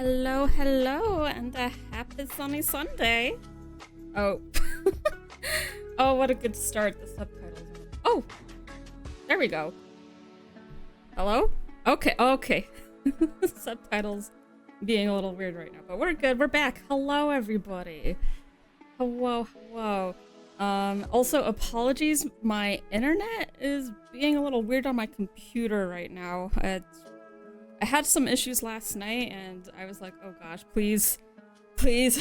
Hello, hello, and a happy sunny Sunday. Oh. Oh, what a good start. The subtitles. Oh, there we go. Hello? Okay. Subtitles being a little weird right now, but we're good. We're back. Hello, everybody. Hello. Also, apologies. My internet is being a little weird on my computer right now. I had some issues last night, and I was like, oh gosh, please be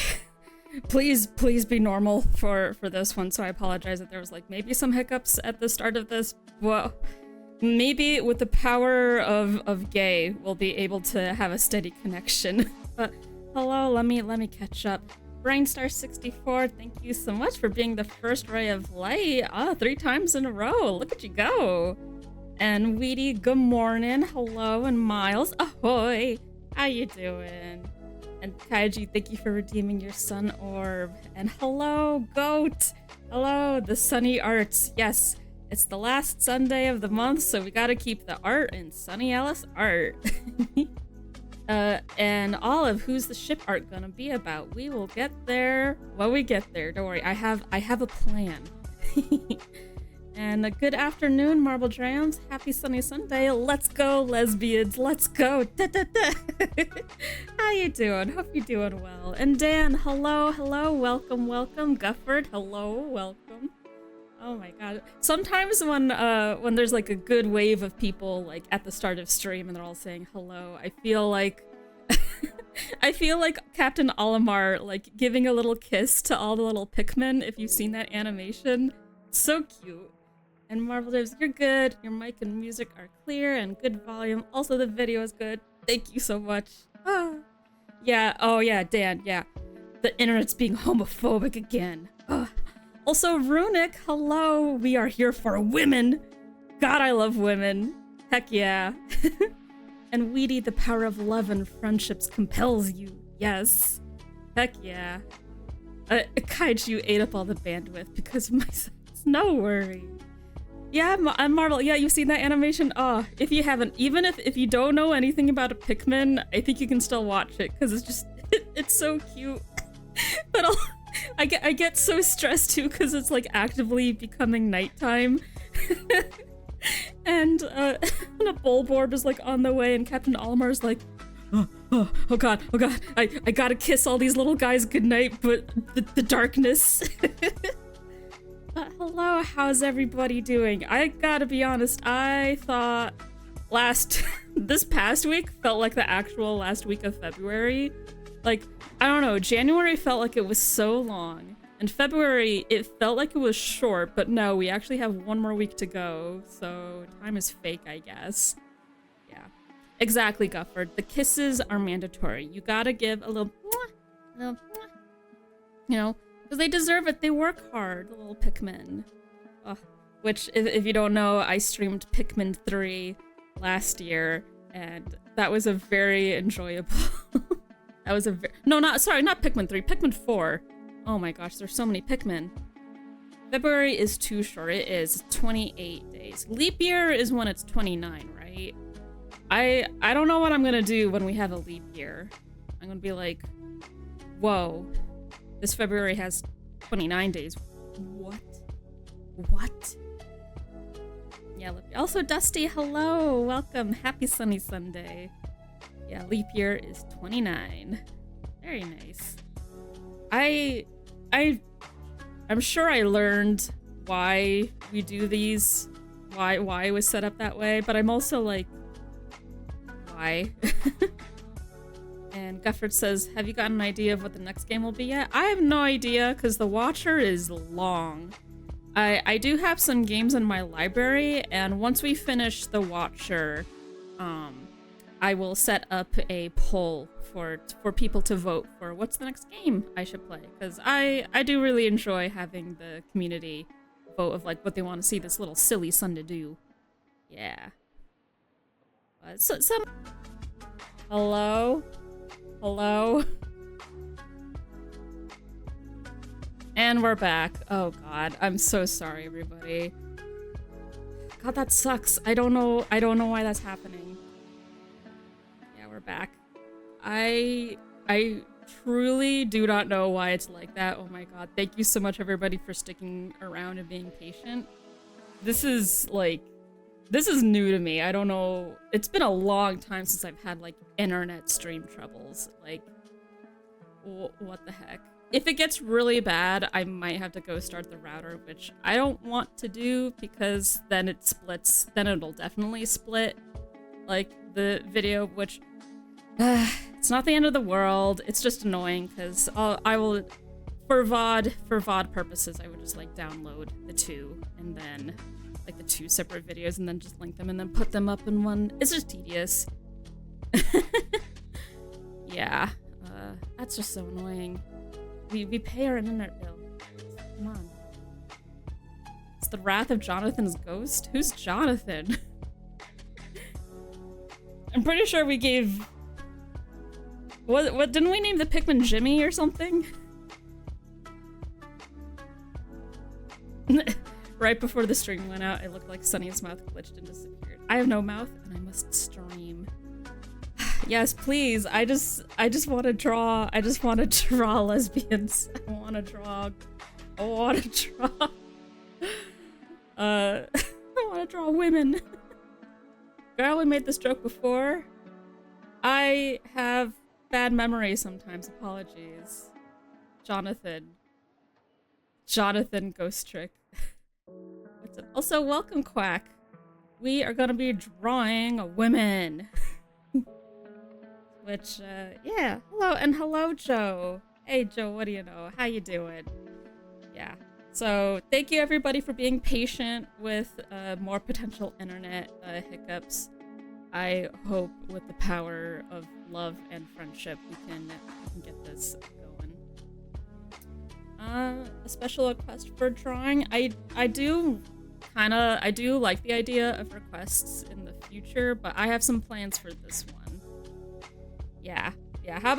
normal for this one. So I apologize that there was like maybe some hiccups at the start of this. Well, maybe with the power of gay, we'll be able to have a steady connection. But hello, let me catch up. Brainstar64, thank you so much for being the first ray of light. 3 times in a row. Look at you go. And Weedy, good morning. Hello, and Miles, ahoy. How you doing? And Kaiji, thank you for redeeming your sun orb. And hello, Goat. Hello, the Sunny Arts. Yes, it's the last Sunday of the month, so we gotta keep the art in Sunny Alice art. And Olive, who's the ship art gonna be about? We will get there when we get there. Don't worry, I have a plan. And a good afternoon, Marble Drams. Happy sunny Sunday. Let's go, lesbians. Let's go. Da, da, da. How you doing? Hope you're doing well. And Dan, hello. Welcome. Gufford, hello. Welcome. Oh my god. Sometimes when there's like a good wave of people like at the start of stream and they're all saying hello, I feel like Captain Olimar like giving a little kiss to all the little Pikmin. If you've seen that animation, so cute. And Marvel Devs, you're good. Your mic and music are clear and good volume. Also, the video is good. Thank you so much. Yeah. Oh yeah, Dan. Yeah, the internet's being homophobic again. Also, Runic, hello. We are here for women. God, I love women. Heck yeah. And Weedy, the power of love and friendships compels you. Yes. Heck yeah. Kaiju ate up all the bandwidth because of my sons. No worry. Yeah, Marvel, yeah, you've seen that animation? Oh, if you haven't, even if you don't know anything about a Pikmin, I think you can still watch it, because it's just, it's so cute. But I get so stressed too, because it's like actively becoming nighttime. And the bowl board is like on the way, and Captain Olimar's like, oh god, I gotta kiss all these little guys goodnight, but the darkness. Hello, how's everybody doing? I gotta be honest, I thought this past week felt like the actual last week of February. Like, I don't know, January felt like it was so long, and February, it felt like it was short, but no, we actually have 1 more week to go, so time is fake, I guess. Yeah. Exactly, Gufford. The kisses are mandatory. You gotta give a little mwah, you know, because they deserve it. They work hard, the little Pikmin. Which, if you don't know, I streamed Pikmin 3 last year, and that was a very enjoyable... That was a not Pikmin 3, Pikmin 4. Oh my gosh, there's so many Pikmin. February is too short. It is 28 days. Leap year is when it's 29, right? I don't know what I'm gonna do when we have a leap year. I'm gonna be like, whoa, this February has 29 days. What? Yeah, also Dusty, hello, welcome, happy sunny Sunday. Yeah, leap year is 29. Very nice. I'm sure I learned why we do these, why it was set up that way, but I'm also like, why? And Gufford says, have you got an idea of what the next game will be yet? I have no idea, because the Watcher is long. I do have some games in my library, and once we finish the Watcher, I will set up a poll for people to vote for what's the next game I should play, because I do really enjoy having the community vote of like what they want to see this little silly son to do. Yeah. Hello? And we're back. Oh god, I'm so sorry, everybody. God, that sucks. I don't know why that's happening. Yeah, we're back. I truly do not know why it's like that. Oh my god. Thank you so much everybody for sticking around and being patient. This is new to me. I don't know. It's been a long time since I've had like internet stream troubles. Like what the heck? If it gets really bad, I might have to go start the router, which I don't want to do because then it splits. Then it'll definitely split like the video, which it's not the end of the world. It's just annoying because I will, for VOD purposes, I would just like download the two and then like the two separate videos and then just link them and then put them up in one. It's just tedious. Yeah, that's just so annoying. We pay our internet bill. Come on. It's the wrath of Jonathan's ghost? Who's Jonathan? I'm pretty sure we gave... What didn't we name the Pikmin Jimmy or something? Right before the stream went out, it looked like Sunny's mouth glitched and disappeared. I have no mouth and I must stream. Yes, please. I just want to draw. I just want to draw lesbians. I want to draw. I want to draw women. Girl, we made this joke before. I have bad memory sometimes. Apologies. Jonathan, Ghost Trick. What's up? Also, welcome, Quack. We are gonna be drawing women. Which, yeah. Hello, and hello, Joe. Hey, Joe, what do you know? How you doing? Yeah. So, thank you, everybody, for being patient with more potential internet hiccups. I hope with the power of love and friendship, we can get this going. A special request for drawing. I do like the idea of requests in the future, but I have some plans for this one. Yeah. How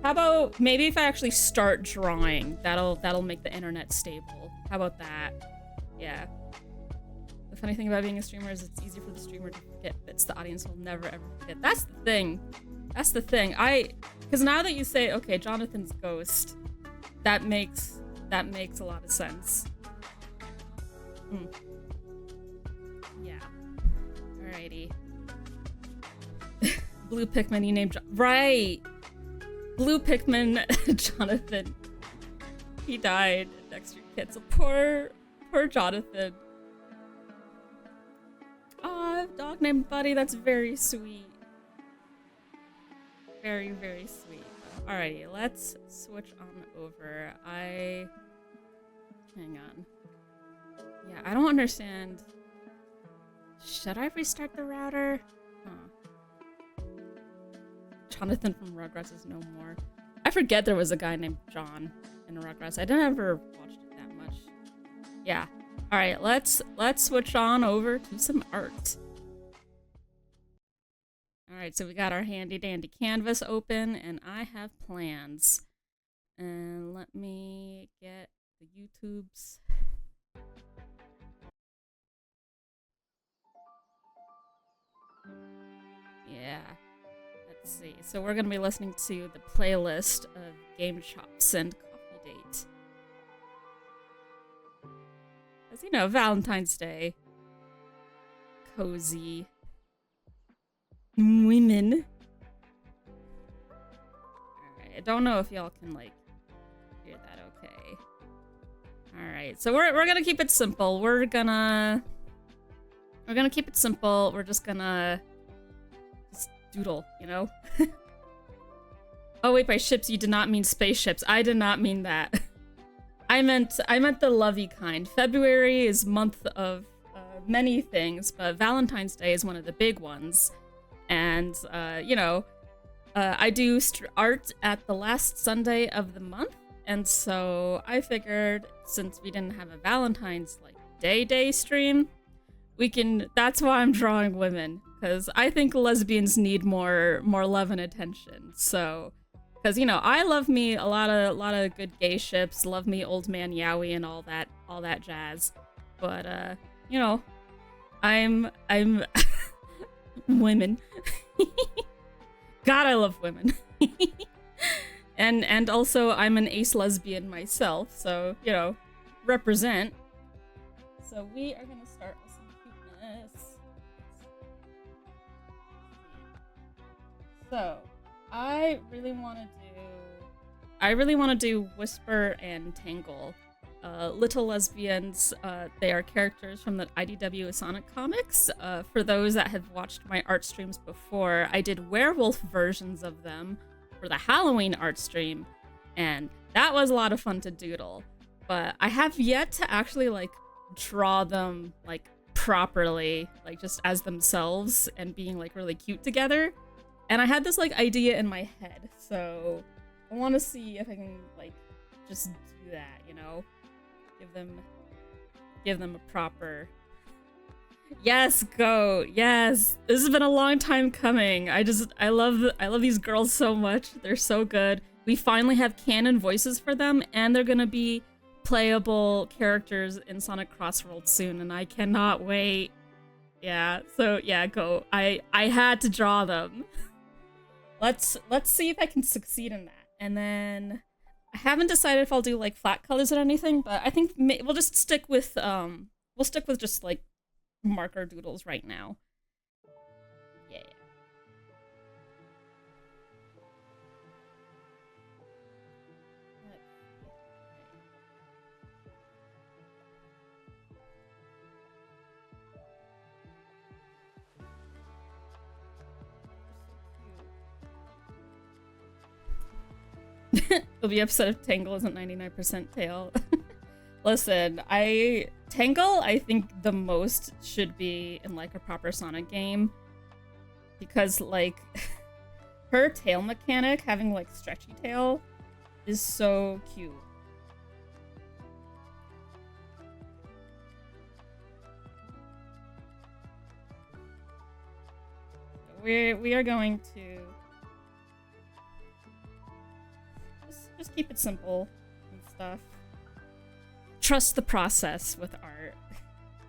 about maybe if I actually start drawing, that'll make the internet stable. How about that? Yeah. The funny thing about being a streamer is it's easy for the streamer to forget bits the audience will never ever forget. That's the thing. Because now that you say, okay, Jonathan's ghost, that makes a lot of sense. Yeah. Alrighty. Blue Pikmin, you named right. Blue Pikmin, Jonathan. He died next to your kids. Poor Jonathan. Aw, dog named Buddy. That's very sweet. Very, very sweet. Alrighty, let's switch on over. Hang on. Yeah, I don't understand. Should I restart the router? Huh. Jonathan from Rugrats is no more. I forget there was a guy named John in Rugrats. I didn't ever watch it that much. Yeah. Alright, let's switch on over to some art. Alright, so we got our handy dandy canvas open, and I have plans. And let me get the YouTubes. Yeah. Let's see. So we're gonna be listening to the playlist of Game Chops and Coffee Date. As you know, Valentine's Day. Cozy. Women. Alright, I don't know if y'all can, like, hear that okay. Alright, so we're gonna keep it simple. We're gonna keep it simple. We're just gonna doodle, you know? Oh wait, by ships you did not mean spaceships. I did not mean that. I meant the lovey kind. February is month of many things, but Valentine's Day is one of the big ones. And you know, I do art at the last Sunday of the month, and so I figured since we didn't have a Valentine's like day stream, that's why I'm drawing women. Because I think lesbians need more love and attention. So, because you know, I love me a lot of good gay ships, love me old man yaoi and all that jazz. But you know, I'm women. God, I love women. and also I'm an ace lesbian myself, so, you know, represent. So we are gonna start with some cuteness. So I really want to do Whisper and Tangle. Little Lesbians, they are characters from the IDW Sonic comics. For those that have watched my art streams before, I did werewolf versions of them for the Halloween art stream, and that was a lot of fun to doodle. But I have yet to actually, like, draw them, like, properly, like, just as themselves and being, like, really cute together. And I had this, like, idea in my head, so I want to see if I can, like, just do that, you know? Give them a proper... Yes, go! Yes! This has been a long time coming. I love these girls so much. They're so good. We finally have canon voices for them, and they're gonna be playable characters in Sonic Crossworld soon, and I cannot wait. Yeah, so yeah, go. I had to draw them. Let's see if I can succeed in that. And then I haven't decided if I'll do like flat colors or anything, but I think we'll just stick with just like marker doodles right now. Yeah. You'll be upset if Tangle isn't 99% tail. Listen, Tangle, I think the most should be in like a proper Sonic game. Because like, her tail mechanic, having like stretchy tail, is so cute. We are going to just keep it simple and stuff. Trust the process with art.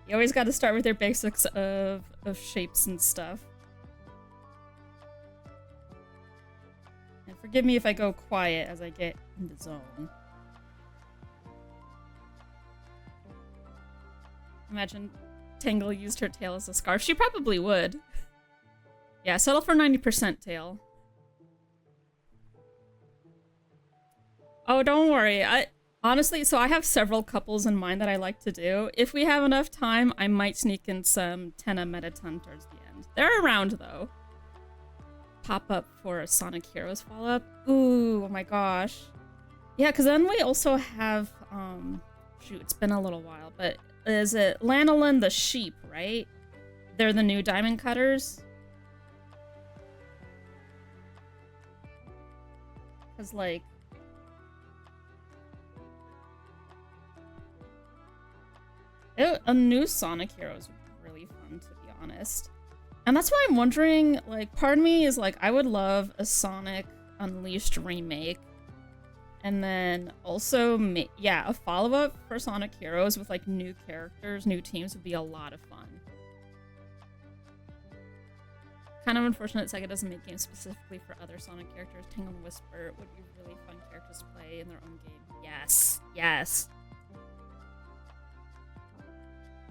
You always got to start with your basics of shapes and stuff. And forgive me if I go quiet as I get in the zone. Imagine Tangle used her tail as a scarf. She probably would. Yeah, settle for 90% tail. Oh, don't worry. Honestly, so I have several couples in mind that I like to do. If we have enough time, I might sneak in some Tenna Mettaton towards the end. They're around, though. Pop up for a Sonic Heroes follow-up. Ooh, oh my gosh. Yeah, because then we also have, shoot, it's been a little while, but is it Lanolin the sheep, right? They're the new diamond cutters. Because, like, a new Sonic Heroes would be really fun, to be honest. And that's why I'm wondering, like, part of me is like, I would love a Sonic Unleashed remake. And then also, yeah, a follow-up for Sonic Heroes with, like, new characters, new teams would be a lot of fun. Kind of unfortunate Sega doesn't make games specifically for other Sonic characters. Tangle and Whisper would be really fun characters to play in their own game. Yes, yes.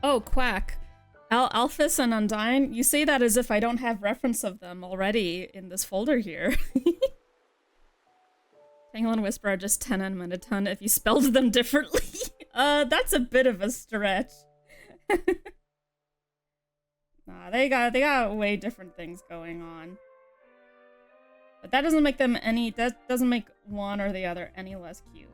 Oh, quack. Alphys and Undyne, you say that as if I don't have reference of them already in this folder here. Tangle and Whisper are just Tenna and Mettaton if you spelled them differently. That's a bit of a stretch. Nah, they got way different things going on. But that doesn't make them any, that doesn't make one or the other any less cute.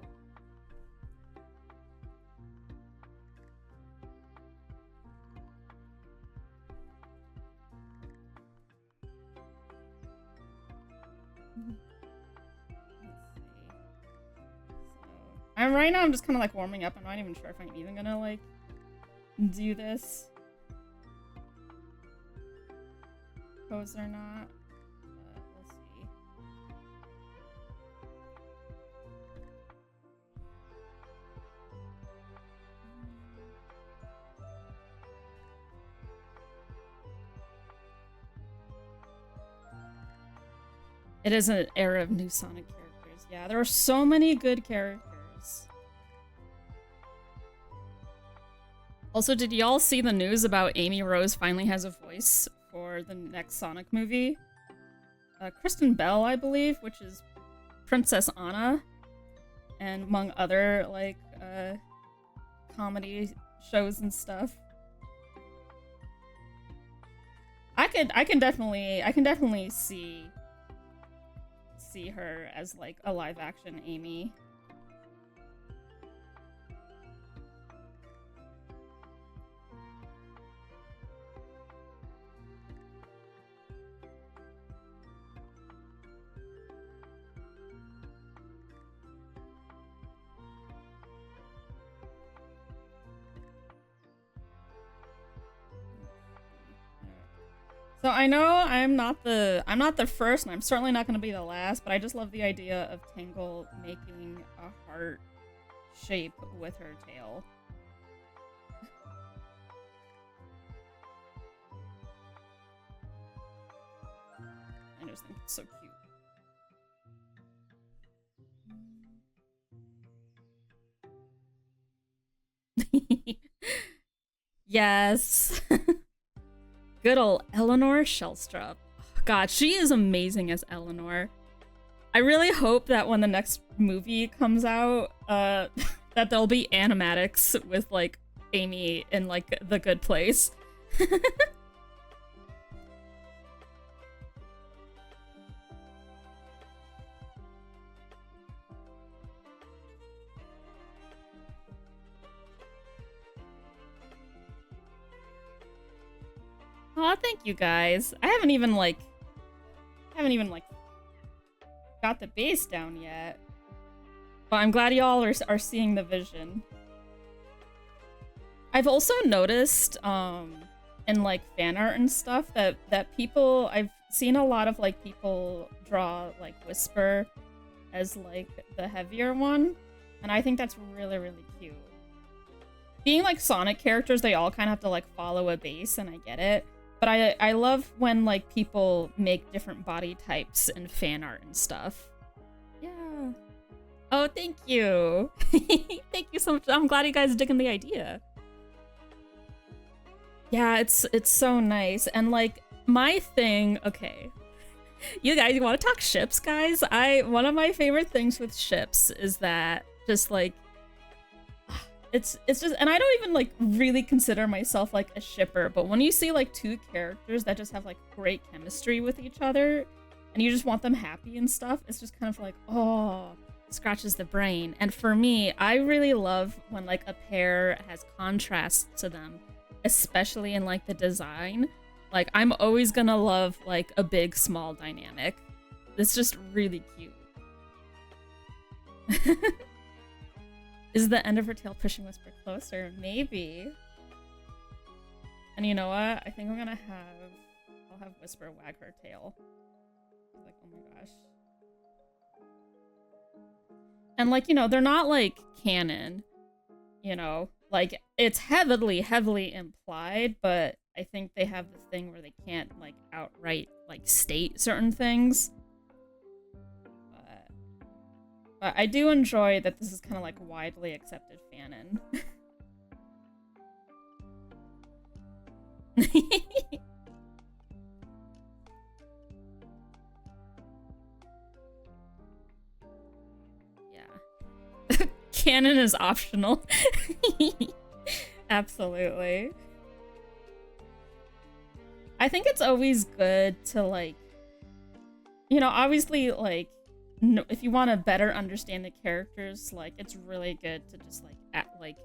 Right now I'm just kind of like warming up. I'm not even sure if I'm even gonna like do this pose or not. But we'll see. It is an era of new Sonic characters. Yeah, there are so many good characters. Also, did y'all see the news about Amy Rose finally has a voice for the next Sonic movie? Kristen Bell, I believe, which is Princess Anna, and among other, like, comedy shows and stuff. I can definitely see her as, like, a live-action Amy. So I know I'm not the first, and I'm certainly not going to be the last, but I just love the idea of Tangle making a heart shape with her tail. I just think it's so cute. Yes. Good ol' Eleanor Shellstrop. God, she is amazing as Eleanor. I really hope that when the next movie comes out, that there'll be animatics with, like, Amy in, like, the good place. Aw, thank you guys. I haven't even got the base down yet. But I'm glad y'all are seeing the vision. I've also noticed, in, like, fan art and stuff, that people, I've seen a lot of, like, people draw, like, Whisper as, like, the heavier one. And I think that's really, really cute. Being, like, Sonic characters, they all kind of have to, like, follow a base, and I get it. But I love when, like, people make different body types in fan art and stuff. Yeah. Oh, thank you. Thank you so much. I'm glad you guys are digging the idea. Yeah, it's so nice. And, like, my thing, okay. You guys want to talk ships, guys? One of my favorite things with ships is that just, like, it's just, and I don't even, like, really consider myself, like, a shipper, but when you see, like, two characters that just have, like, great chemistry with each other, and you just want them happy and stuff, it's just kind of like, oh, scratches the brain. And for me, I really love when, like, a pair has contrast to them, especially in, like, the design. Like, I'm always gonna love, like, a big, small dynamic. It's just really cute. Is the end of her tail pushing Whisper closer? Maybe. And you know what? I think I'll have Whisper wag her tail. Like, oh my gosh. And, like, you know, they're not, like, canon. You know? Like, it's heavily implied, but I think they have the thing where they can't, like, outright, like, state certain things. But I do enjoy that this is kind of, like, widely accepted fanon. Yeah. Canon is optional. Absolutely. I think it's always good to, like, you know, obviously, like, if you want to better understand the characters, like, it's really good to just, like,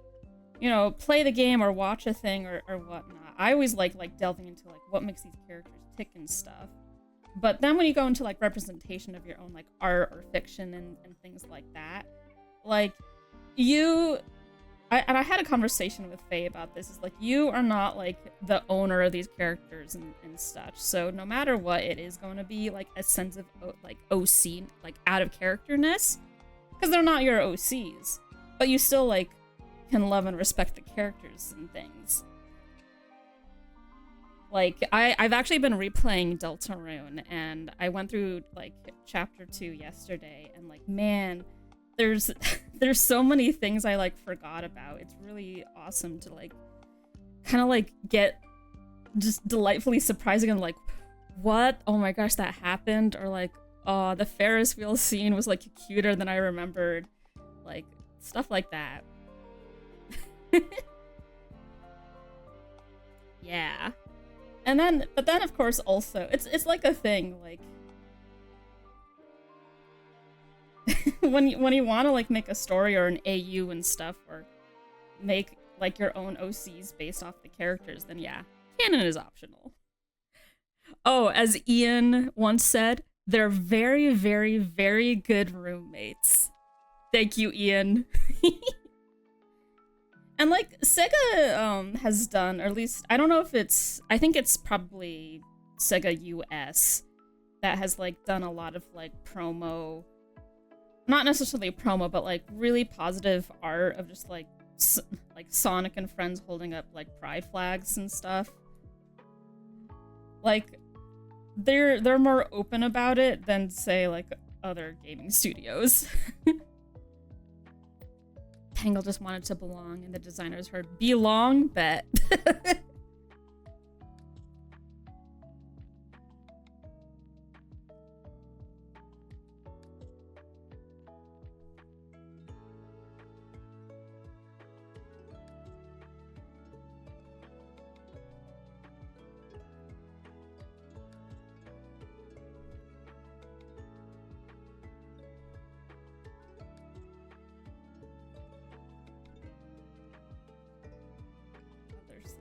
you know, play the game or watch a thing or whatnot. I always like delving into, like, what makes these characters tick and stuff. But then when you go into, like, representation of your own, like, art or fiction and things like that, like, I had a conversation with Faye about this. Is like, you are not, like, the owner of these characters and such. So no matter what, it is going to be, like, a sense of, like, OC, like, out of characterness. Because they're not your OCs. But you still, like, can love and respect the characters and things. Like I've actually been replaying Deltarune, and I went through like chapter 2 yesterday, and like man, there's there's so many things I like forgot about. It's really awesome to like kind of like get just delightfully surprising and like, what? Oh my gosh, that happened, or like, oh, the Ferris wheel scene was like cuter than I remembered, like stuff like that. Yeah. And then, but then of course also, it's like a thing, like, when you want to like make a story or an AU and stuff, or make like your own OCs based off the characters, then yeah, canon is optional. Oh, as Ian once said, they're very, very, very good roommates. Thank you, Ian. And like Sega has done, or at least I don't know if it's, I think it's probably Sega US that has like done a lot of like promo, not necessarily promo, but like really positive art of just like like Sonic and friends holding up like pride flags and stuff. Like they're more open about it than say like other gaming studios. Tangle just wanted to belong, and the designers heard belong, bet.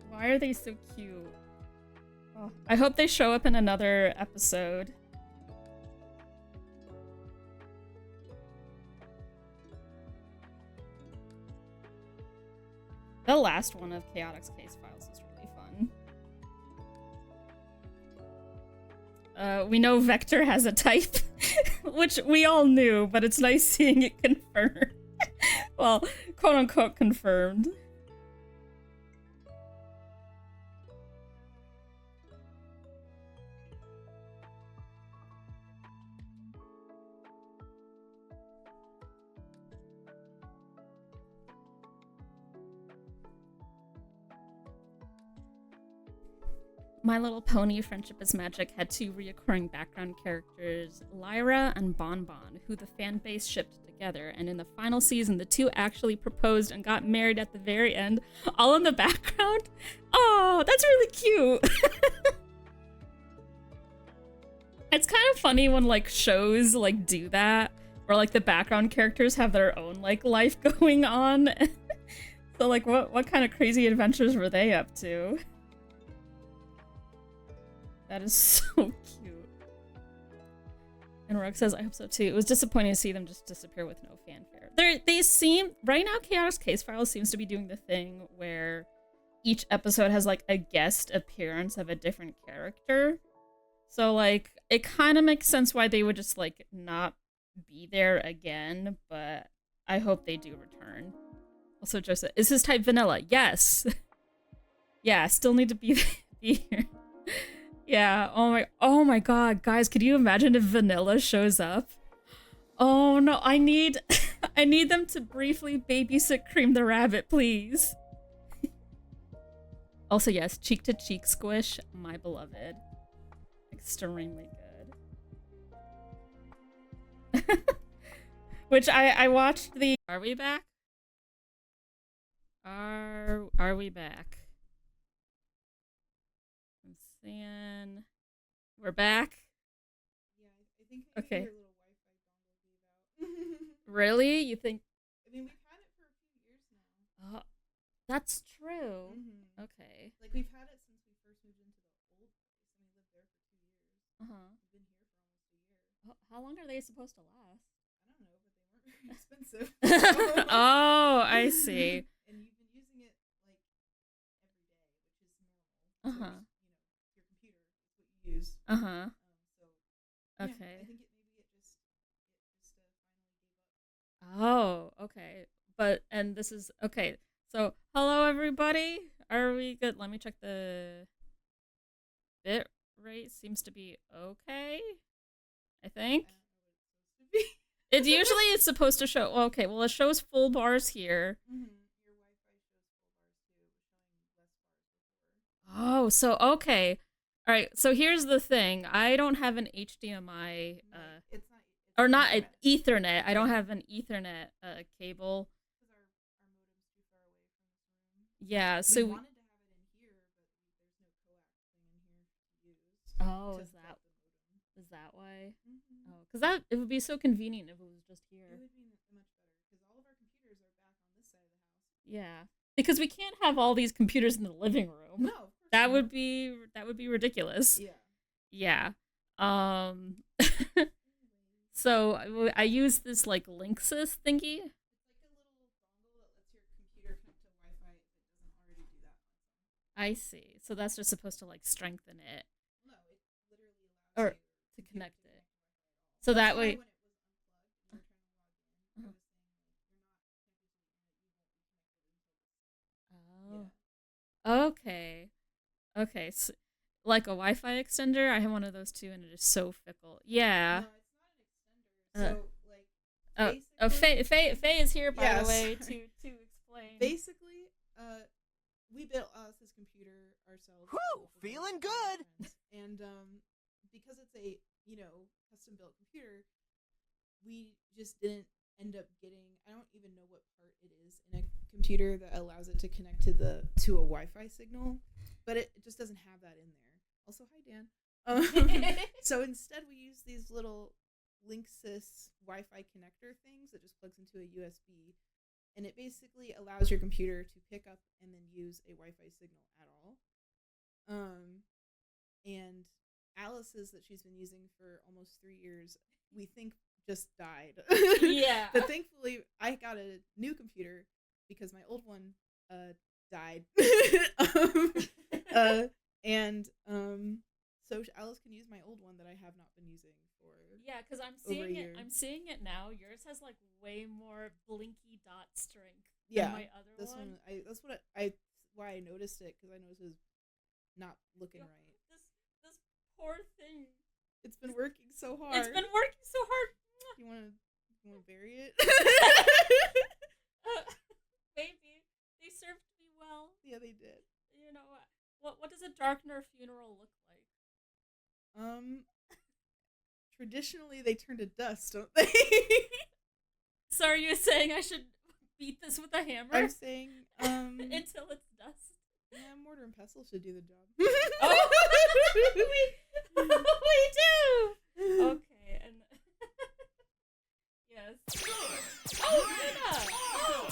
Why are they so cute? Oh, I hope they show up in another episode. The last one of Chaotix Case Files is really fun. We know Vector has a type, which we all knew, but it's nice seeing it confirmed. Well, quote-unquote confirmed. My Little Pony Friendship is Magic had two reoccurring background characters, Lyra and Bonbon, who the fan base shipped together, and in the final season, the two actually proposed and got married at the very end, all in the background. Oh, that's really cute. It's kind of funny when like shows like do that, where like the background characters have their own like life going on. So like what kind of crazy adventures were they up to? That is so cute. And Rogue says, I hope so too. It was disappointing to see them just disappear with no fanfare. They seem, right now Chaotix Case Files seems to be doing the thing where each episode has like a guest appearance of a different character. So like, it kind of makes sense why they would just like not be there again, but I hope they do return. Also Joseph, is his type vanilla? Yes. Yeah, still need to be here. Yeah, oh my god, guys, could you imagine if Vanilla shows up? Oh no, I need I need them to briefly babysit Cream the Rabbit, please. Also, yes, cheek to cheek squish, my beloved. Extremely good. Which I watched the Are we back? Are we back? And we're back. Yeah, I think okay. Your little Wi-Fi dongle gave out. Really? You think? I mean, we've had it for a few years now. That's true. Okay. Like we've had it since we first moved into the old place, and we lived there for 2 years. We've been here for almost a year. How long are they supposed to last? I don't know, but they weren't very expensive. Oh, I see. And you've been using it like every day, which is normal. Use. So yeah, Okay. I think maybe it just finally gave up. Oh, okay. But and this is okay. So hello everybody. Are we good? Let me check the bit rate seems to be okay. I think. It usually is supposed to show. Okay, well, it shows full bars here. Mm-hmm. Your Wi-Fi shows full bars too. It was showing less bars before. Oh, so okay. All right. So here's the thing. I don't have an HDMI. It's not. Or not Ethernet. I don't have an Ethernet cable. Because our modem's too far away from this room. Yeah. So we wanted to have it in here, but there's no coax thing in here to use. Oh, is that why? Mm-hmm. Oh, because it would be so convenient if it was just here. It would be much better because all of our computers are back on this side of the house. Yeah, because we can't have all these computers in the living room. No, of course that not. would be ridiculous. Yeah. Yeah. So I use this like Linksys thingy. It's like a little dongle that lets your computer connect to Wi-Fi if it doesn't already do that. I see. So that's just supposed to like strengthen it. No, it literally allows to connect it. So that way. When it was unplugged and you were trying to log in, I was saying like you're not connected to the internet, you won't be connected until this. Oh. Okay. Okay. So, like a Wi-Fi extender, I have one of those too, and it is so fickle. Yeah. No, it's not an extender. So like. Faye is here, by the Yes. way, to explain. Basically, we built Alice's computer ourselves. Whew, feeling good. And because it's a custom built computer, we just didn't end up getting. I don't even know what part it is in a computer that allows it to connect to a Wi-Fi signal, but it just doesn't have that in there. Also, hi Dan. So instead, we use these little Linksys Wi-Fi connector things that just plugs into a USB. And it basically allows your computer to pick up and then use a Wi-Fi signal at all. And Alice's that she's been using for almost 3 years, we think just died. Yeah. But thankfully, I got a new computer because my old one died. So Alice can use my old one that I have not been using for. Yeah, because I'm over a seeing it. year. I'm seeing it now. Yours has like way more blinky dot strength Yeah, than my other this one. that's why I noticed it, because I noticed it was not looking right. This poor thing. It's been working so hard. It's been working so hard. You want to bury it? Baby, they served me well. Yeah, they did. You know what does a Darkner funeral look like? Traditionally they turn to dust, don't they? So are you saying I should beat this with a hammer? I'm saying until it's dust. Yeah, mortar and pestle should do the job. Oh, we do. Okay, and yes. Oh, Tenna! Oh,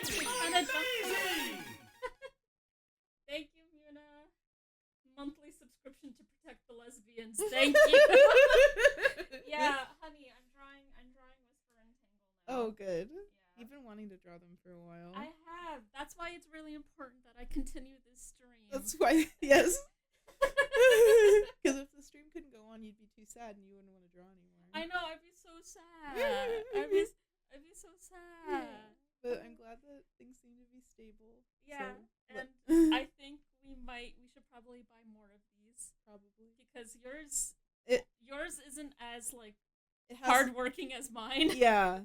outstanding! Thank you, Muna. Monthly subscription to protect the lesbians. Thank you. Yeah, honey, I'm drawing Whisper and Tangle now. Oh, good. Yeah. You've been wanting to draw them for a while. I have. That's why it's really important that I continue this stream. That's why, yes. Because if the stream couldn't go on, you'd be too sad and you wouldn't want to draw anymore. I know, I'd be so sad. I'd be so sad. But I'm glad that things seem to be stable. Yeah, so, and I think we should probably buy more of these. Probably. Because yours isn't as like it has, hardworking as mine. Yeah.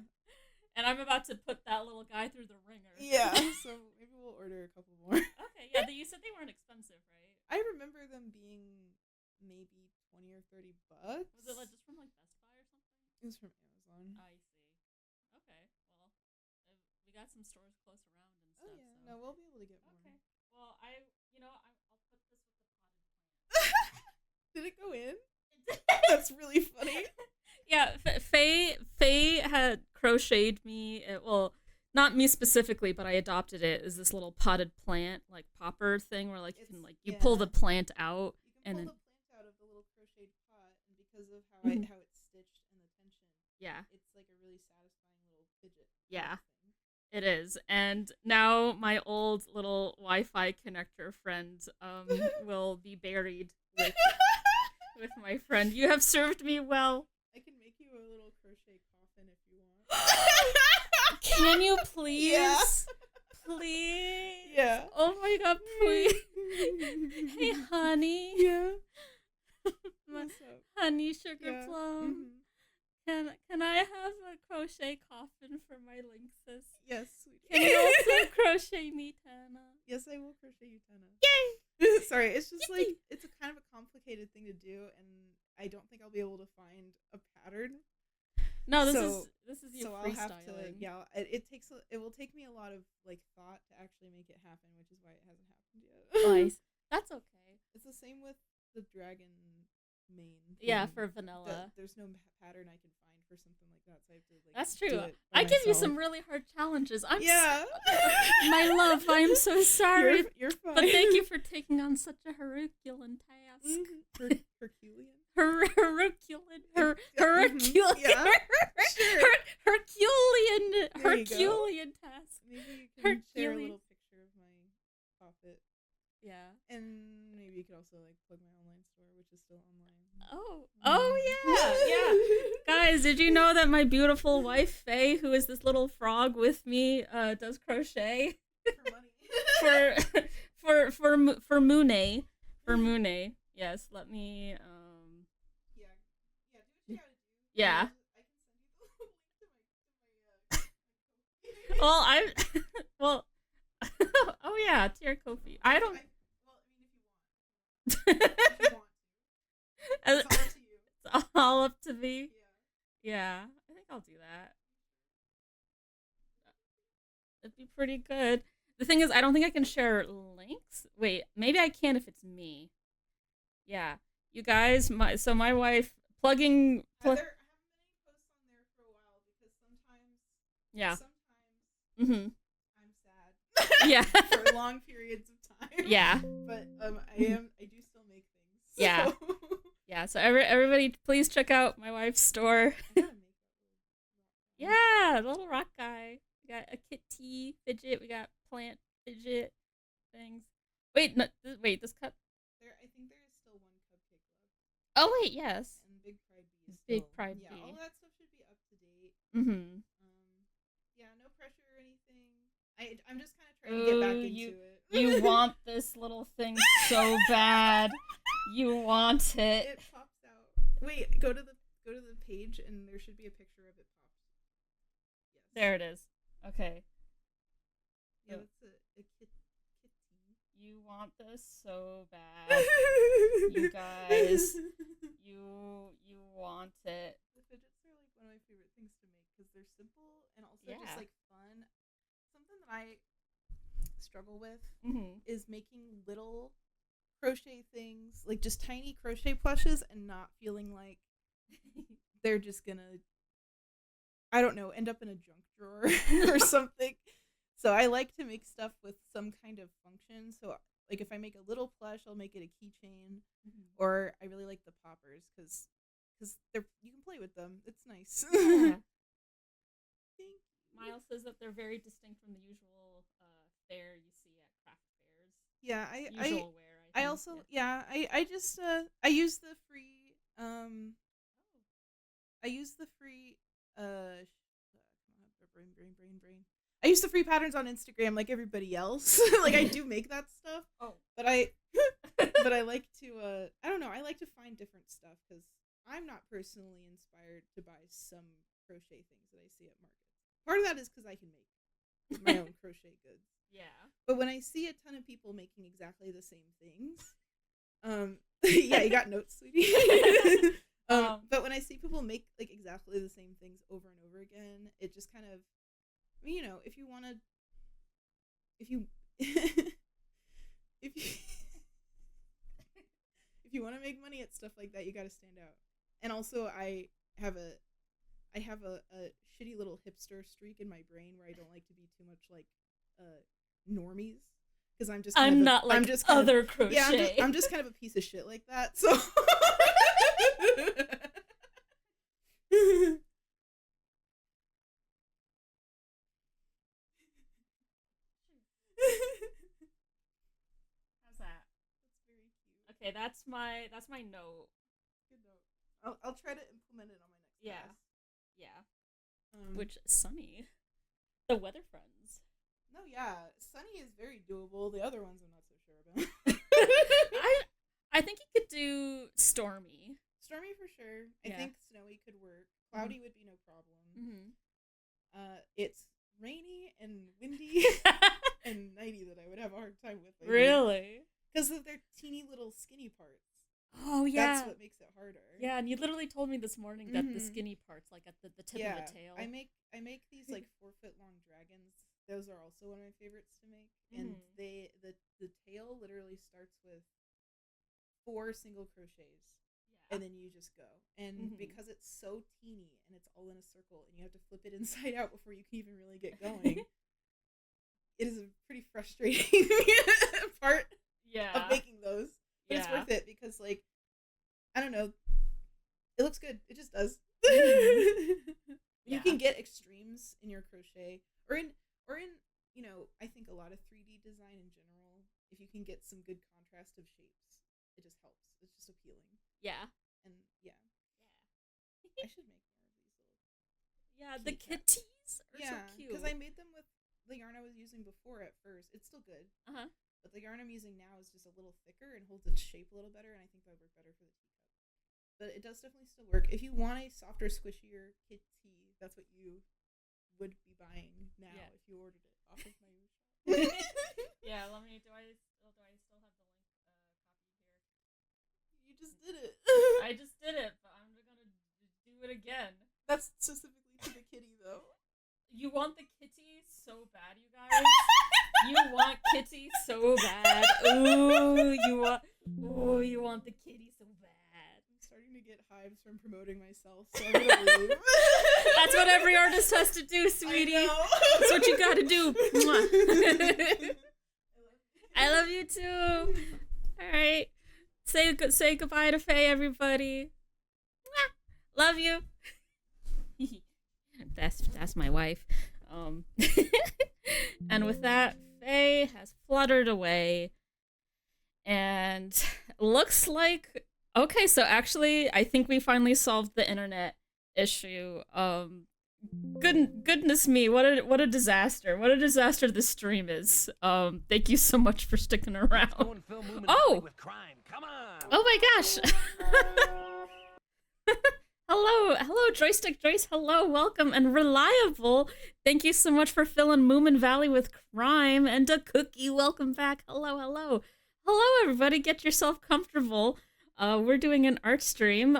And I'm about to put that little guy through the ringer. Yeah. So maybe we'll order a couple more. Okay, yeah, you said they weren't expensive, right? I remember them being maybe $20 or $30. Was it like just from like Best Buy or something? It was from Amazon. I see. Okay, well, we got some stores close around and stuff. Oh yeah, so. no, we'll be able to get more. Okay. Well, I'll put this with the potted plant. Did it go in? That's really funny. Yeah, Faye had crocheted me. Well, not me specifically, but I adopted it as this little potted plant, like popper thing, where like you pull the plant out. You can and pull the plant out of the little crocheted pot, and because of how how it's stitched and the tension, yeah, it's like a really satisfying little fidget. Yeah, thing. it is. And now my old little Wi-Fi connector friend will be buried with my friend. You have served me well. I can make you a little crochet coffin if you want. Can you please? Yeah. Please? Yeah. Oh my god, please. Hey, honey. Yeah. My What's up? honey sugar Yeah. plum. Can I have a crochet coffin for my lynxes? Yes, sweetie. Can you also crochet me, Tanna? Yes, I will crochet you, Tenna. Yay! Sorry, it's just like Yippee! it's a kind of a complicated thing to do, and I don't think I'll be able to find a pattern. No, this So- is you So I'll freestyling. have to. Yeah, it will take me a lot of like thought to actually make it happen, which is why it hasn't happened yet. Nice. That's okay. It's the same with the dragon mane. Yeah, thing. for vanilla. There's no pattern I can find for something like that, so I have to like. That's do true. it by I give you myself. some really hard challenges. I'm Yeah. my love, I'm so sorry. You're fine. But thank you for taking on such a Herculean task. Herculean. Herculean. Mhm. Yeah. Sure. Herculean. There you go. Herculean task. Maybe you can share a Hercules. little picture of my puppet, Yeah. and maybe you could also like plug my online store, which is still online. Oh yeah. Guys, did you know that my beautiful wife Faye, who is this little frog with me, does crochet For money. for Moonay. For Moonay. Yes, let me Yeah. Yeah. Do what you gotta do. Yeah. I can send you the link to my Well, I well oh yeah, to your Kofi. I don't Well, I mean, if you want. If you want. It's all up to you. It's all up to me. Yeah. Yeah, I think I'll do that. It'd be pretty good. The thing is, I don't think I can share links. Wait, maybe I can if it's me. Yeah, you guys, my wife plugging. There haven't been any posts on there for a while because sometimes. Yeah. Sometimes Mhm. I'm sad. Yeah. For long periods of time. Yeah. But I do still make things. Yeah. So. Yeah. So everybody, please check out my wife's store. I gotta make that little Yeah, the little rock guy. We got a kitty fidget. We got plant fidget things. Wait, no, wait. This cup. I think there is still one cupcake left. Oh wait, yes. And Big Pride Bee is Big still. Pride yeah, Bee. all that stuff should be up to date. Mm-hmm. Yeah, no pressure or anything. I'm just kind of trying to get back Ooh, into it. You want this little thing so bad. You want it. It pops out. Wait, go to the page and there should be a picture of it pops. Yes. There it is. Okay. Yeah, that's a kitty. You want this so bad. You guys. You want it. The fidgets are like one of my favorite things to make because they're simple and also Yeah. just like fun. Something that I struggle with Mm-hmm. is making little crochet things, like just tiny crochet plushes, and not feeling like they're just gonna, I don't know, end up in a junk drawer or something. So I like to make stuff with some kind of function. So like if I make a little plush, I'll make it a keychain, or I really like the poppers because they're, you can play with them. It's nice. Yeah. Thank you. Miles says that they're very distinct from the usual fare you see at craft fairs. Yeah, Usual wear. I think. also I just I use the free I use the free brain. I use the free patterns on Instagram like everybody else. Like I do make that stuff. Oh. But I like to I don't know, I like to find different stuff cuz I'm not personally inspired to buy some crochet things that I see at markets. Part of that is cuz I can make my own crochet goods. Yeah. But when I see a ton of people making exactly the same things, yeah, you got notes, sweetie. But when I see people make like exactly the same things over and over again, it just kind of, I mean, you know, if you want to, if you want to make money at stuff like that, you got to stand out. And also, I have a shitty little hipster streak in my brain where I don't like to be too much like normies because I'm just I'm not like other crochet. Yeah, I'm just kind of a piece of shit like that. So How's that? That's very cute. Okay, that's my note. Good note. I'll try to implement it on my next Yeah. class. Yeah. Um, Which sunny. The weather friends. No, yeah, Sunny is very doable. The other ones I'm not so sure about. I think you could do stormy. Stormy for sure. I Yeah. think snowy could work. Cloudy would be no problem. Mm-hmm. It's rainy and windy and nighty that I would have a hard time with. Really? Because of their teeny little skinny parts. Oh, yeah. That's what makes it harder. Yeah, and you literally told me this morning that the Mhm. skinny parts, like at the tip of the tail. I make these like 4-foot long dragons. Those are also one of my favorites to make. And the tail literally starts with 4 single crochets. And then you just go. And because it's so teeny and it's all in a circle and you have to flip it inside out before you can even really get going, it is a pretty frustrating part of making those. But it's worth it because, like, I don't know, it looks good. It just does. You can get extremes in your crochet or in you know, I think a lot of 3D design in general, if you can get some good contrast of shapes, it just helps. It's just appealing. Yeah. And I should make more of these little. Yeah, the kitties are so cute. because I made them with the yarn I was using before at first. It's still good. Uh-huh. But the yarn I'm using now is just a little thicker and holds its shape a little better, and I think that would work better for the teacup. But it does definitely still work. If you want a softer, squishier kitty, that's what you would be buying now if you ordered it off of my shop. Yeah, let me. Do I still have the link copied here? You just did it. I just did it, but I'm gonna do it again. That's specifically to the kitty, though. You want the kitty so bad, you guys. You want kitty so bad. Ooh, you want the kitty so bad. I'm starting to get hives from promoting myself, so I'm gonna leave. That's what every artist has to do, sweetie. That's what you gotta do. Mwah. I love you too. All right, say goodbye to Faye, everybody. Mwah. Love you. That's my wife. And with that, Faye has fluttered away, and looks like okay. So actually, I think we finally solved the internet issue. Goodness me, what a disaster! What a disaster this stream is. Thank you so much for sticking around. Oh, Come on. oh my gosh. Hello, Joystick Joyce. Hello, welcome, and Reliable. Thank you so much for filling Moomin Valley with crime. And a Cookie, welcome back. Hello, everybody. Get yourself comfortable. We're doing an art stream.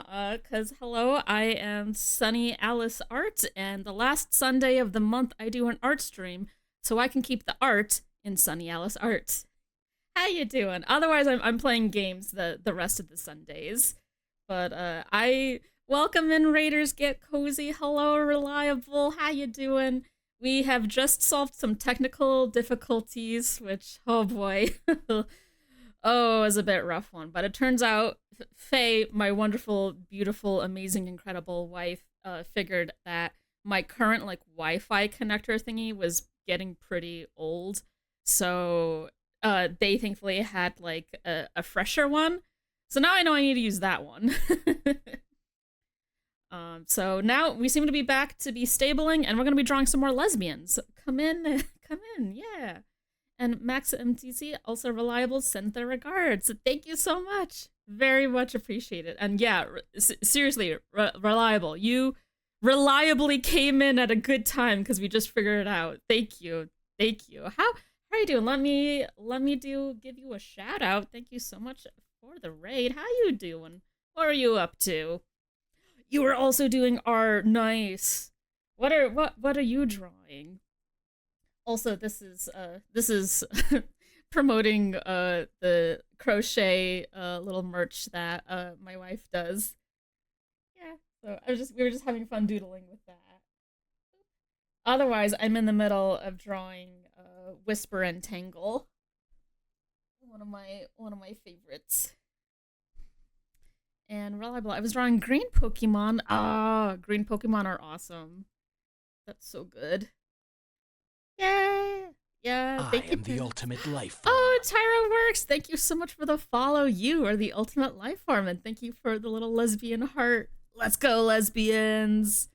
Cause hello, I am Sunny Alice Art, and the last Sunday of the month I do an art stream, so I can keep the art in Sunny Alice Art. How you doing? Otherwise, I'm playing games the rest of the Sundays. But I. Welcome in, Raiders. Get cozy. Hello, Reliable. How you doing? We have just solved some technical difficulties, which, oh boy. Oh, it was a bit rough one. But it turns out Faye, my wonderful, beautiful, amazing, incredible wife, figured that my current Wi-Fi connector thingy was getting pretty old. So they thankfully had a fresher one. So now I know I need to use that one. So now we seem to be back to be stabling, and we're going to be drawing some more lesbians. Come in, yeah. And Max MTC, also Reliable, sent their regards. Thank you so much. Very much appreciated. And yeah, seriously, Reliable, you reliably came in at a good time because we just figured it out. Thank you. How are you doing? Let me give you a shout out. Thank you so much for the raid. How you doing? What are you up to? You were also doing art. Nice. What are you drawing? Also, this is promoting the crochet little merch that my wife does. Yeah. So we were just having fun doodling with that. Otherwise, I'm in the middle of drawing Whisper and Tangle. One of my favorites. And Reliable, I was drawing green Pokemon. Green Pokemon are awesome. That's so good. Yay! Yeah, thank you. I am the ultimate life form. Oh, Tyra Works, thank you so much for the follow. You are the ultimate life form, and thank you for the little lesbian heart. Let's go, lesbians!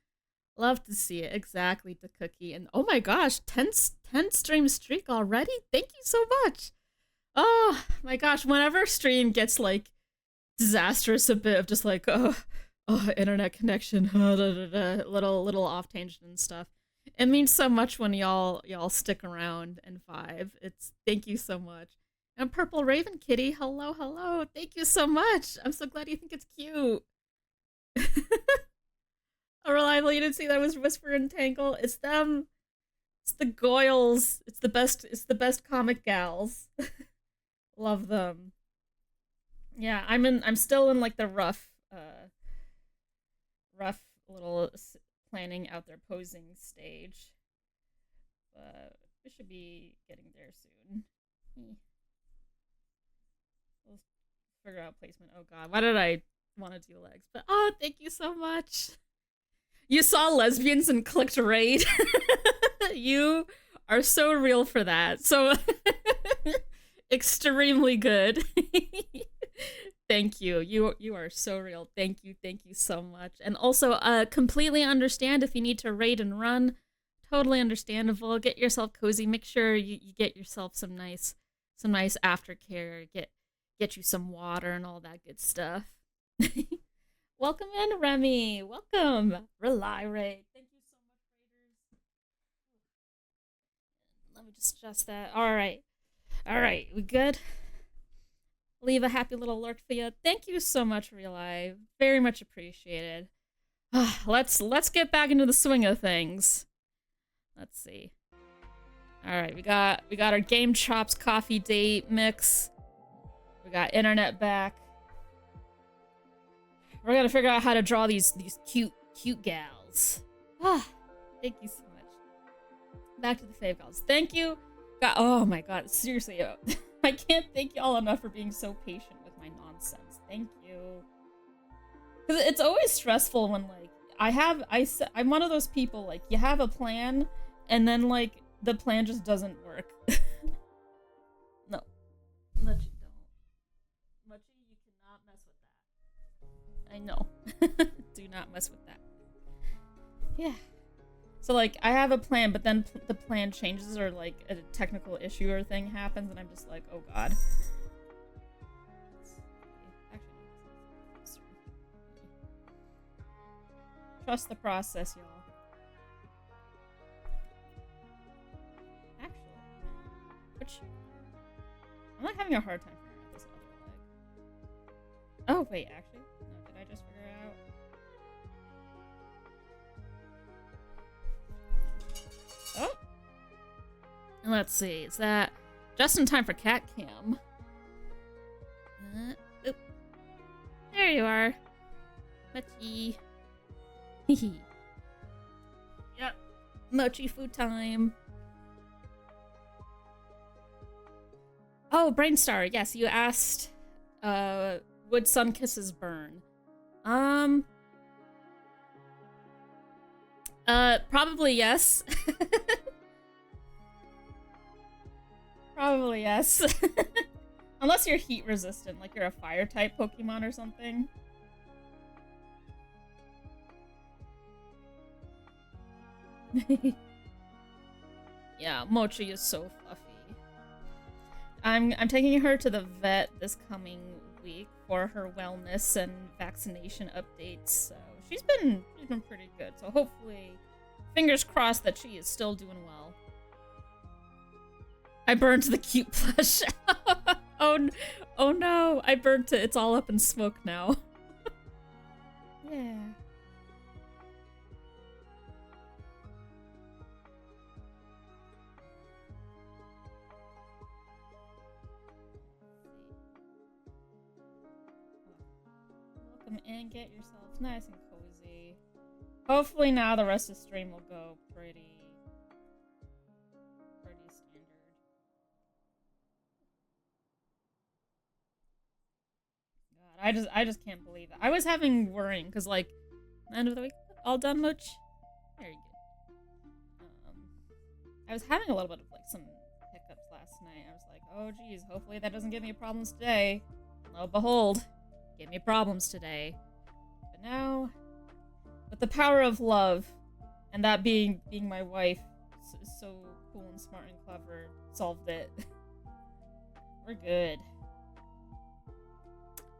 Love to see it. Exactly, the Cookie. And oh my gosh, 10 stream streak already? Thank you so much. Oh my gosh, whenever stream gets like disastrous a bit of just like internet connection, little off tangent and stuff. It means so much when y'all stick around and vibe. It's thank you so much. And Purple Raven Kitty, hello. Thank you so much. I'm so glad you think it's cute. Oh, reliable, you didn't see that was Whisper and Tangle. It's them. It's the Goyles. It's the best comic gals. Love them. Yeah, I'm still in like the rough little planning out their posing stage. But we should be getting there soon. We'll figure out placement. Oh god, why did I want to do legs? But oh, thank you so much. You saw Lesbians and clicked raid. You are so real for that. So extremely good. Thank you. You are so real. Thank you so much. And also, completely understand if you need to raid and run. Totally understandable. Get yourself cozy. Make sure you get yourself some nice aftercare. Get you some water and all that good stuff. Welcome in, Remy. Welcome. Rely raid. Thank you so much, raiders. Let me just adjust that. All right. We good? Leave a happy little lurk for you. Thank you so much, Rely. Very much appreciated. Let's get back into the swing of things. Let's see. All right, we got our Game Chops coffee date mix. We got internet back. We're gonna figure out how to draw these cute gals. Thank you so much. Back to the fave gals. Thank you. God, oh my god, seriously, I can't thank y'all enough for being so patient with my nonsense. Thank you. Cause it's always stressful when like I'm one of those people like you have a plan and then like the plan just doesn't work. No, Mochi don't. Mochi, you cannot mess with that. I know. Do not mess with that. Yeah. So, like, I have a plan, but then the plan changes or, like, a technical issue or thing happens, and I'm just like, oh god. Trust the process, y'all. Actually, I'm not having a hard time figuring out this other leg. Oh, wait, actually? No, did I just figure it out? Oh. And let's see, is that just in time for cat cam? Oop. There you are. Mochi. Hehe. Yep. Mochi food time. Oh, Brainstar. Yes, you asked, would sun kisses burn? Probably yes. Probably yes. Unless you're heat resistant, like you're a fire type Pokemon or something. Yeah, Mochi is so fluffy. I'm taking her to the vet this coming week for her wellness and vaccination updates, so she's been pretty good. So hopefully, fingers crossed that she is still doing well. I burnt the cute plush. Oh no, I burnt it. It's all up in smoke now. Yeah. Welcome in, get yourselves nice and cozy. Hopefully now the rest of the stream will go pretty standard. God, I just can't believe it. I was having worrying because like end of the week, all done much. Very good. I was having a little bit of like some hiccups last night. I was like, oh geez, hopefully that doesn't give me problems today. Lo and behold, gave me problems today. But now, with the power of love, and that being my wife, so cool and smart and clever, solved it. We're good.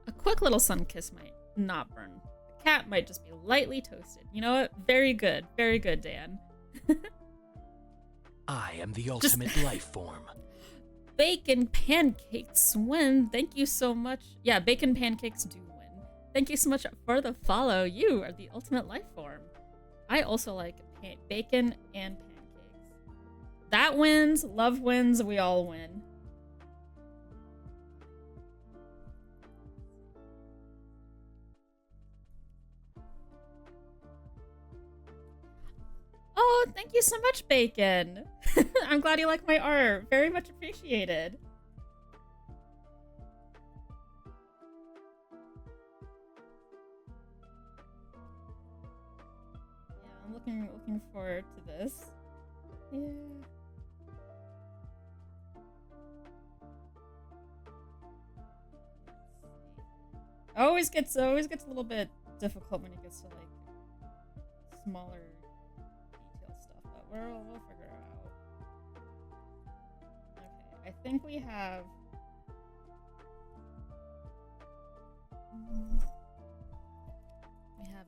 A quick little sun kiss might not burn. The cat might just be lightly toasted. You know what? Very good. Very good, Dan. I am the ultimate life form. Bacon pancakes win. Thank you so much. Yeah, bacon pancakes do win. Thank you so much for the follow. You are the ultimate life form. I also like bacon and pancakes. That wins. Love wins. We all win. Oh, thank you so much, Bacon. I'm glad you like my art. Very much appreciated. Yeah, I'm looking forward to this. Yeah. Always gets a little bit difficult when it gets to like smaller detail stuff, but we'll figure it out. Okay, I think we have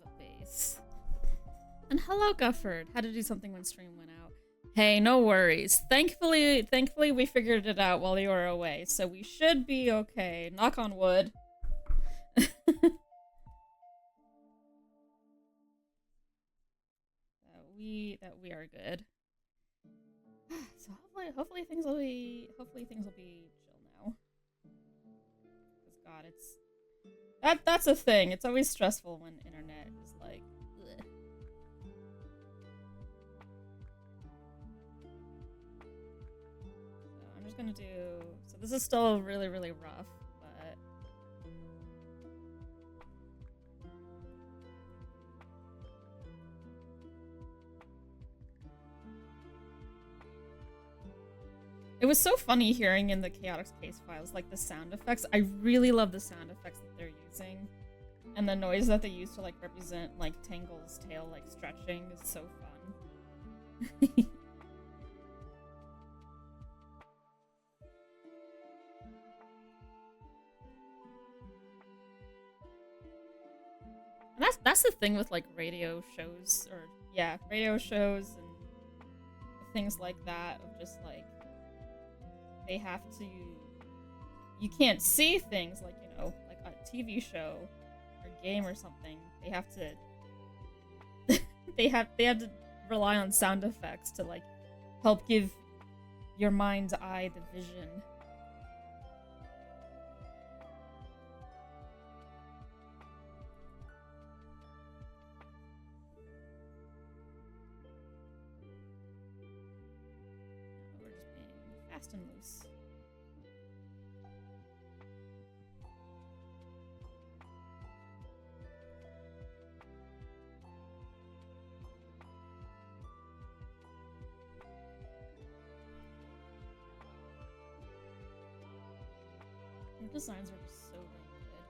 a base. And hello, Gufford. Had to do something when stream went out. Hey, no worries. Thankfully we figured it out while you were away, so we should be okay. Knock on wood. that we are good. So hopefully things will be chill now. Cause God, that's a thing. It's always stressful when internet is like. Bleh. So I'm just gonna do. So this is still really rough. It was so funny hearing in the Chaotix case files, like, the sound effects. I really love the sound effects that they're using. And the noise that they use to, like, represent, like, Tangle's tail, like, stretching is so fun. And that's the thing with, like, radio shows, or, yeah, radio shows and things like that, of just, like, they have to, you can't see things like, you know, like a TV show or game or something. They have to, they have to rely on sound effects to, like, help give your mind's eye the vision. We're just being fast and loose. The designs are just so damn good.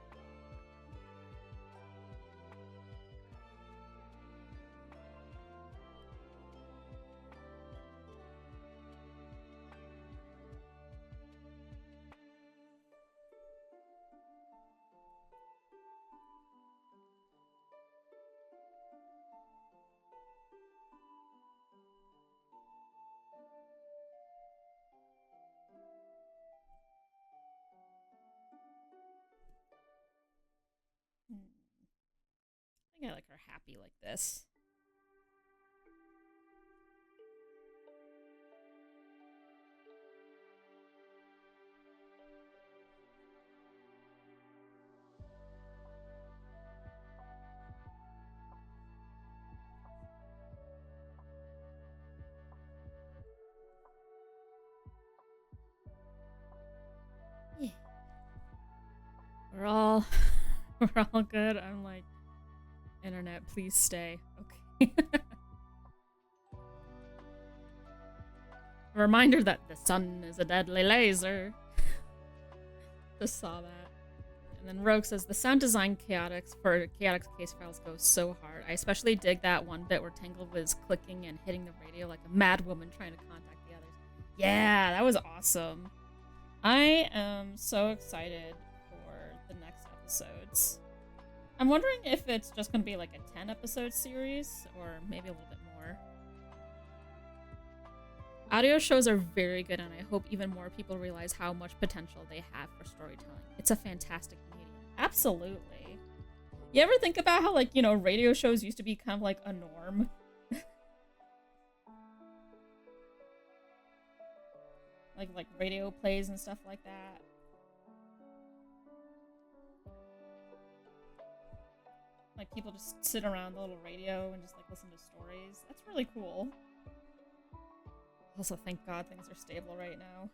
I think I like her happy like this. Yeah. We're all good. I'm like, internet, please stay. Okay. A reminder that the sun is a deadly laser. Just saw that. And then Rogue says, the sound design for Chaotix case files goes so hard. I especially dig that one bit where Tangle was clicking and hitting the radio like a mad woman trying to contact the others. Yeah, that was awesome. I am so excited for the next episodes. I'm wondering if it's just going to be like a 10-episode series, or maybe a little bit more. Audio shows are very good, and I hope even more people realize how much potential they have for storytelling. It's a fantastic medium. Absolutely. You ever think about how, like, you know, radio shows used to be kind of like a norm? like radio plays and stuff like that. Like, people just sit around the little radio and just, like, listen to stories. That's really cool. Also, thank God things are stable right now.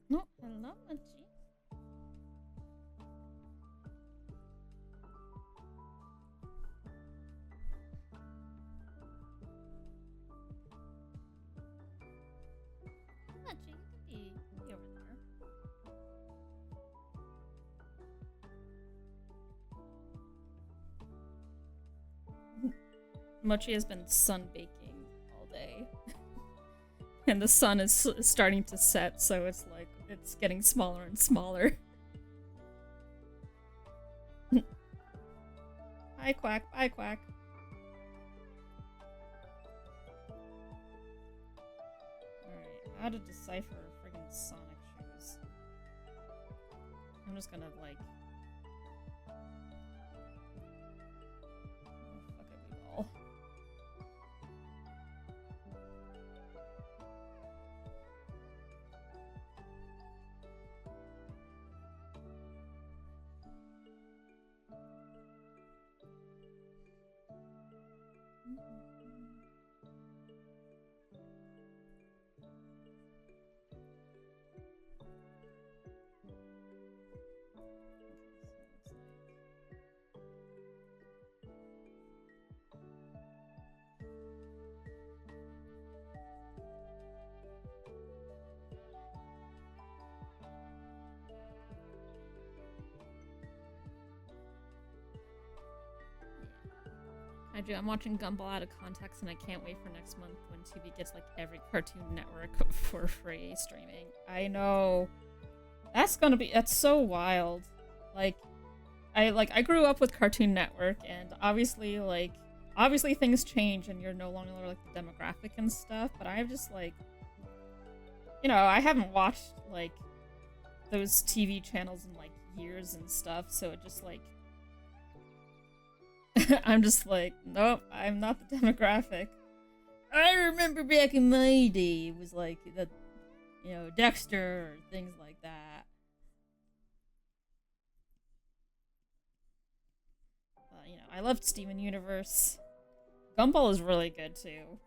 No, hello, Mochi. Mochi, you can be over there. Mochi has been sunbaking all day. And the sun is starting to set, so it's like, it's getting smaller and smaller. Hi, Quack. Bye, Quack. Alright, how to decipher friggin' Sonic shoes. I'm just gonna, like... fuck it, we all. I do. I'm watching Gumball out of context, and I can't wait for next month when TV gets like every Cartoon Network for free streaming. I know. That's so wild. I grew up with Cartoon Network, and obviously things change, and you're no longer like the demographic and stuff. But I've just like, you know, I haven't watched like those TV channels in like years and stuff, so it just like. I'm just like, nope, I'm not the demographic. I remember back in my day, it was like, the, you know, Dexter, or things like that. You know, I loved Steven Universe. Gumball is really good, too.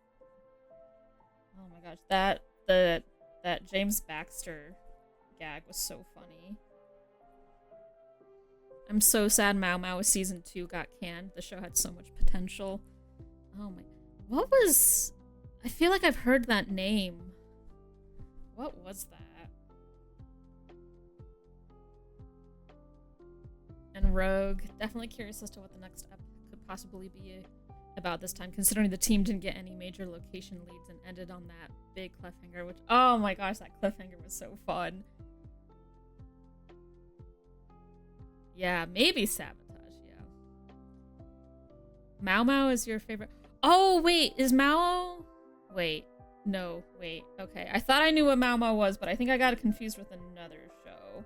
Oh my gosh, that James Baxter gag was so funny. I'm so sad Mao Mao season 2 got canned. The show had so much potential. Oh my... What was... I feel like I've heard that name. What was that? And Rogue. Definitely curious as to what the next ep could possibly be about this time, considering the team didn't get any major location leads and ended on that big cliffhanger, which... Oh my gosh, that cliffhanger was so fun. Yeah, maybe Sabotage, yeah. Mao Mao is your favorite... Oh, wait, is Mao... Wait. No, wait. Okay. I thought I knew what Mao Mao was, but I think I got it confused with another show.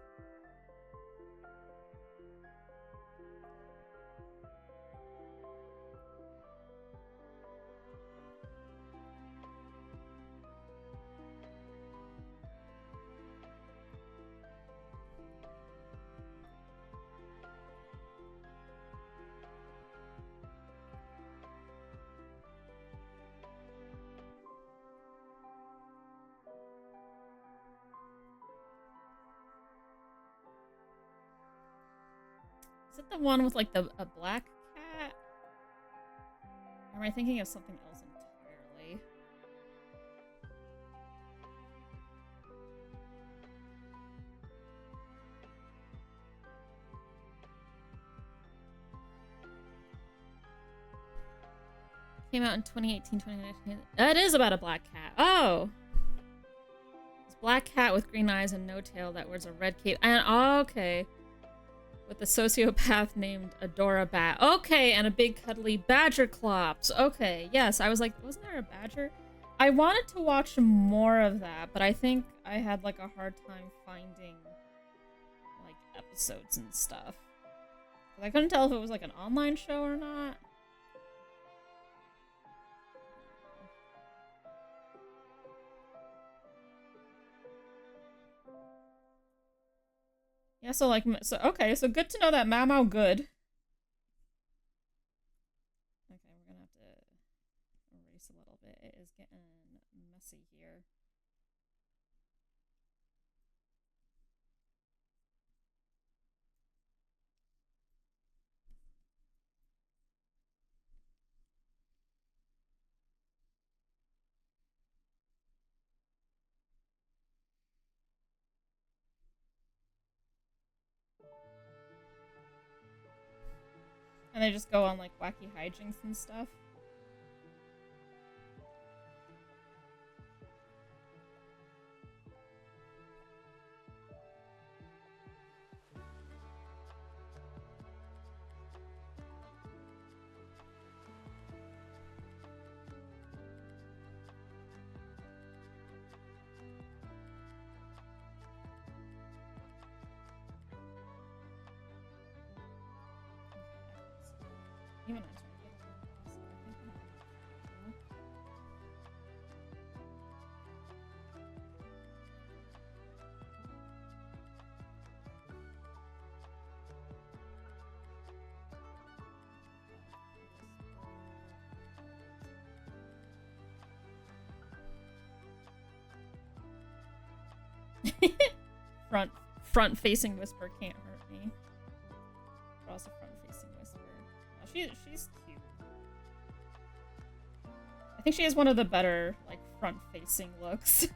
Is it the one with like a black cat? Or am I thinking of something else entirely? Came out in 2018, 2019. It is about a black cat. Oh! This black cat with green eyes and no tail that wears a red cape. And oh, okay. With a sociopath named Adora Bat. Okay, and a big cuddly badger clops. Okay, yes, I was like, wasn't there a badger? I wanted to watch more of that, but I think I had like a hard time finding like episodes and stuff. I couldn't tell if it was like an online show or not. Yeah, so like, so okay, so good to know that Mao Mao good. Okay, we're gonna have to erase a little bit. It is getting messy here. And they just go on like wacky hijinks and stuff. Even I tried to get a little lost, so I think I'm front-facing Whisper can't hurt me. Draws a front-facing Whisper. Oh, she's cute. I think she has one of the better like front-facing looks.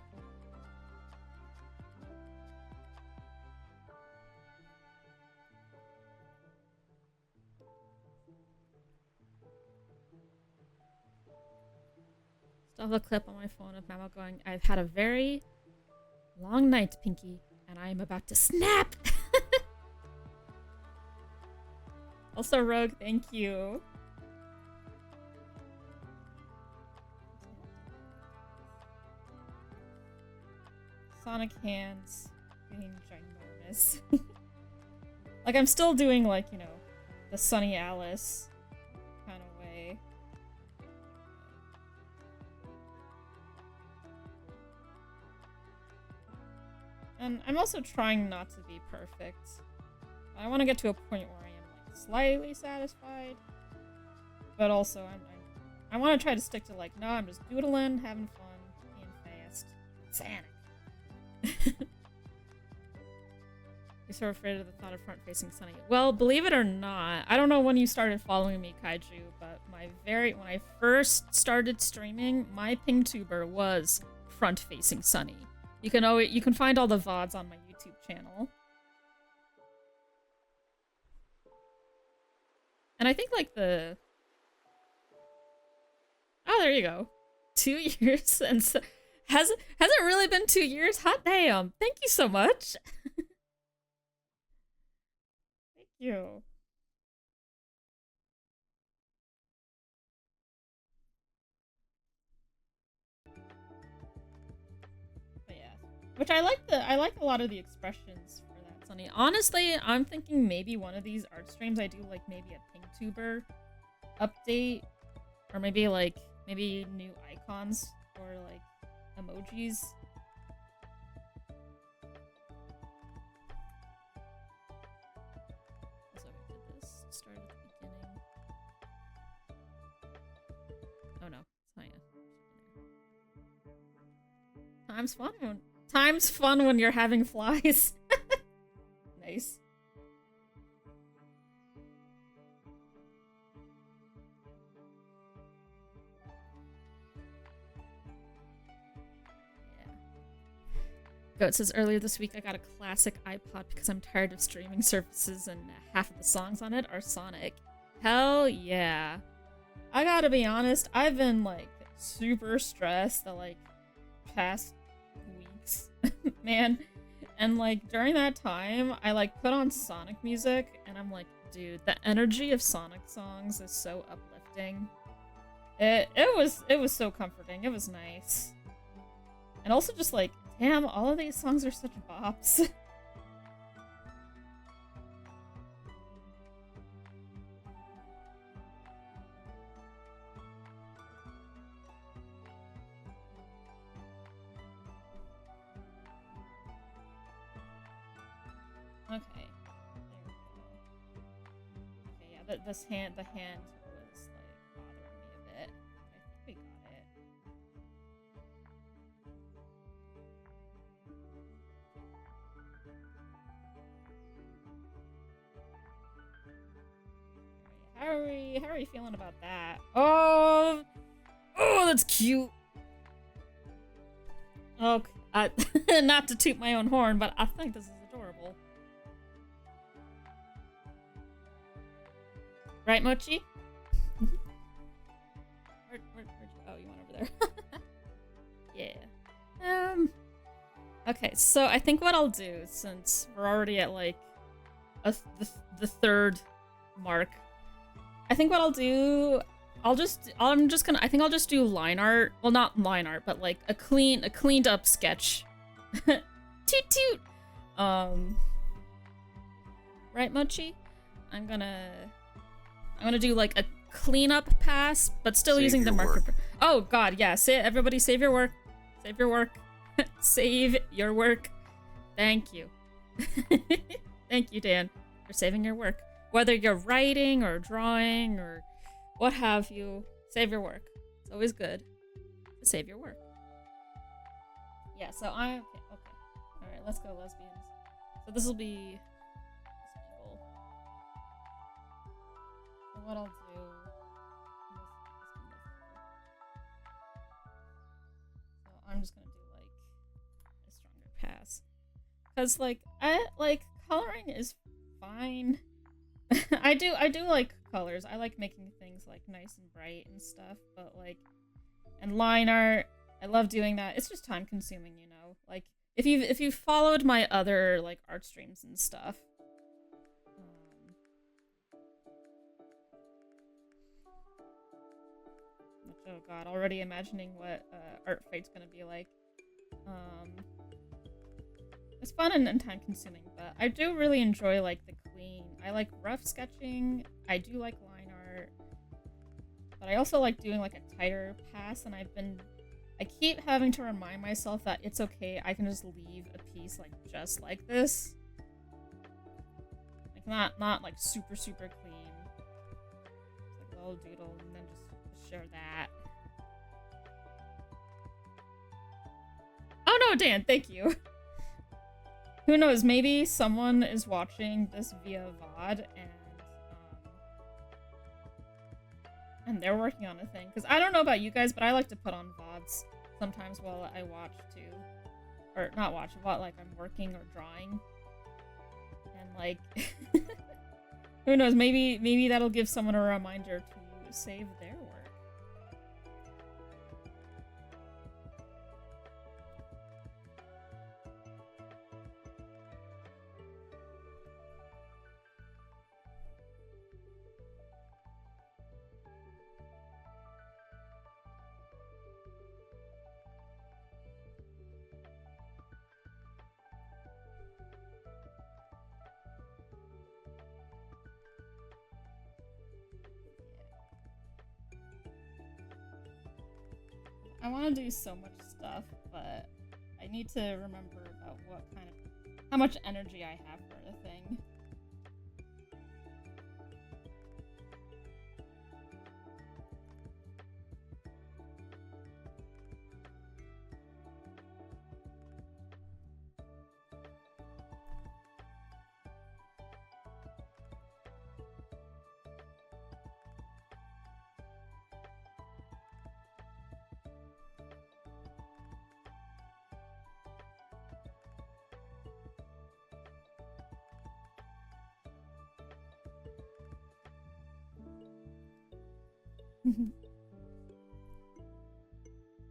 Still have a clip on my phone of Mama going, "I've had a very long night, Pinky, and I am about to snap!" Also, Rogue, thank you. Sonic hands being ginormous. Like, I'm still doing, like, you know, the Sunny Alice kind of way. And I'm also trying not to be perfect. I want to get to a point where I am like slightly satisfied, but also I want to try to stick to like, no, I'm just doodling, having fun, being fast. Sonic. You're so afraid of the thought of front-facing Sunny. Well, believe it or not, I don't know when you started following me, Kaiju, but when I first started streaming, my pingtuber was front-facing Sunny. You can find all the VODs on my YouTube channel. And I think like oh, there you go. 2 years and so, has it really been 2 years? Hot damn. Thank you so much. Thank you. Which I like a lot of the expressions for that, Sunny. Honestly, I'm thinking maybe one of these art streams I do like maybe a PinkTuber update, or maybe new icons or like emojis. So we did this. Start at the beginning. Oh no, it's not yet. Time's fun when you're having flies. Nice. Goat says earlier this week I got a classic iPod because I'm tired of streaming services and half of the songs on it are Sonic. Hell yeah. I gotta be honest, I've been like super stressed the like past weeks, man. And like during that time, I like put on Sonic music and I'm like, dude, the energy of Sonic songs is so uplifting. It was so comforting. It was nice. And also just like, damn, all of these songs are such bops. Okay. There we go. Okay, yeah, the hand was like bothering me a bit. I think we got it. How are you feeling about that? Oh, that's cute. Okay, not to toot my own horn, but I think this is adorable. Right, Mochi? Where'd you? Oh, you went over there. Yeah. Okay, so I think what I'll do, since we're already at like the third mark, I think what I'll do, I think I'll just do line art. Well, not line art, but like a cleaned up sketch. Toot toot. Right, Mochi? I'm gonna do like a cleanup pass, but still Save using the your marker. work. Oh God, yeah. Everybody, save your work. Save your work. Save your work. Thank you. Thank you, Dan, for saving your work. Whether you're writing or drawing or what have you, save your work. It's always good to save your work. Yeah, so okay. All right, let's go, lesbians. So this will be this angle. So what I'll do. So I'm just gonna do like a stronger pass, cause like coloring is fine. I do like colors. I like making things like nice and bright and stuff, but like, and line art, I love doing that. It's just time consuming, you know. Like if you've followed my other like art streams and stuff. Oh God, already imagining what art fight's gonna be like. It's fun and time consuming, but I do really enjoy like the clean. I like rough sketching. I do like line art, but I also like doing like a tighter pass. And I keep having to remind myself that it's okay. I can just leave a piece like just like this, like not like super clean, just like a little doodle, and then just share that. Oh no, Dan, thank you. Who knows, maybe someone is watching this via VOD and they're working on a thing. Because I don't know about you guys, but I like to put on VODs sometimes while I watch too. Or not watch, while like I'm working or drawing. And like, who knows, maybe that'll give someone a reminder to save their work. I want to do so much stuff, but I need to remember about how much energy I have for the thing.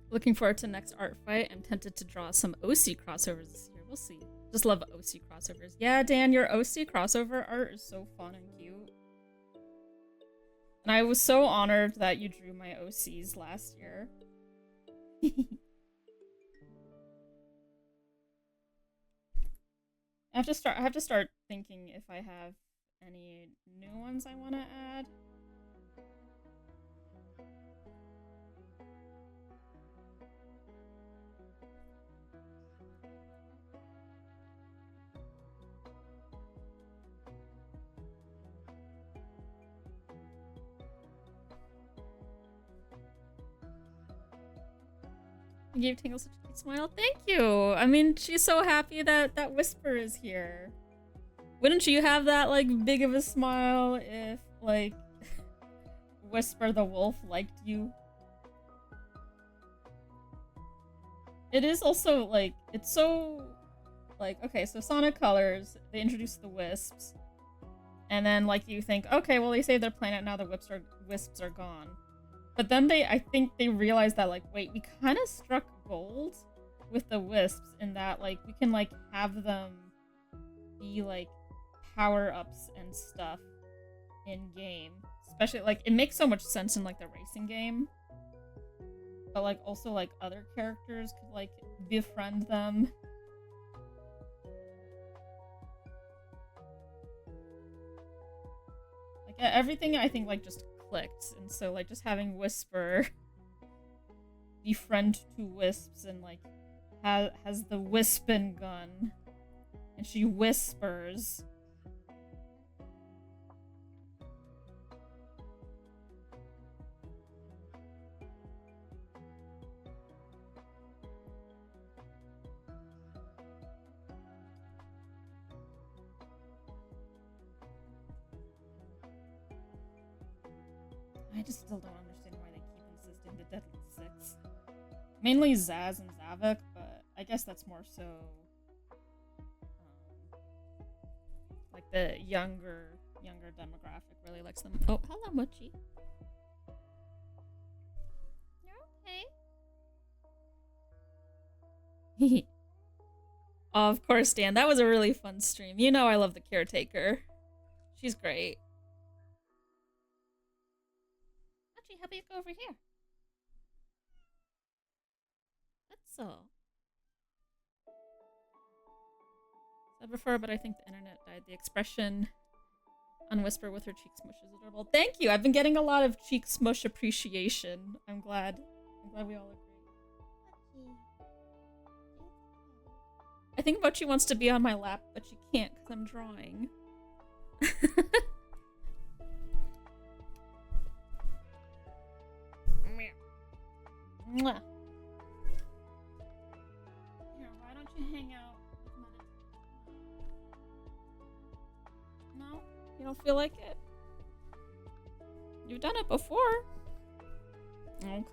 Looking forward to next art fight. I'm tempted to draw some OC crossovers this year. We'll see. Just love OC crossovers. Yeah, Dan, your OC crossover art is so fun and cute. And I was so honored that you drew my OCs last year. I have to start thinking if I have any new ones I want to add. You gave Tangle such a cute smile. Thank you! I mean, she's so happy that Whisper is here. Wouldn't you have that, like, big of a smile if, like, Whisper the wolf liked you? It is also, like, it's so... Like, okay, so Sonic Colors, they introduced the Wisps. And then, like, you think, okay, well, they saved their planet, now the Wisps are gone. But then I think they realized that, like, wait, we kind of struck gold with the Wisps in that, like, we can, like, have them be, like, power-ups and stuff in-game. Especially, like, it makes so much sense in, like, the racing game. But, like, also, like, other characters could, like, befriend them. Like, everything, I think, like, just clicked, and so like just having Whisper befriend two Wisps and like has the Wispin gun and she whispers. I just still don't understand why they keep insisting the Deadly Six. Mainly Zaz and Zavok, but I guess that's more so like the younger demographic really likes them. Oh, hello, Mochi. You're okay. Oh, of course, Dan. That was a really fun stream. You know I love the caretaker. She's great. How about you go over here? That's all. I prefer, but I think the internet died. The expression on Whisper with her cheek smush is adorable. Thank you! I've been getting a lot of cheek smush appreciation. I'm glad we all agree. I think Mochi wants to be on my lap, but she can't because I'm drawing. Mwah. Here, why don't you hang out with Mettaton? No? You don't feel like it? You've done it before. Okay.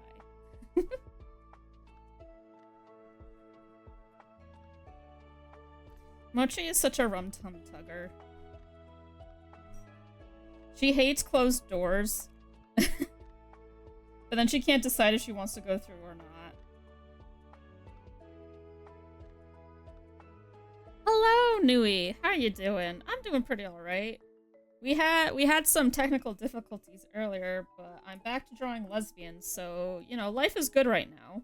Mochi is such a rum-tum tugger. She hates closed doors. But then she can't decide if she wants to go through or not. Hello, Nui. How are you doing? I'm doing pretty alright. We had some technical difficulties earlier, but I'm back to drawing Lesbians, so, you know, life is good right now.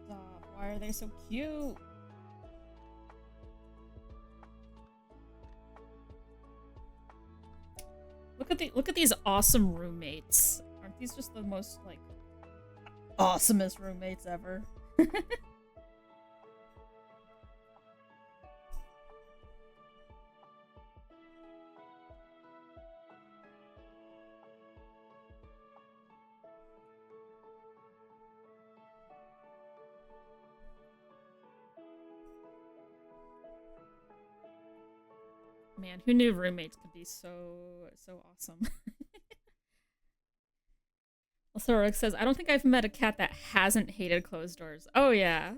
Stop. Why are they so cute? Look at these awesome roommates. Aren't these just the most like awesomest roommates ever? Man, who knew roommates could be so awesome? Also, Rick says, I don't think I've met a cat that hasn't hated closed doors. Oh, yeah.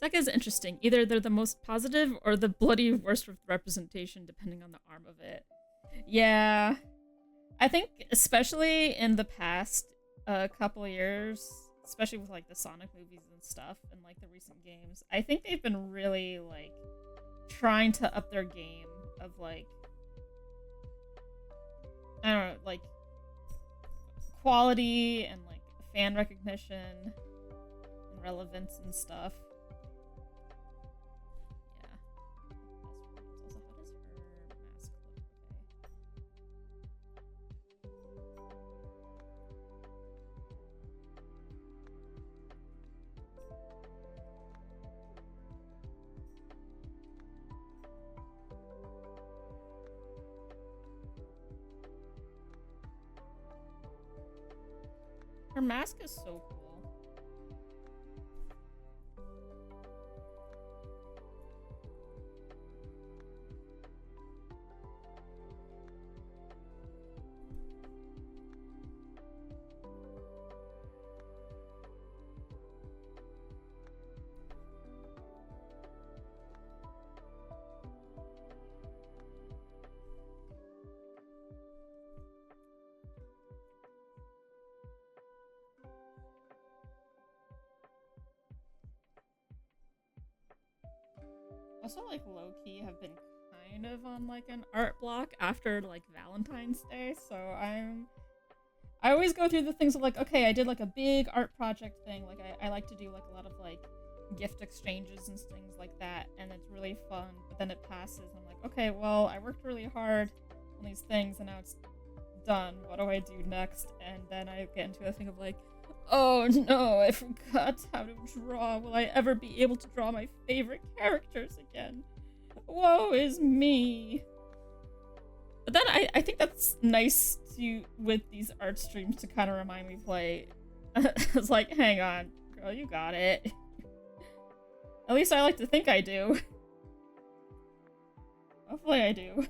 Seka is interesting. Either they're the most positive or the bloody worst representation, depending on the arm of it. Yeah. I think, especially in the past couple years, especially with, like, the Sonic movies and stuff, and, like, the recent games, I think they've been really, like, trying to up their game of, like, I don't know, like, quality and, like, fan recognition and relevance and stuff. Yeah. Also, how does her mask look? Her mask is so cool. Also, like, low-key have been kind of on, like, an art block after, like, Valentine's Day, so I always go through the things of, like, okay, I did, like, a big art project thing, like, I like to do, like, a lot of, like, gift exchanges and things like that, and it's really fun, but then it passes, and I'm like, okay, well, I worked really hard on these things, and now it's done, what do I do next? And then I get into a thing of, like, oh no, I forgot how to draw. Will I ever be able to draw my favorite characters again? Woe is me. But then I think that's nice to, with these art streams, to kind of remind me play. It's like, hang on, girl, you got it. At least I like to think I do. Hopefully I do.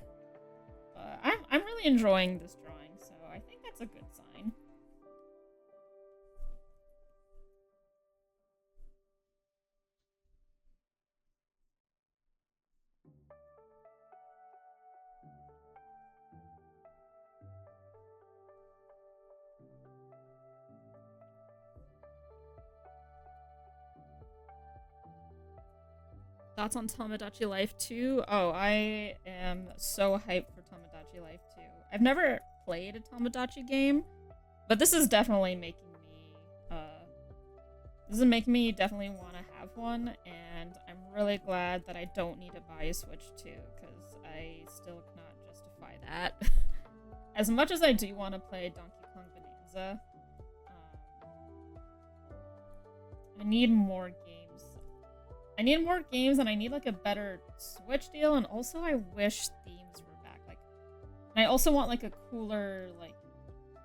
I'm really enjoying this drawing, so I think that's a good sign. Thoughts on Tomodachi Life 2? Oh, I am so hyped for Tomodachi Life 2. I've never played a Tomodachi game, but this is definitely making me, definitely want to have one, and I'm really glad that I don't need to buy a Switch 2, because I still cannot justify that. As much as I do want to play Donkey Kong Bonanza, I need more games. I need more games, and I need, like, a better Switch deal, and also I wish themes were back. Like, and I also want, like, a cooler, like,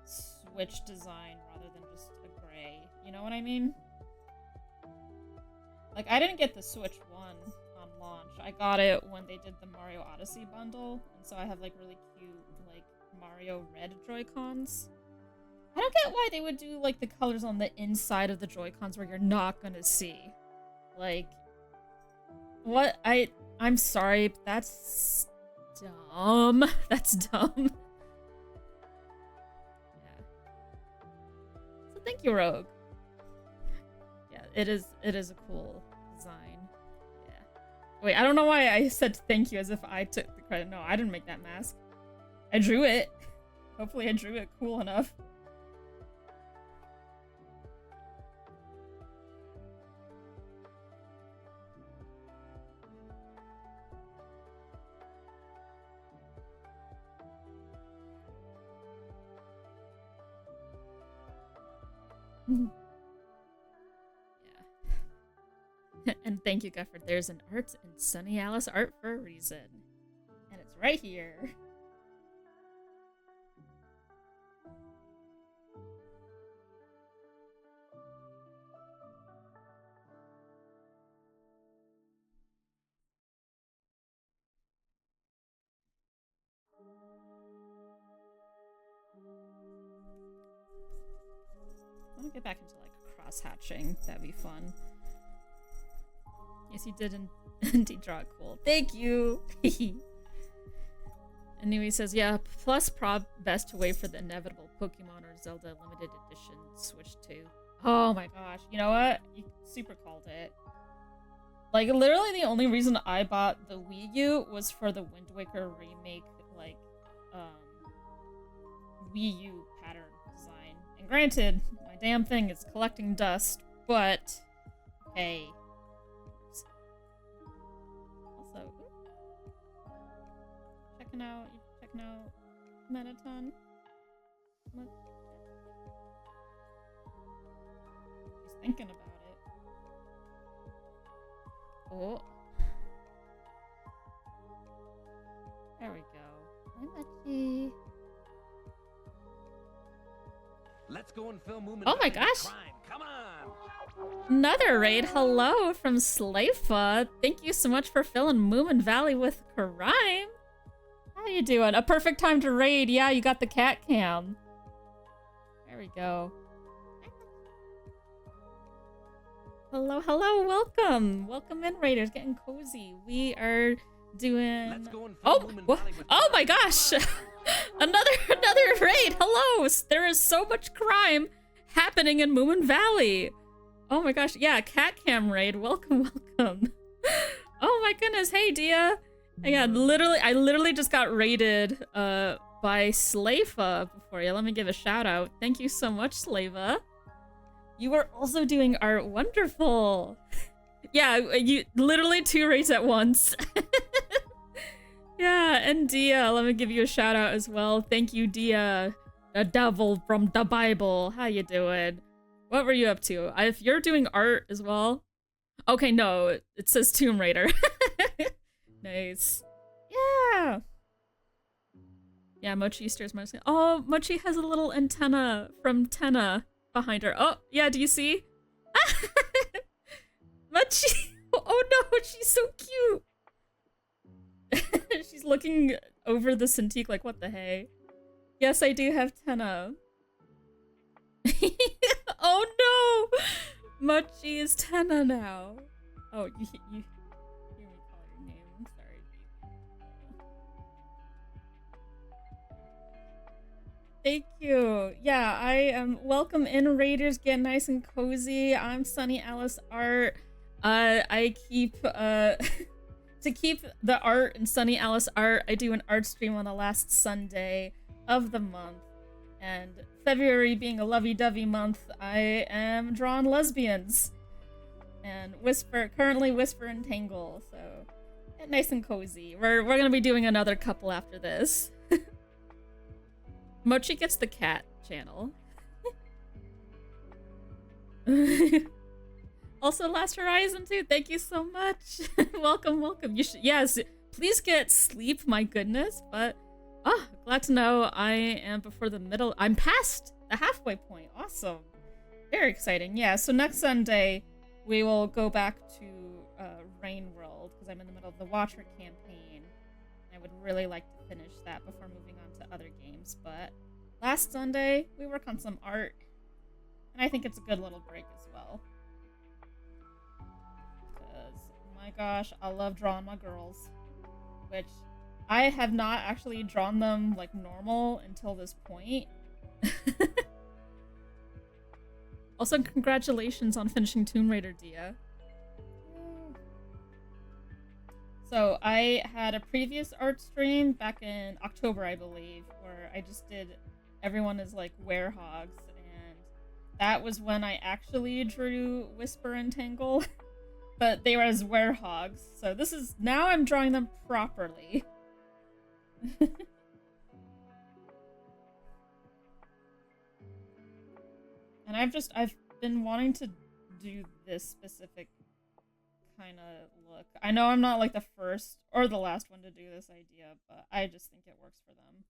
Switch design rather than just a gray. You know what I mean? Like, I didn't get the Switch 1 on launch. I got it when they did the Mario Odyssey bundle, and so I have, like, really cute, like, Mario Red Joy-Cons. I don't get why they would do, like, the colors on the inside of the Joy-Cons where you're not gonna see. Like, what? I'm sorry, but that's dumb. That's dumb. Yeah. So thank you, Rogue. Yeah, it is a cool design. Yeah. Wait, I don't know why I said thank you as if I took the credit. No, I didn't make that mask. I drew it. Hopefully I drew it cool enough. Yeah. And thank you, Gufford. There's an art in Sunny Alice art for a reason. And it's right here. I want to get back into like cross-hatching. That'd be fun. Yes, you did indeed draw it cool. Thank you! Anyway, he says, yeah, plus prob best to wait for the inevitable Pokemon or Zelda limited edition Switch 2. Oh my gosh, you know what? You super called it. Like, literally the only reason I bought the Wii U was for the Wind Waker remake, like, Wii U pattern design. And granted, my damn thing is collecting dust, but hey. Also, checking out Mettaton. She's thinking about it. Oh. There we go. Hi, Mochi. Let's go and film Moon. Oh my gosh. Come on. Another raid. Hello from Slifa. Thank you so much for filling Moomin Valley with crime. How you doing? A perfect time to raid. Yeah, you got the cat cam. There we go. Hello, hello, welcome. Welcome in, raiders. Getting cozy. We are doing... Let's go and oh, film Moomin Valley with oh my gosh. another raid. Hello. There is so much crime happening in Moomin Valley. Oh my gosh. Yeah, cat cam raid. Welcome, welcome. Oh my goodness. Hey, Dia. Yeah, I literally just got raided by Slava before you. Let me give a shout out. Thank you so much, Slava. You are also doing art. Wonderful. Yeah, you literally 2 raids at once. Yeah, and Dia, let me give you a shout out as well. Thank you, Dia, the devil from the Bible. How you doing? What were you up to? If you're doing art as well. Okay, no, it says Tomb Raider. Nice. Yeah. Yeah, Mochi stares my screen. Oh, Mochi has a little antenna from Tenna behind her. Oh, yeah, do you see? Mochi! Oh no, she's so cute! She's looking over the Cintiq like, what the hey? Yes, I do have Tenna. Oh no! Mochi is Tenna now. Oh, you hear me call your name. I'm sorry. Thank you. Yeah, I am welcome in, raiders. Get nice and cozy. I'm Sunny Alice Art. I keep to keep the art in Sunny Alice Art, I do an art stream on the last Sunday of the month. And February being a lovey-dovey month, I am drawing lesbians. And currently Whisper and Tangle, so get nice and cozy. We're gonna be doing another couple after this. Mochi gets the cat channel. Also, Last Horizon too. Thank you so much. Welcome, welcome. You should, yes, please get sleep. My goodness, but glad to know I am before the middle. I'm past the halfway point. Awesome, very exciting. Yeah. So next Sunday we will go back to Rain World because I'm in the middle of the Watcher campaign. I would really like to finish that before moving on to other games. But last Sunday we work on some art, and I think it's a good little break as well. My gosh, I love drawing my girls, which I have not actually drawn them like normal until this point. Also, congratulations on finishing Tomb Raider, Dia. So I had a previous art stream back in October, I believe, where I just did everyone is like werehogs, and that was when I actually drew Whisper and Tangle. But they were as werehogs, so this is now I'm drawing them properly. And I've been wanting to do this specific kind of look. I know I'm not like the first or the last one to do this idea, but I just think it works for them.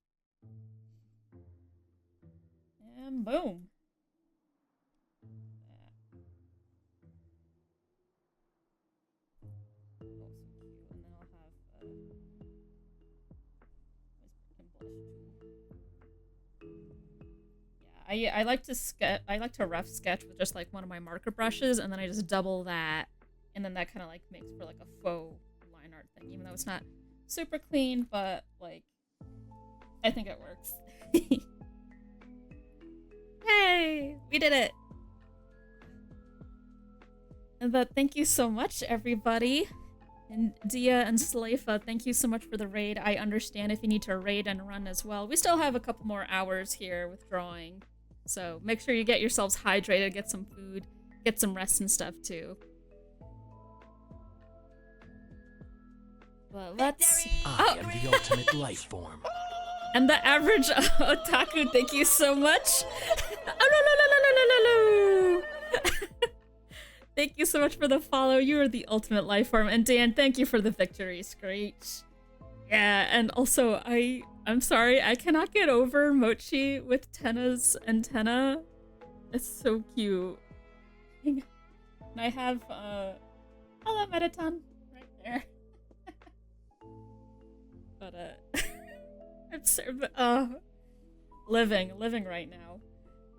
And boom. And then I'll have yeah, I like to sketch. I like to rough sketch with just like one of my marker brushes, and then I just double that, and then that kind of like makes for like a faux line art thing, even though it's not super clean, but like I think it works. Yay! We did it! But thank you so much, everybody. And Dia and Sleifa, thank you so much for the raid. I understand if you need to raid and run as well. We still have a couple more hours here with drawing. So make sure you get yourselves hydrated, get some food, get some rest and stuff too. But let's see. I am the ultimate life form. And the average otaku, thank you so much. Thank you so much for the follow. You are the ultimate life form. And Dan, thank you for the victory, Screech. Yeah, and also I'm sorry, I cannot get over Mochi with Tenna's antenna. It's so cute. And I have hello Mettaton right there. But I'm so living right now.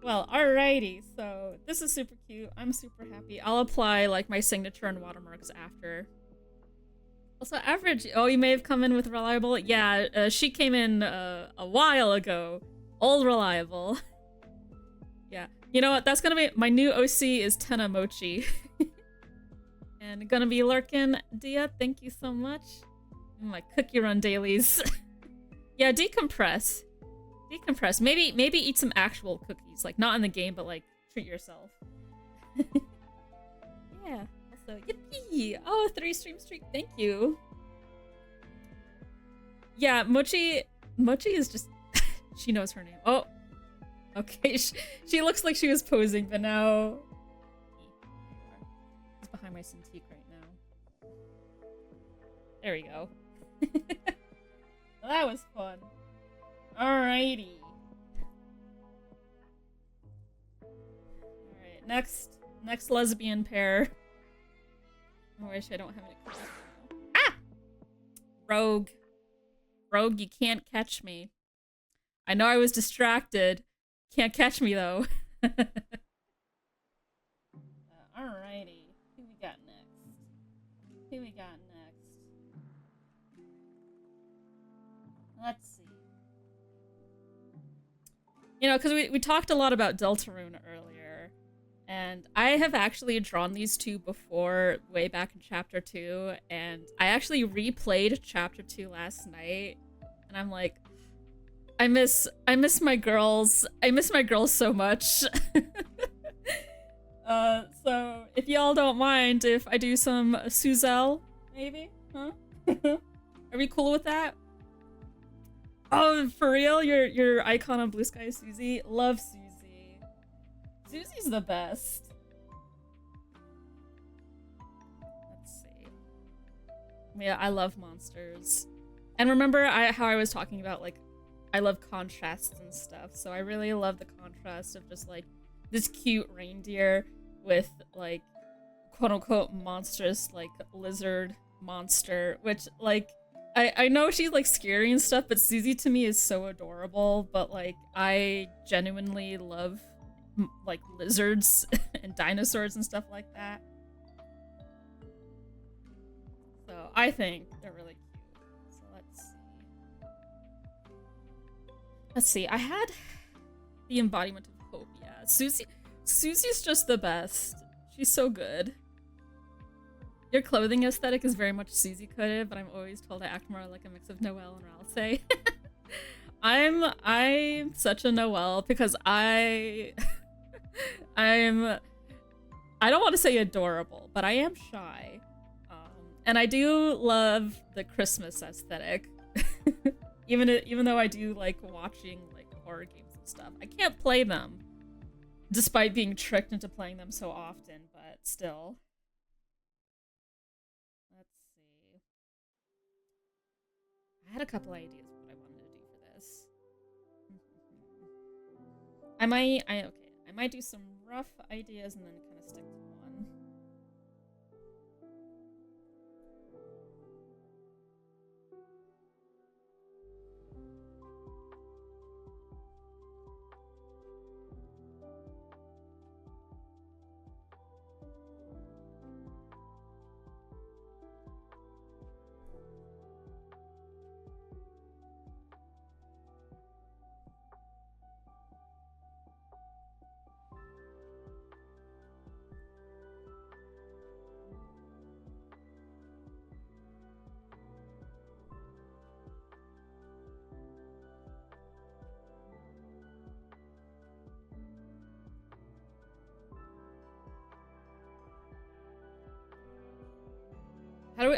Well, alrighty, so this is super cute. I'm super happy. I'll apply like my signature and watermarks after. Also, average. Oh, you may have come in with reliable. Yeah, she came in a while ago. Old reliable. Yeah, you know what? That's gonna be my new OC is Tenna Mochi. And gonna be lurking. Dia, thank you so much. My cookie run dailies. Yeah, decompress. Decompress. Maybe eat some actual cookies. Like, not in the game, but, like, treat yourself. Yeah. Also, yippee! Oh, 3 stream streak. Thank you. Yeah, Mochi is just... she knows her name. Oh! Okay, she looks like she was posing, but now... She's behind my Cintiq right now. There we go. Well, that was fun. Alrighty. Alright, next lesbian pair. I wish I don't have any. Ah! Rogue. Rogue, you can't catch me. I know I was distracted. Can't catch me though. Alrighty. Who we got next? Who we got next? Let's see. You know, because we talked a lot about Deltarune earlier, and I have actually drawn these two before, way back in Chapter 2, and I actually replayed Chapter 2 last night, and I'm like, I miss my girls. I miss my girls so much. So if y'all don't mind if I do some Suzelle, maybe? Huh? Are we cool with that? Oh, for real? Your icon on Blue Sky is Susie? Love Susie. Susie's the best. Let's see. Yeah, I love monsters. And remember how I was talking about, like, I love contrasts and stuff. So I really love the contrast of just, like, this cute reindeer with, like, quote-unquote monstrous, like, lizard monster. Which, like... I know she's like scary and stuff, but Susie to me is so adorable, but like I genuinely love like lizards and dinosaurs and stuff like that. So I think they're really cute. So let's see. I had the embodiment of hope. Yeah, Susie's just the best. She's so good. Your clothing aesthetic is very much Susie coded, but I'm always told I act more like a mix of Noelle and Ralsei. I'm such a Noelle because I don't want to say adorable, but I am shy. And I do love the Christmas aesthetic. even though I do like watching like horror games and stuff. I can't play them. despite being tricked into playing them so often, but still. Let's see. I had a couple ideas of what I wanted to do for this. I might do some rough ideas and then kind of stick to one.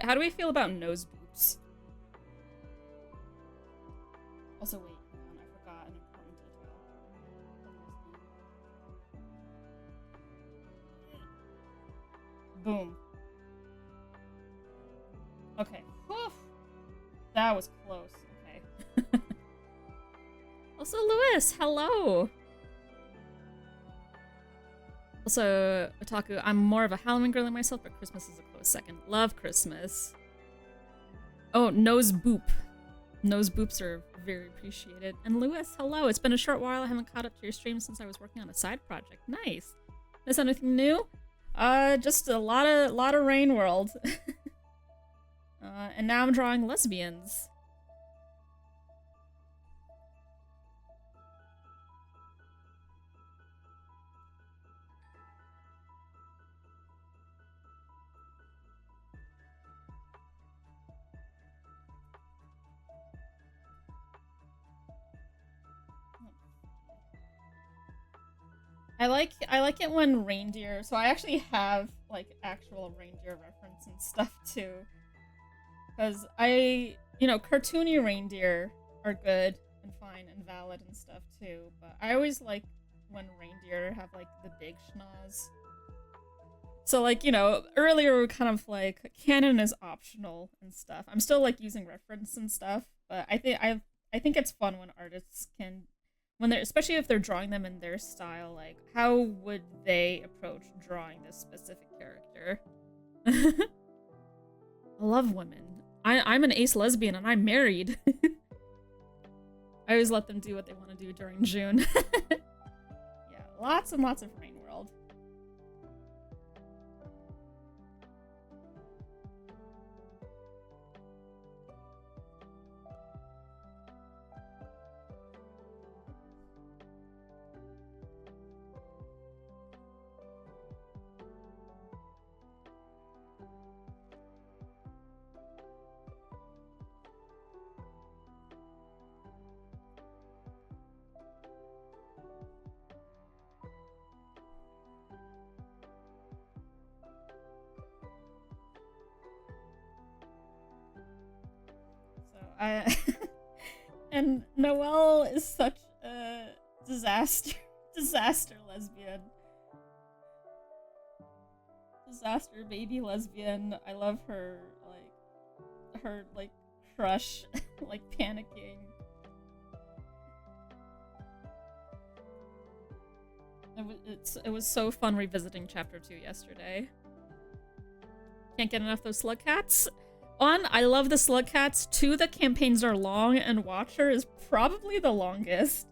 How do we feel about nose boobs? Also, wait, I forgot an important detail. Boom. Okay. Whew. That was close. Okay. Also, Lewis, hello. Also, Otaku, I'm more of a Halloween girly myself, but Christmas is a close second. Love Christmas. Oh, nose boop. Nose boops are very appreciated. And Lewis, hello. It's been a short while. I haven't caught up to your stream since I was working on a side project. Nice. Is anything new? Just a lot of Rain World. And now I'm drawing Lesbians. I like it when reindeer. So I actually have like actual reindeer reference and stuff too, because cartoony reindeer are good and fine and valid and stuff too. But I always like when reindeer have like the big schnoz. So like earlier we were kind of like canon is optional and stuff. I'm still like using reference and stuff, but I think it's fun when artists can. When they're, especially if they're drawing them in their style, like, how would they approach drawing this specific character? I love women. I'm an ace lesbian and I'm married. I always let them do what they want to do during June. Yeah, lots and lots of Rain World. And Noelle is such a disaster lesbian. Disaster baby lesbian. I love her crush, like panicking. It was so fun revisiting chapter 2 yesterday. Can't get enough of those slug cats. 1, I love the slug cats. 2, the campaigns are long, and Watcher is probably the longest.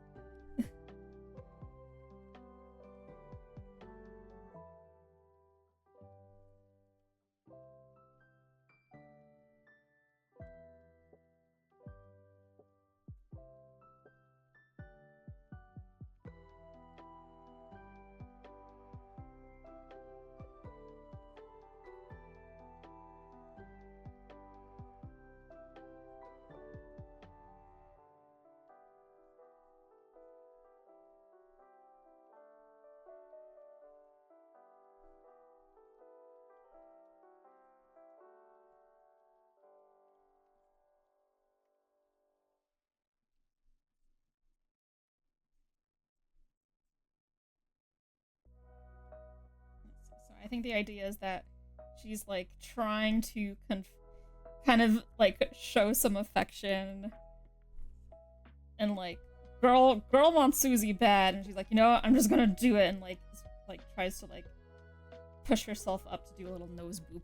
think the idea is that she's like trying to kind of like show some affection, and like girl wants Susie bad, and she's like, you know what, I'm just gonna do it, and like tries to like push herself up to do a little nose boop.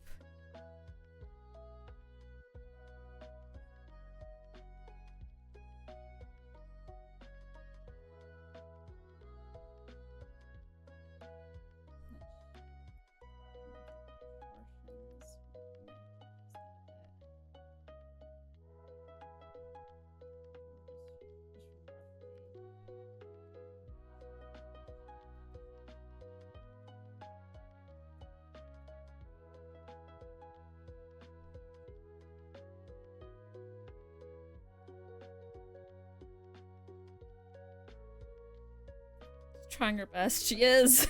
Trying her best, she is.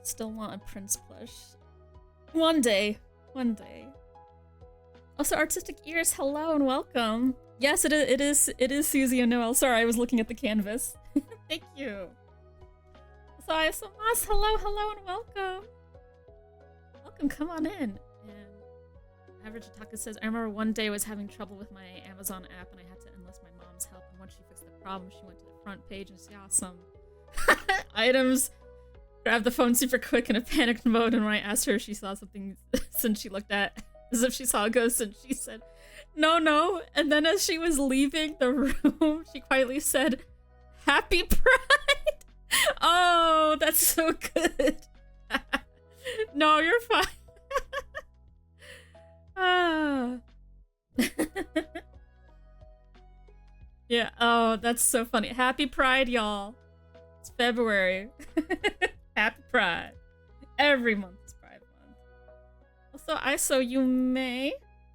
Still want a Prince plush. One day. Also, Artistic Ears, hello and welcome. Yes, it is Susie and Noelle. Sorry, I was looking at the canvas. Thank you. So I have some moss. Hello and welcome. Welcome, come on in. Average Otaku says, I remember one day I was having trouble with my Amazon app and I had to enlist my mom's help, and once she fixed the problem, she went to the front page and saw some items, grabbed the phone super quick in a panicked mode, and when I asked her if she saw something since she looked at as if she saw a ghost, and she said, no, and then as she was leaving the room, she quietly said, Happy Pride! Oh, that's so good. No, you're fine. Ah. Yeah, oh, that's so funny. Happy Pride, y'all. It's February. Happy Pride. Every month is Pride Month. Also, you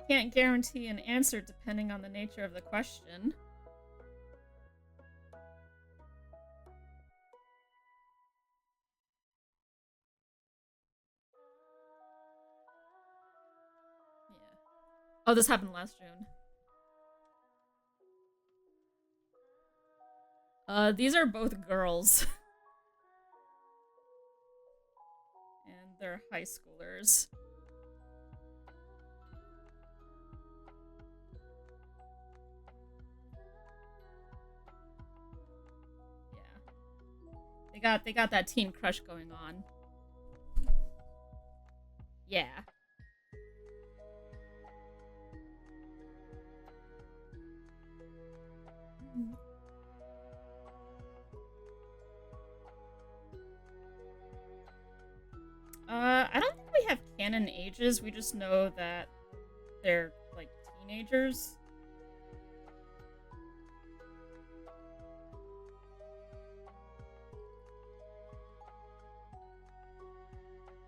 can't guarantee an answer depending on the nature of the question. Oh, this happened last June. These are both girls. And they're high schoolers. Yeah. They got that teen crush going on. Yeah. I don't think we have canon ages, we just know that they're, like, teenagers.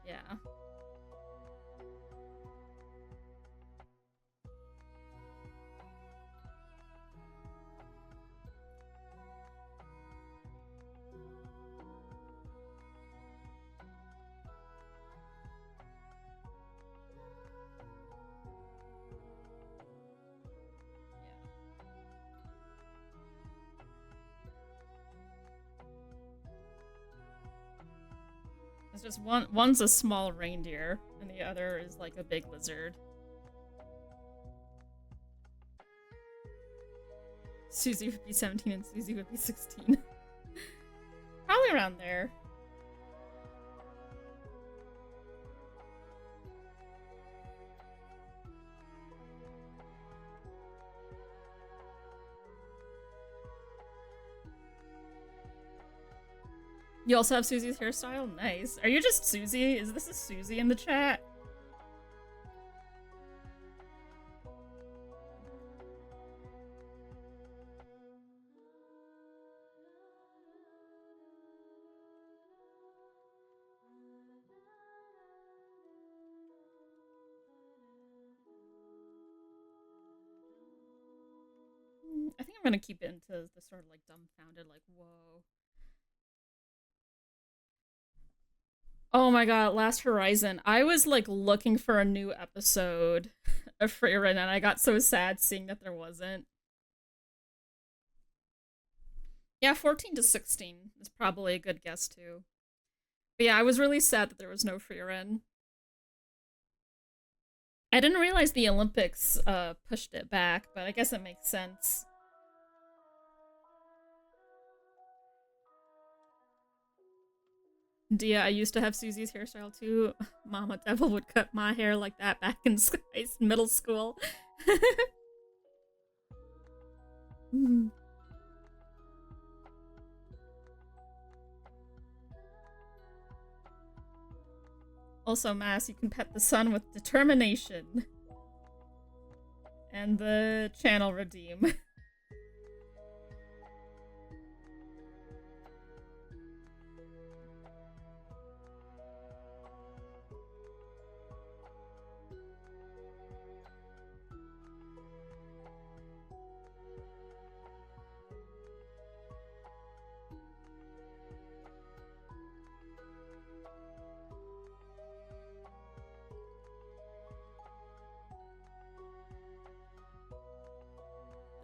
Yeah. It's just one's a small reindeer, and the other is like a big lizard. Susie would be 17 and Susie would be 16. Probably around there. You also have Susie's hairstyle? Nice. Are you just Susie? Is this a Susie in the chat? I think I'm gonna keep it into the sort of like dumbfounded, like, whoa. Oh my god, Last Horizon. I was like looking for a new episode of Freyrin, and I got so sad seeing that there wasn't. Yeah, 14 to 16 is probably a good guess too. But yeah, I was really sad that there was no free run. I didn't realize the Olympics pushed it back, but I guess it makes sense. Dia, I used to have Susie's hairstyle too. Mama Devil would cut my hair like that back in middle school. Also, Mass, you can pet the sun with determination. And the channel redeem.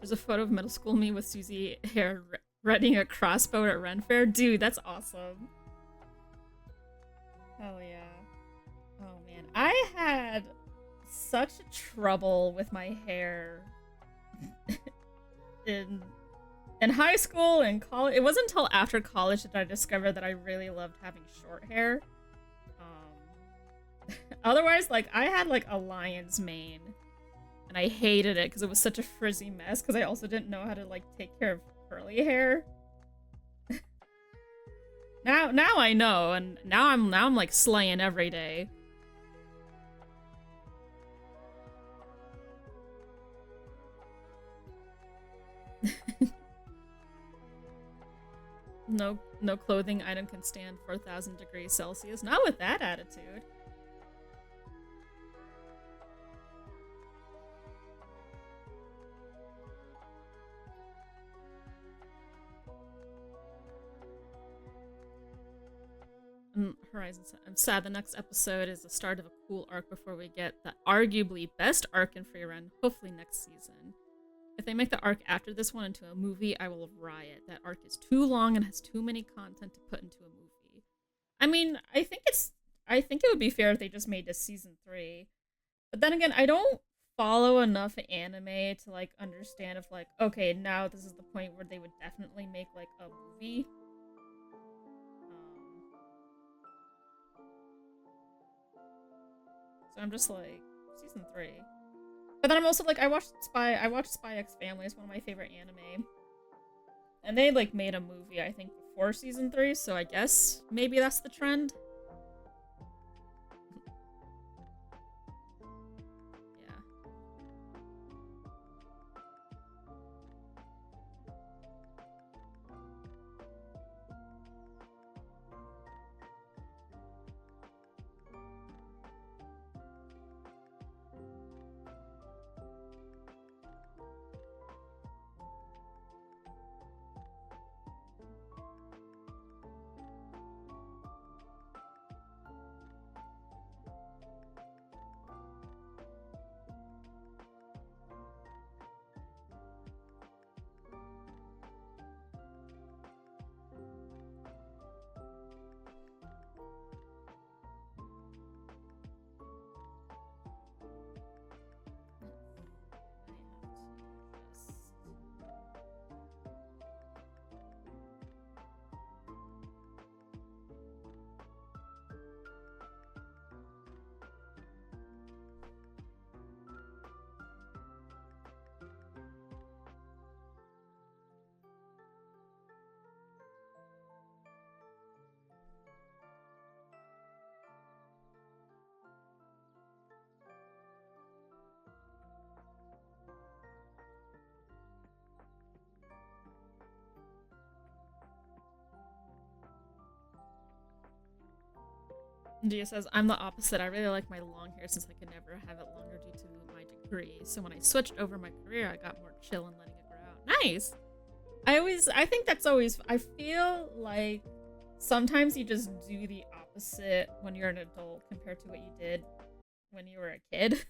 There's a photo of middle school me with Susie hair riding a crossbow at Ren Fair. Dude, that's awesome. Hell yeah. Oh man. I had such trouble with my hair in high school and college. It wasn't until after college that I discovered that I really loved having short hair. Otherwise, like, I had like a lion's mane. And I hated it because it was such a frizzy mess because I also didn't know how to like take care of curly hair. now I know, and now I'm like slaying every day. No clothing item can stand 4,000 degrees Celsius. Not with that attitude. Horizon, I'm sad the next episode is the start of a cool arc before we get the arguably best arc in Free Run, hopefully next season. If they make the arc after this one into a movie, I will riot. That arc is too long and has too many content to put into a movie. I mean, I think it would be fair if they just made this season 3. But then again, I don't follow enough anime to like understand if like, okay, now this is the point where they would definitely make like a movie. So I'm just like, season 3. But then I'm also like, I watched Spy X Family. It's one of my favorite anime. And they like made a movie, I think, before season 3, so I guess maybe that's the trend. Gia says, I'm the opposite. I really like my long hair since I could never have it longer due to my degree. So when I switched over my career, I got more chill and letting it grow out. Nice! I think that's always, I feel like sometimes you just do the opposite when you're an adult compared to what you did when you were a kid.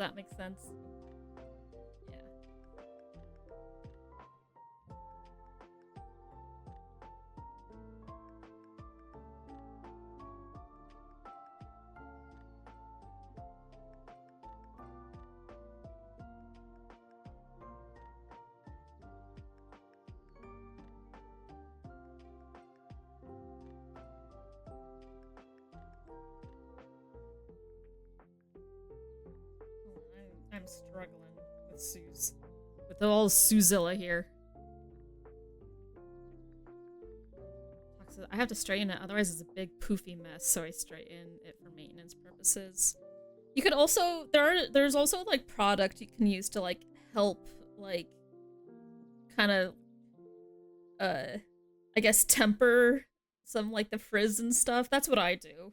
that makes sense. Yeah. I'm struggling with Suze. With all Suzilla here. I have to straighten it, otherwise it's a big poofy mess, so I straighten it for maintenance purposes. You could also, there's also like product you can use to like help like kind of I guess temper some like the frizz and stuff. That's what I do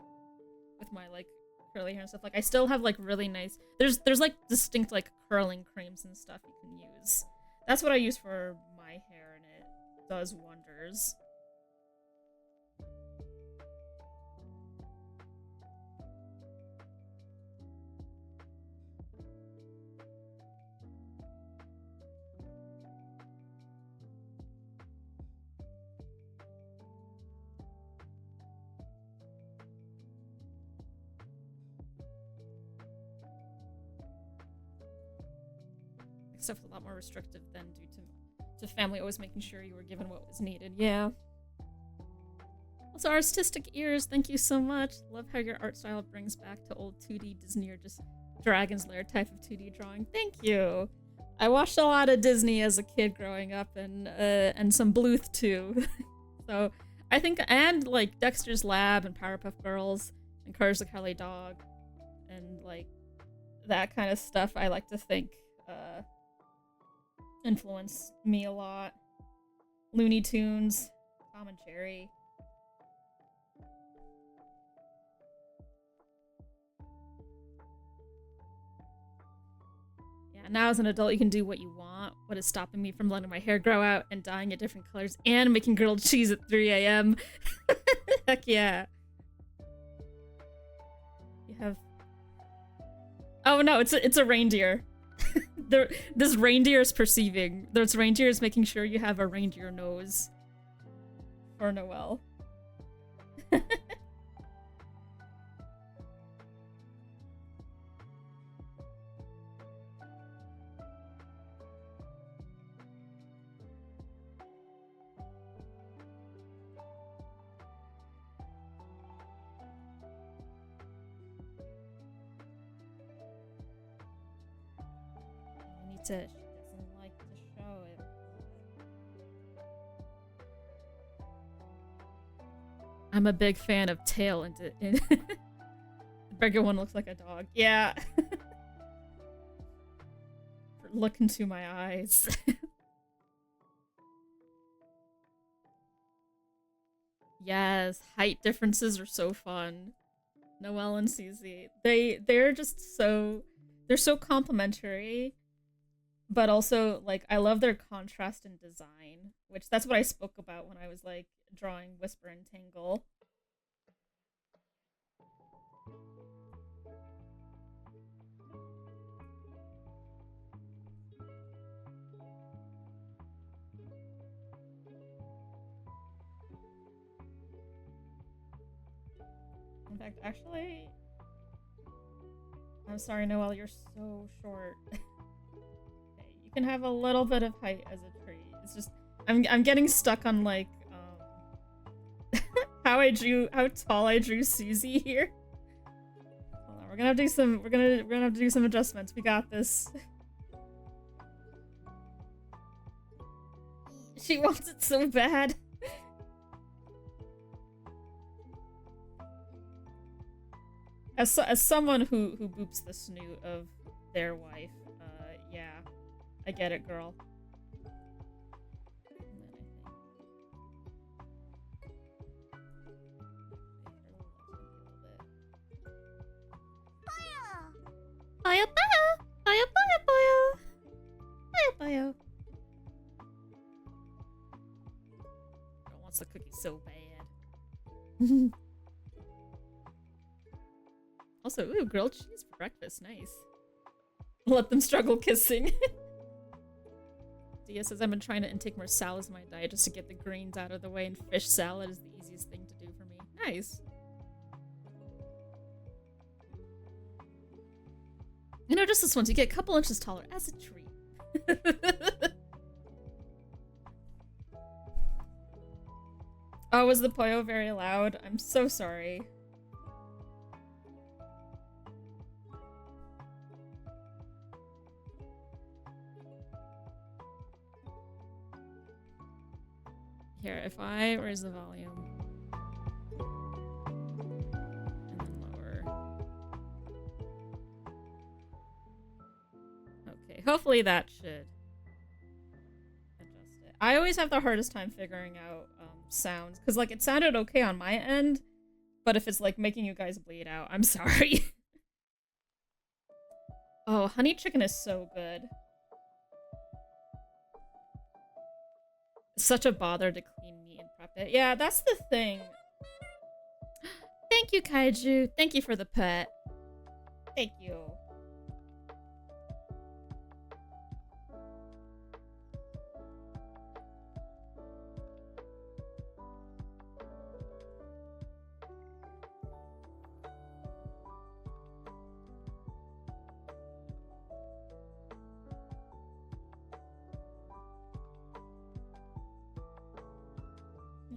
with my like curly hair and stuff. Like I still have like really nice, there's like distinct like curling creams and stuff you can use. That's what I use for my hair and it does wonders. Stuff a lot more restrictive than due to family always making sure you were given what was needed. Yeah. Also, artistic ears, thank you so much. Love how your art style brings back to old 2D Disney or just Dragon's Lair type of 2D drawing. Thank you. I watched a lot of Disney as a kid growing up and some Bluth too. So I think, and like Dexter's Lab and Powerpuff Girls and Courage the Cowardly Dog and like that kind of stuff I like to think influenced me a lot. Looney Tunes, Tom and Jerry. Yeah, now as an adult you can do what you want. What is stopping me from letting my hair grow out and dyeing it different colors and making grilled cheese at 3 a.m? Heck yeah. You have... Oh no, it's a reindeer. This reindeer is perceiving. This reindeer is making sure you have a reindeer nose for Noelle. She doesn't like to show it. I'm a big fan of tail and the bigger one looks like a dog. Yeah. Look into my eyes. Yes, height differences are so fun. Noelle and Susie. They're just so, they're so complimentary. But also, like, I love their contrast in design, which that's what I spoke about when I was, like, drawing Whisper and Tangle. In fact, actually, I'm sorry, Noelle, you're so short. You can have a little bit of height as a tree. It's just I'm getting stuck on like how tall I drew Susie here. Hold on, we're gonna have to do some adjustments. We got this. She wants it so bad. As someone who boops the snoot of their wife, yeah. I get it, girl. Baya baya! Baya baya baya! Baya baya! Girl wants the cookie so bad. Also, ooh, grilled cheese for breakfast, nice. Let them struggle kissing. Dia says, I've been trying to intake more salads in my diet just to get the greens out of the way, and fish salad is the easiest thing to do for me. Nice. You know, just this once, you get a couple inches taller as a treat. Oh, was the Poyo very loud? I'm so sorry. Here, if I raise the volume and then lower. Okay, hopefully that should adjust it. I always have the hardest time figuring out sounds, because like it sounded okay on my end, but if it's like making you guys bleed out, I'm sorry. Oh, honey chicken is so good. Such a bother to clean meat and prep it. Yeah, that's the thing. Thank you, Kaiju. Thank you for the pet. Thank you.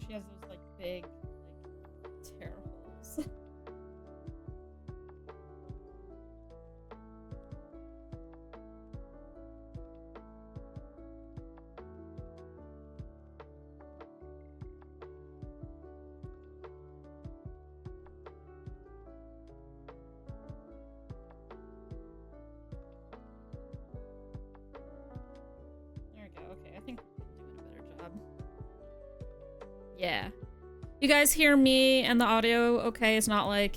She has those like big like tear holes. There we go. Okay, I think I'm doing a better job. Yeah. You guys hear me and the audio okay? It's not like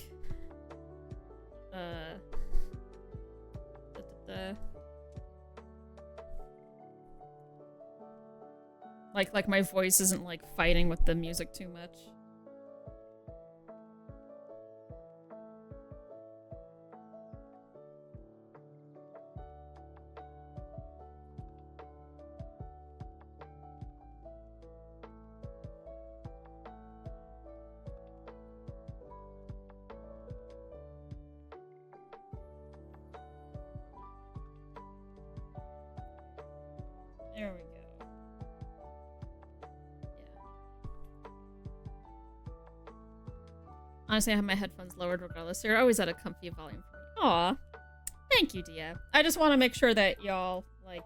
like my voice isn't like fighting with the music too much. There we go. Yeah. Honestly, I have my headphones lowered regardless, so you're always at a comfy volume for me. Aw. Thank you, Dia. I just want to make sure that y'all, like...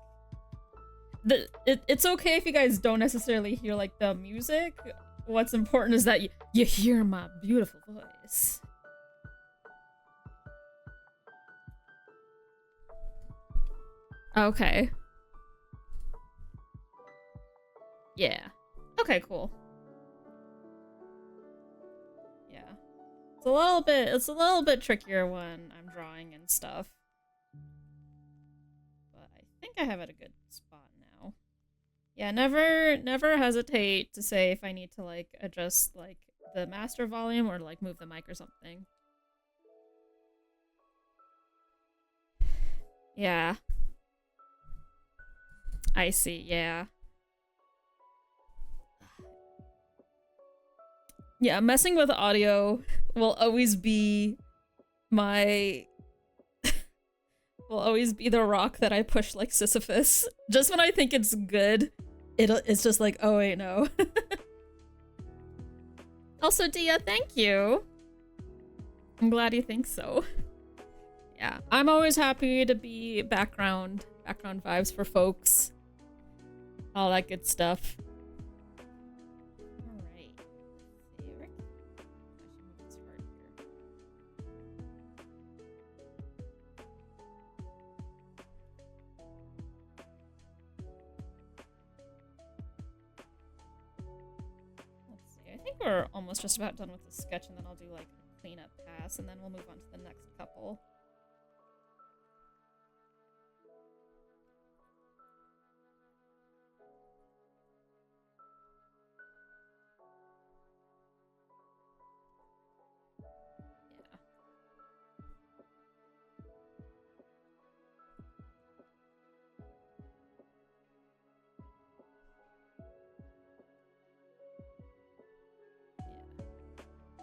It's okay if you guys don't necessarily hear, like, the music. What's important is that you hear my beautiful voice. Okay. Yeah. Okay, cool. Yeah. It's a little bit trickier when I'm drawing and stuff. But I think I have it a good spot now. Yeah, never hesitate to say if I need to like adjust like the master volume or like move the mic or something. Yeah. I see, yeah. Yeah, messing with audio will always be my... will always be the rock that I push like Sisyphus. Just when I think it's good, it's just like, oh wait, no. Also, Dia, thank you. I'm glad you think so. Yeah, I'm always happy to be background vibes for folks. All that good stuff. We're almost just about done with the sketch, and then I'll do like a cleanup pass, and then we'll move on to the next couple. Yeah.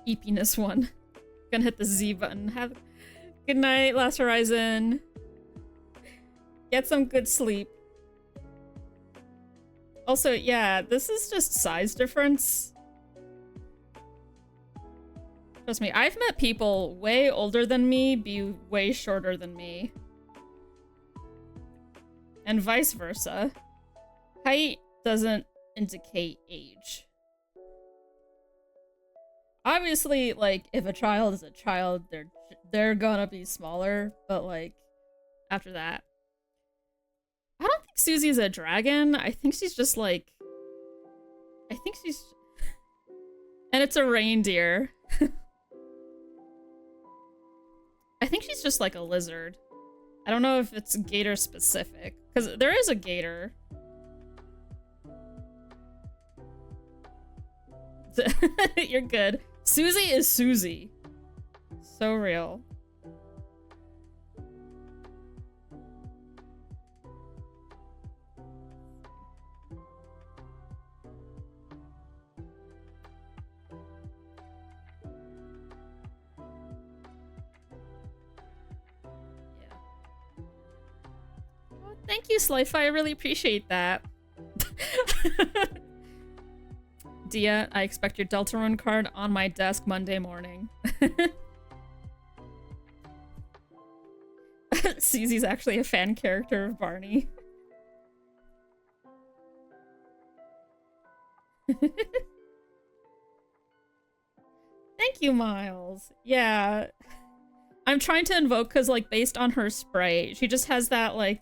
eepiness one. Gonna hit the Z button. Have good night, Last Horizon. Get some good sleep. Also, yeah, this is just size difference. Trust me, I've met people way older than me be way shorter than me. And vice versa. Height doesn't indicate age. Obviously, like, if a child is a child, they're gonna be smaller, but like, after that. I don't think Susie's a dragon. I think she's just like... I think she's... And it's a reindeer. I think she's just like a lizard. I don't know if it's gator specific, because there is a gator. You're good. Susie is Susie. So real. Thank you, Slife. I really appreciate that. Dia, I expect your Deltarune card on my desk Monday morning. Susie's actually a fan character of Barney. Thank you, Miles. Yeah. I'm trying to invoke because, like, based on her sprite, she just has that, like,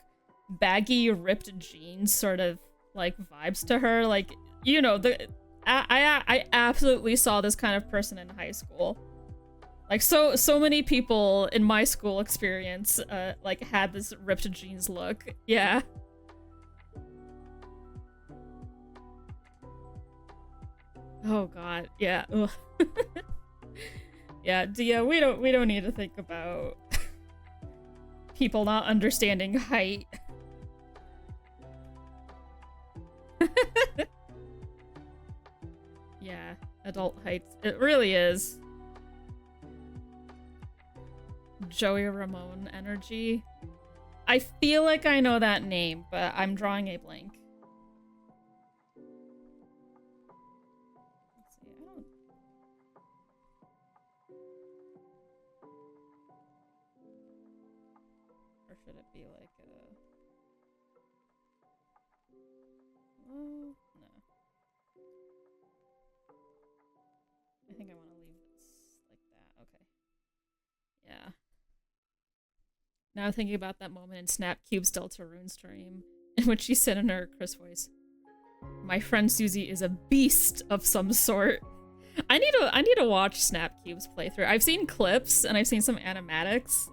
baggy, ripped jeans sort of, like, vibes to her. Like, you know, I absolutely saw this kind of person in high school. Like, so many people in my school experience, like, had this ripped jeans look. Yeah. Oh god, yeah. Ugh. Yeah, Dia, we don't need to think about people not understanding height. Yeah, adult heights. It really is. Joey Ramone energy. I feel like I know that name, but I'm drawing a blank. Let's see, I don't... Or should it be like a... Oh, no. I think I want to leave this like that. Okay. Yeah. Now thinking about that moment in Snapcube's Deltarune stream, in which she said in her Chris voice, "My friend Susie is a beast of some sort." I need to watch Snapcube's playthrough. I've seen clips and I've seen some animatics.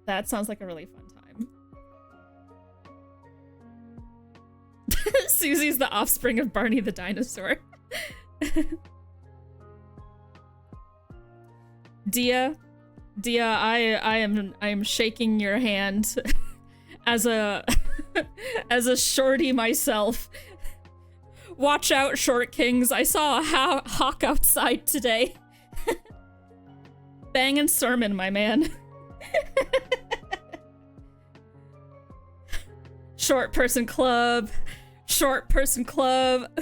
That sounds like a really fun time. Susie's the offspring of Barney the dinosaur. Dia, I am shaking your hand as a as a shorty myself. Watch out, short kings. I saw a hawk outside today. Bangin' sermon, my man. Short person club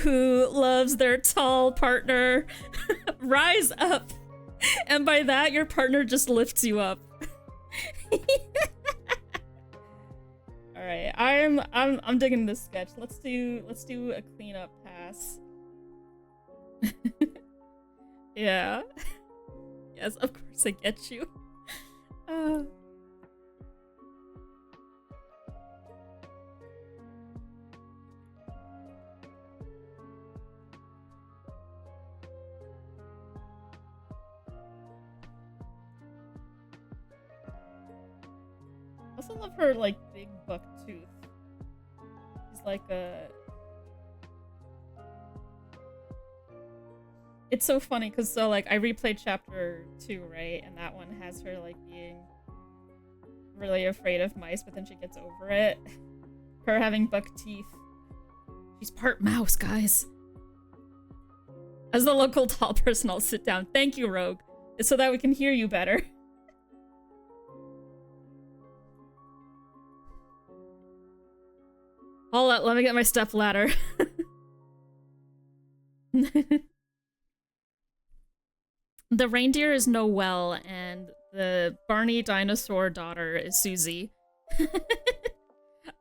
who loves their tall partner. Rise up. And by that, your partner just lifts you up. All right, I'm digging this sketch. Let's do a cleanup pass. Yeah. Yes, of course I get you. I also love her, like, big buck tooth. She's like a... It's so funny, because so, like, I replayed chapter 2, right? And that one has her, like, being really afraid of mice, but then she gets over it. Her having buck teeth. She's part mouse, guys. As the local tall person, I'll sit down. Thank you, Rogue. So that we can hear you better. Hold up, let me get my step ladder. The reindeer is Noelle, and the Barney dinosaur daughter is Susie.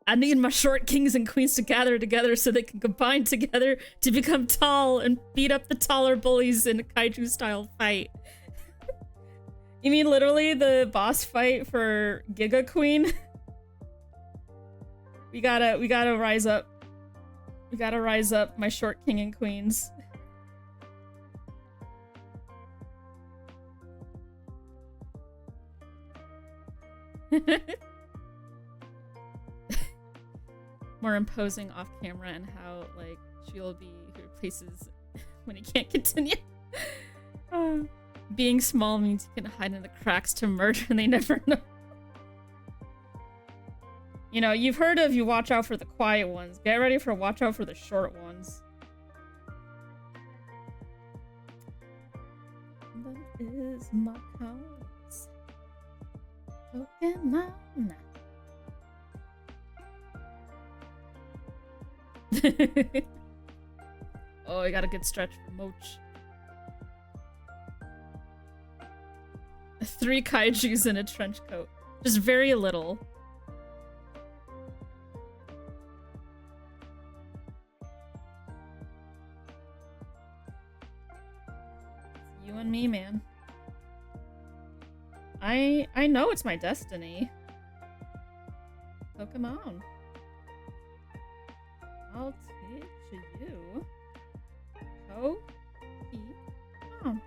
I need my short kings and queens to gather together so they can combine together to become tall and beat up the taller bullies in a kaiju-style fight. You mean literally the boss fight for Giga Queen? We gotta rise up. We gotta rise up, my short king and queens. More imposing off camera and how like she'll be who replaces when he can't continue. Being small means you can hide in the cracks to murder and they never know. You know, you've heard of you watch out for the quiet ones. Get ready for watch out for the short ones. That is my house. Pokemon. Oh, I got a good stretch for Moch. 3 kaijus in a trench coat. Just very little. You and me, man. I know it's my destiny. So come on. I'll teach you. Oh, keep on.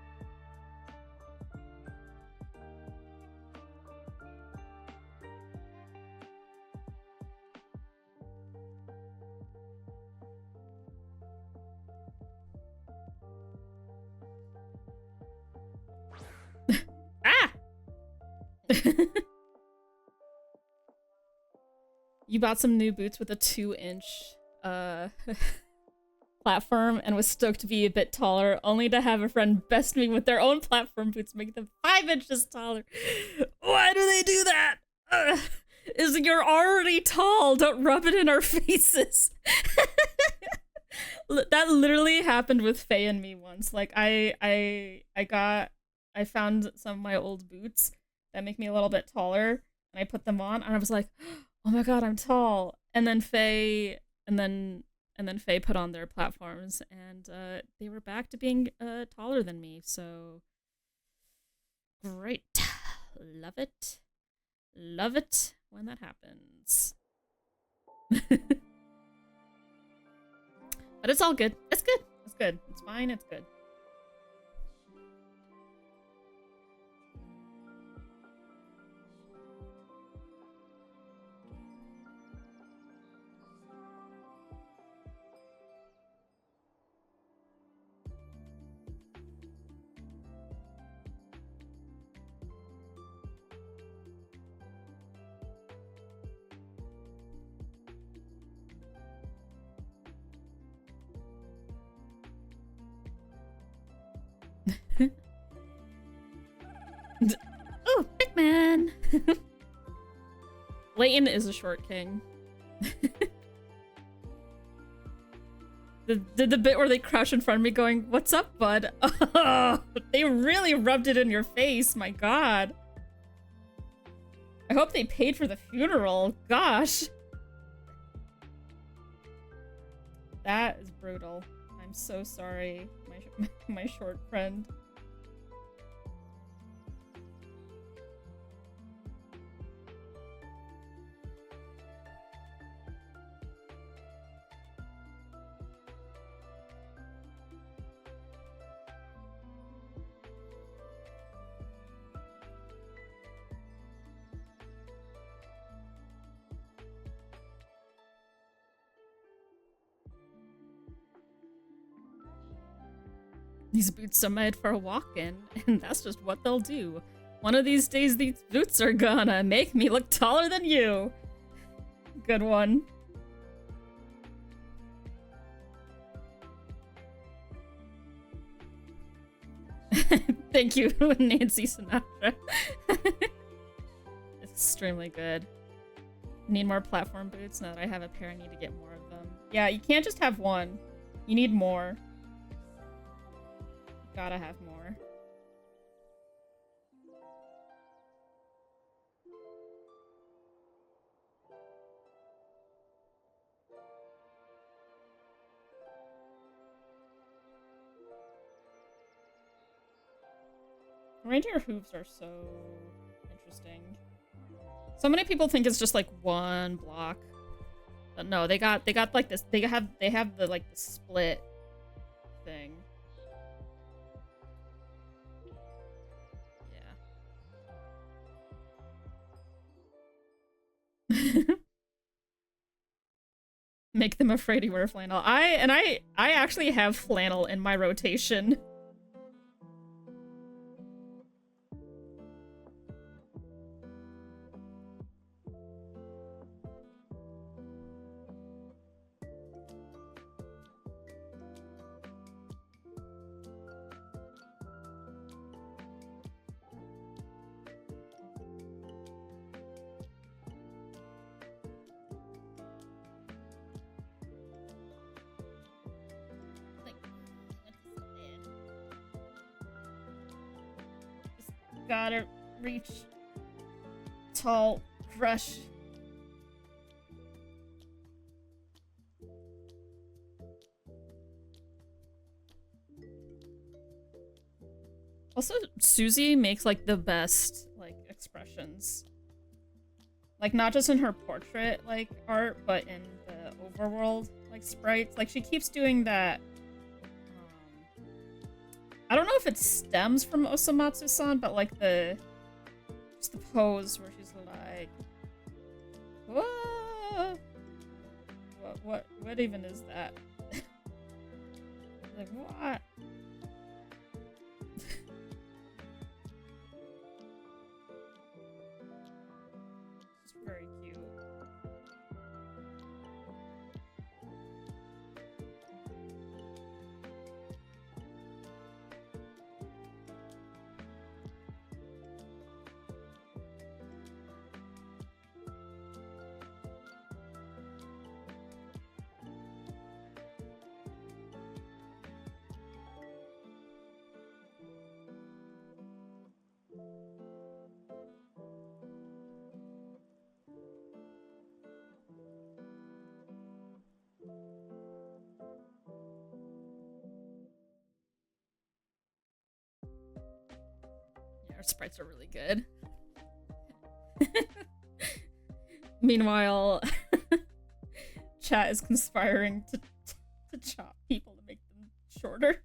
Ah! You bought some new boots with a 2-inch platform and was stoked to be a bit taller, only to have a friend best me with their own platform boots, make them 5 inches taller. Why do they do that? You're already tall. Don't rub it in our faces. That literally happened with Faye and me once. Like I found some of my old boots that make me a little bit taller, and I put them on, and I was like, oh my god, I'm tall. And then Faye put on their platforms, and they were back to being taller than me. So great, love it when that happens. But it's all good. It's good. It's good. It's fine. It's good. Oh, big man. Layton is a short king. The bit where they crouch in front of me going, "What's up, bud?" Oh, they really rubbed it in your face. My god. I hope they paid for the funeral. Gosh. That is brutal. I'm so sorry, my short friend. These boots are made for walking, and that's just what they'll do. One of these days, these boots are gonna make me look taller than you. Good one. Thank you, Nancy Sinatra. It's extremely good. Need more platform boots. Now that I have a pair, I need to get more of them. Yeah, you can't just have one. You need more. You gotta have more. Reindeer hooves are so interesting. So many people think it's just like one block. But no, they got like this. They have the like the split thing. Yeah. Make them afraid you wear flannel. I actually have flannel in my rotation. Gotta reach tall crush. Also, Susie makes like the best like expressions. Like not just in her portrait like art, but in the overworld like sprites. Like she keeps doing that. I don't know if it stems from Osamatsu-san, but like just the pose where she's like, whoa! What even is that? Like what? It's very cute. Our sprites are really good. Meanwhile, chat is conspiring to chop people to make them shorter.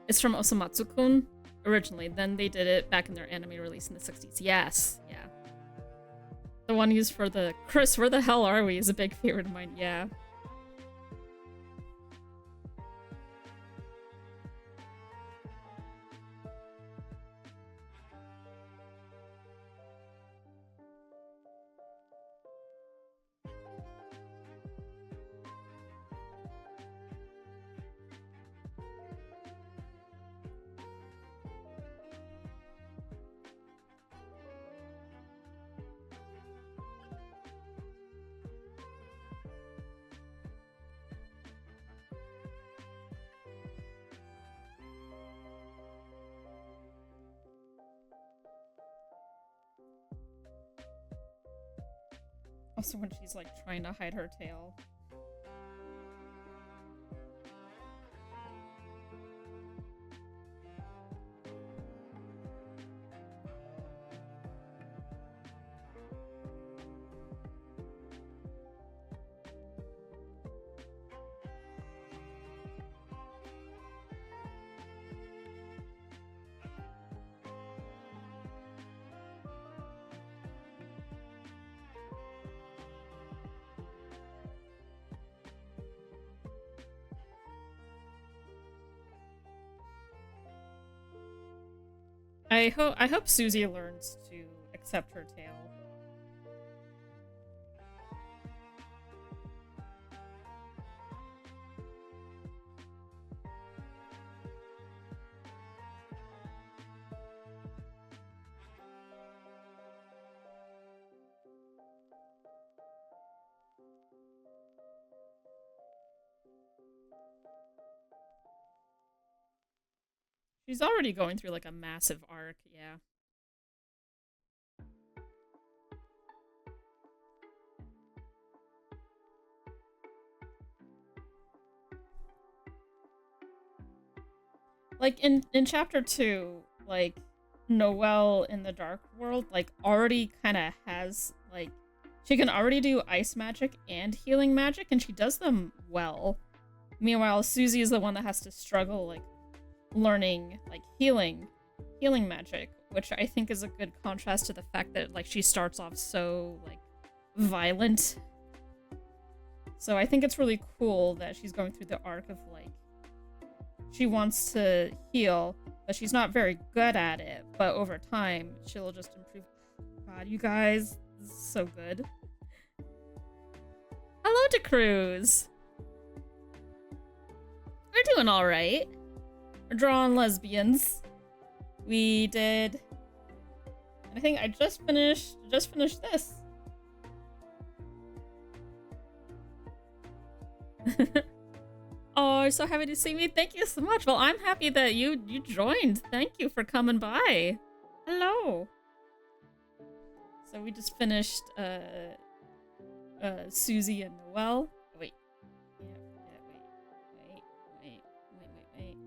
It's from Osamatsu-kun originally. Then they did it back in their anime release in the 60s. Yes, yeah. The one used for the Chris, where the hell are we? Is a big favorite of mine. Yeah. Also when she's like trying to hide her tail. I hope Susie learns to accept her tail. She's already going through like a massive arc, yeah. Like in chapter 2, like Noelle in the Dark World like already kind of has like she can already do ice magic and healing magic and she does them well. Meanwhile, Susie is the one that has to struggle like learning like healing magic, which I think is a good contrast to the fact that like she starts off so like violent. So I think it's really cool that she's going through the arc of like she wants to heal, but she's not very good at it, but over time she'll just improve. God, you guys, this is so good. Hello to Cruz. We're doing all right. We're drawing lesbians. We did. I think I just finished this. Oh, so happy to see me. Thank you so much. Well, I'm happy that you joined. Thank you for coming by. Hello. So we just finished Susie and Noelle. Oh, wait. Yeah, wait.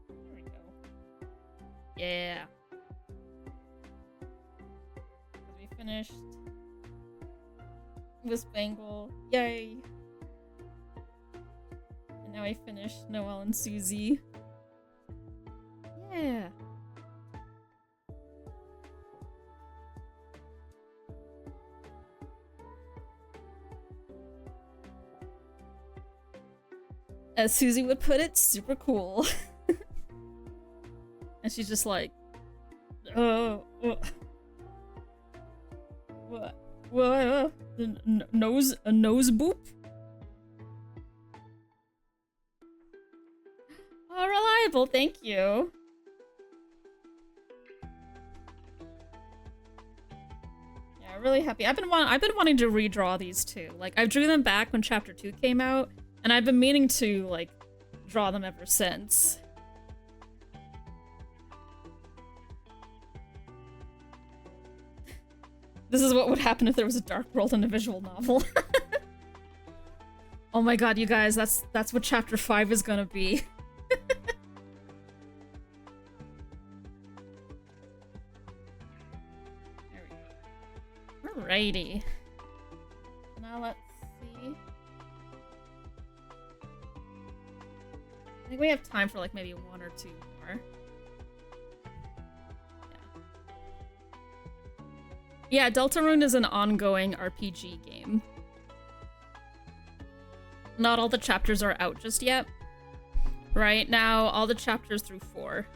There we go. Yeah. We finished with Bangle. Yay. And now I finished Noelle and Susie. Yeah. As Susie would put it, super cool. And she's just like, oh, what? A nose boop? Oh, reliable, thank you. Yeah, really happy. I've been wanting to redraw these two. Like, I drew them back when chapter 2 came out, and I've been meaning to, like, draw them ever since. This is what would happen if there was a Dark World in a visual novel. Oh my god, you guys, that's what chapter 5 is gonna be. There we go. Alrighty. Now let's see. I think we have time for like maybe one or two more. Yeah, Deltarune is an ongoing RPG game. Not all the chapters are out just yet. Right now, all the chapters through 4.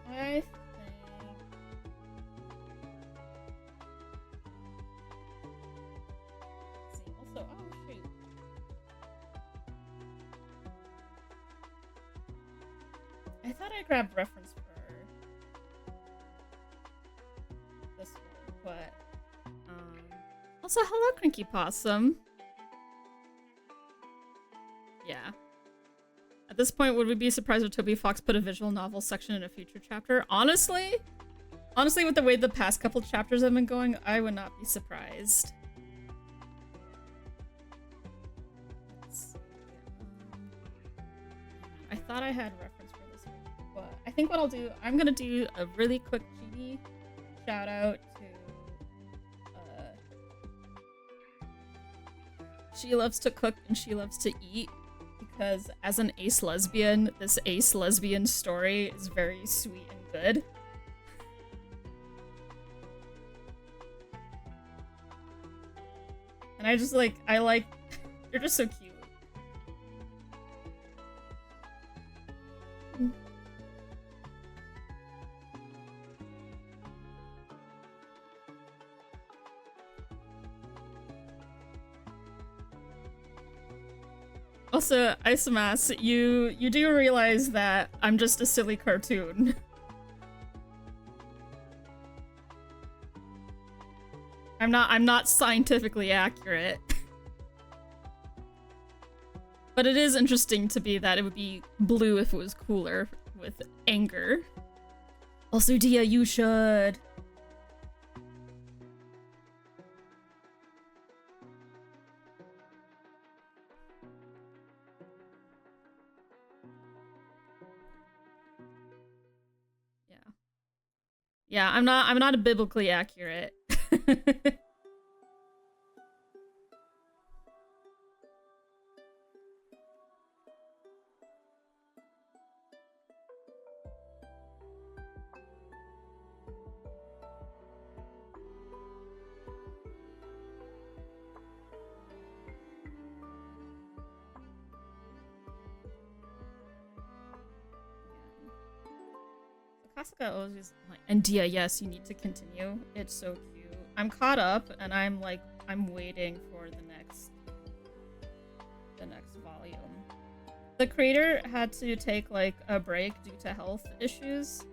I think... Let's see, also, oh shoot. I thought I grabbed reference for this one, but also hello Crinky Possum. Yeah. At this point, would we be surprised if Toby Fox put a visual novel section in a future chapter? Honestly, with the way the past couple chapters have been going, I would not be surprised. I thought I had reference for this one, but I think what I'll do, I'm gonna do a really quick GB shout out to she loves to cook and she loves to eat, because as an ace lesbian, this ace lesbian story is very sweet and good. And I like, they're just so cute. Also, Isamas, you do realize that I'm just a silly cartoon. I'm not scientifically accurate. But it is interesting to be that it would be blue if it was cooler with anger. Also, Dia, you should. Yeah, I'm not biblically accurate. Kasuga always like, and Dia, yes, you need to continue. It's so cute. I'm caught up, and I'm waiting for the next volume. The creator had to take like a break due to health issues.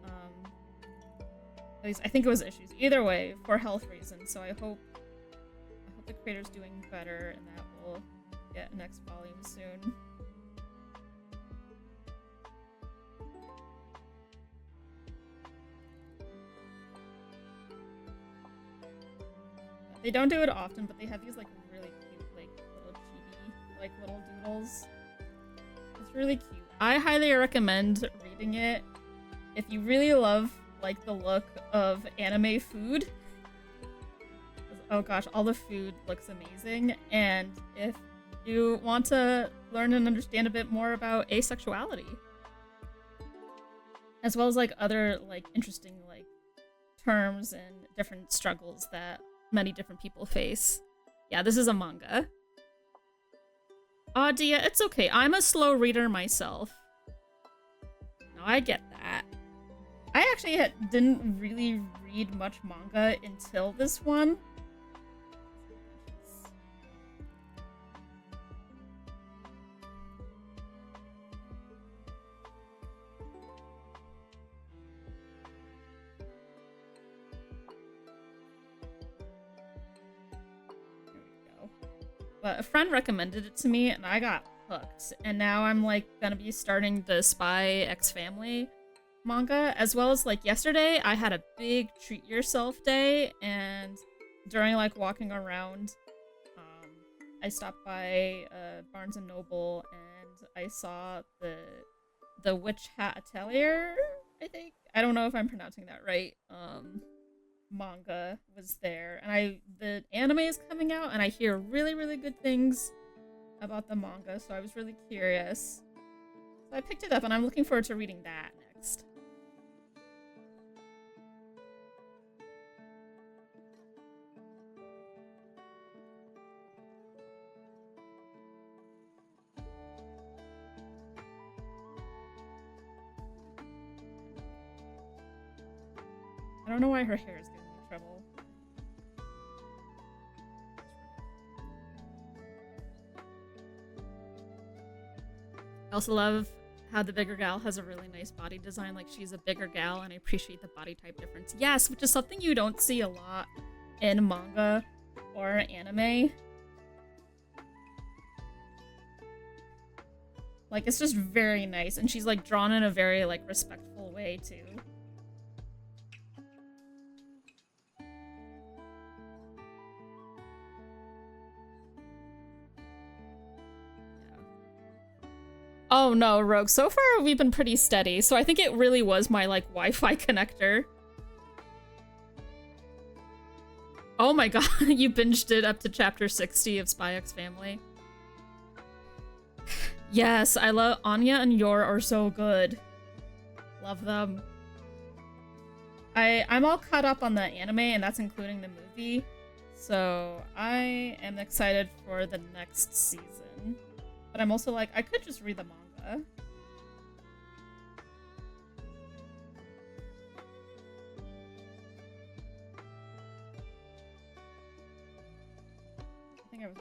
At least I think it was issues. Either way, for health reasons. So I hope the creator's doing better, and that we'll get a next volume soon. They don't do it often, but they have these like really cute like little chibi like little doodles. It's really cute. I highly recommend reading it if you really love like the look of anime food. Oh gosh, all the food looks amazing. And if you want to learn and understand a bit more about asexuality, as well as like other like interesting like terms and different struggles that many different people face. Yeah, this is a manga. Dia, it's okay. I'm a slow reader myself. No, I get that. I actually didn't really read much manga until this one. But a friend recommended it to me and I got hooked. And now I'm like gonna be starting the Spy X Family manga, as well as like yesterday I had a big treat yourself day, and during like walking around I stopped by Barnes and Noble and I saw the Witch Hat Atelier, I think. I don't know if I'm pronouncing that right. Manga was there, and the anime is coming out and I hear really, really good things about the manga, so I was really curious. So I picked it up and I'm looking forward to reading that next. I don't know why her hair is giving me trouble. I also love how the bigger gal has a really nice body design. Like, she's a bigger gal, and I appreciate the body type difference. Yes, which is something you don't see a lot in manga or anime. Like, it's just very nice, and she's like drawn in a very like respectful way too. Oh no, Rogue. So far we've been pretty steady, so I think it really was my like Wi-Fi connector. Oh my god, you binged it up to chapter 60 of Spy X Family. Yes, I love Anya and Yor are so good. Love them. I'm all caught up on the anime, and that's including the movie. So I am excited for the next season. But I'm also like, I could just read the manga. I think I was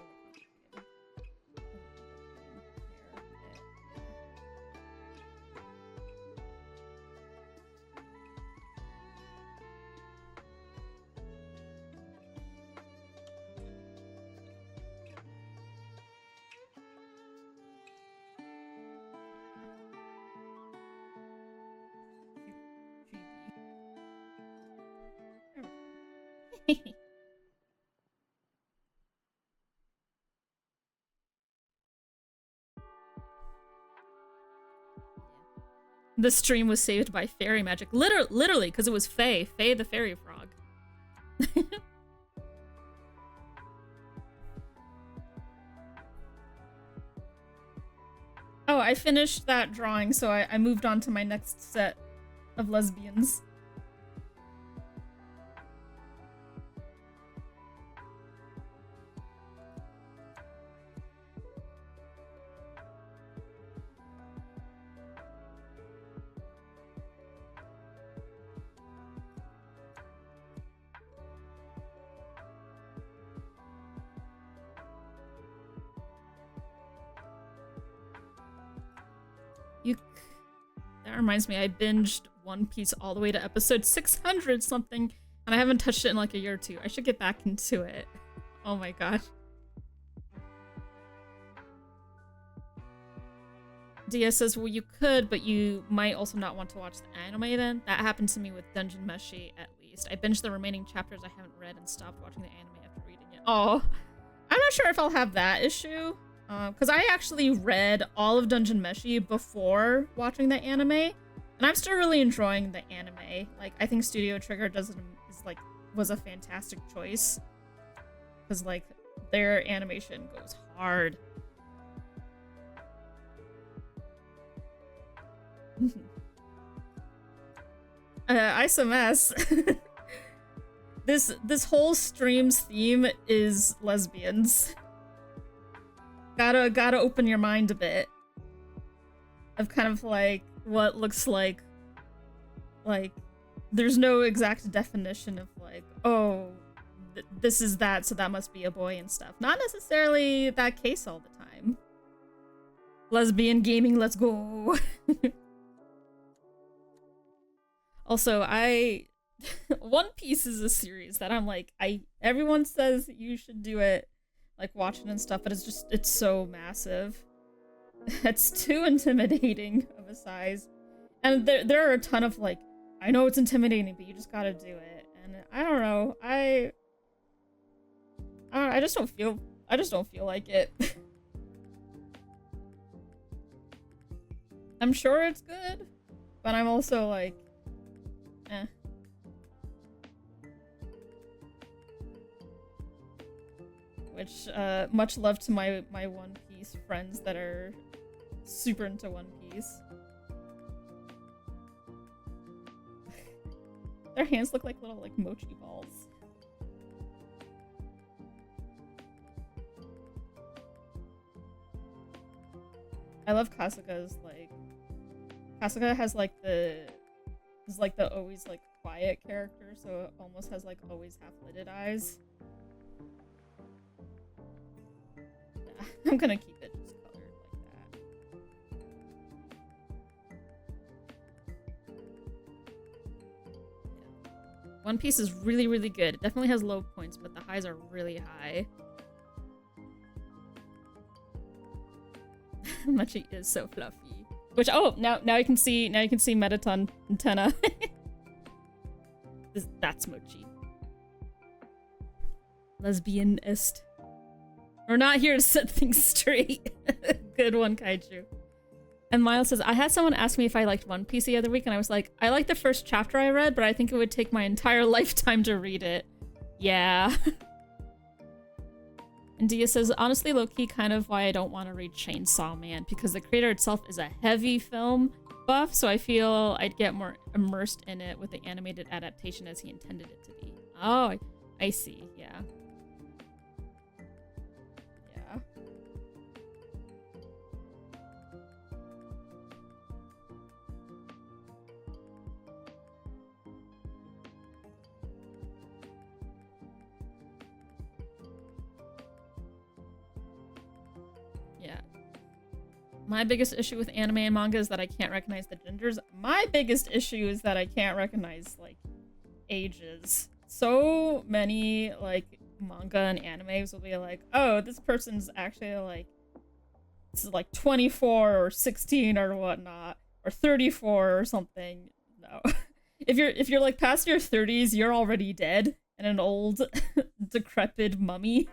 The stream was saved by fairy magic. Literally, because it was Faye. Faye the fairy frog. Oh, I finished that drawing, so I moved on to my next set of lesbians. That reminds me, I binged One Piece all the way to episode 600 something, and I haven't touched it in like a year or two. I should get back into it. Oh my god. Dia says, well, you could, but you might also not want to watch the anime then. That happened to me with Dungeon Meshi, at least. I binged the remaining chapters I haven't read and stopped watching the anime after reading it. Oh, I'm not sure if I'll have that issue. Because I actually read all of Dungeon Meshi before watching the anime, and I'm still really enjoying the anime. Like, I think Studio Trigger was a fantastic choice, because like their animation goes hard. ISMS. This whole stream's theme is lesbians. Gotta open your mind a bit of kind of like what looks like there's no exact definition of like, oh, this is that, so that must be a boy and stuff. Not necessarily that case all the time. Lesbian gaming, let's go. Also, One Piece is a series that I'm like, everyone says you should do it, like watch it and stuff, but it's so massive. It's too intimidating of a size. And there are a ton of like, I know it's intimidating, but you just gotta do it. And I don't know, I just don't feel like it. I'm sure it's good, but I'm also like, eh. Which, much love to my One Piece friends that are super into One Piece. Their hands look like little, like, mochi balls. I love Kasuga's, like... Kasuga has, like, the always, like, quiet character, so it almost has, like, always half-lidded eyes. I'm gonna keep it just colored like that. Yeah. One Piece is really, really good. It definitely has low points, but the highs are really high. Mochi is so fluffy. Which, oh, now you can see Mettaton and Tenna. That's Mochi. Lesbianist. We're not here to set things straight. Good one, Kaiju. And Miles says, I had someone ask me if I liked One Piece the other week, and I was like, I liked the first chapter I read, but I think it would take my entire lifetime to read it. Yeah. And Dia says, honestly, low-key kind of why I don't want to read Chainsaw Man, because the creator itself is a heavy film buff, so I feel I'd get more immersed in it with the animated adaptation as he intended it to be. Oh, I see, yeah. Yeah. Yeah. My biggest issue with anime and manga is that I can't recognize the genders. My biggest issue is that I can't recognize, like, ages. So many, like, manga and animes will be like, oh, this person's actually, like, this is, like, 24 or 16 or whatnot, or 34 or something. No. If you're, like, past your 30s, you're already dead and an old, decrepit mummy.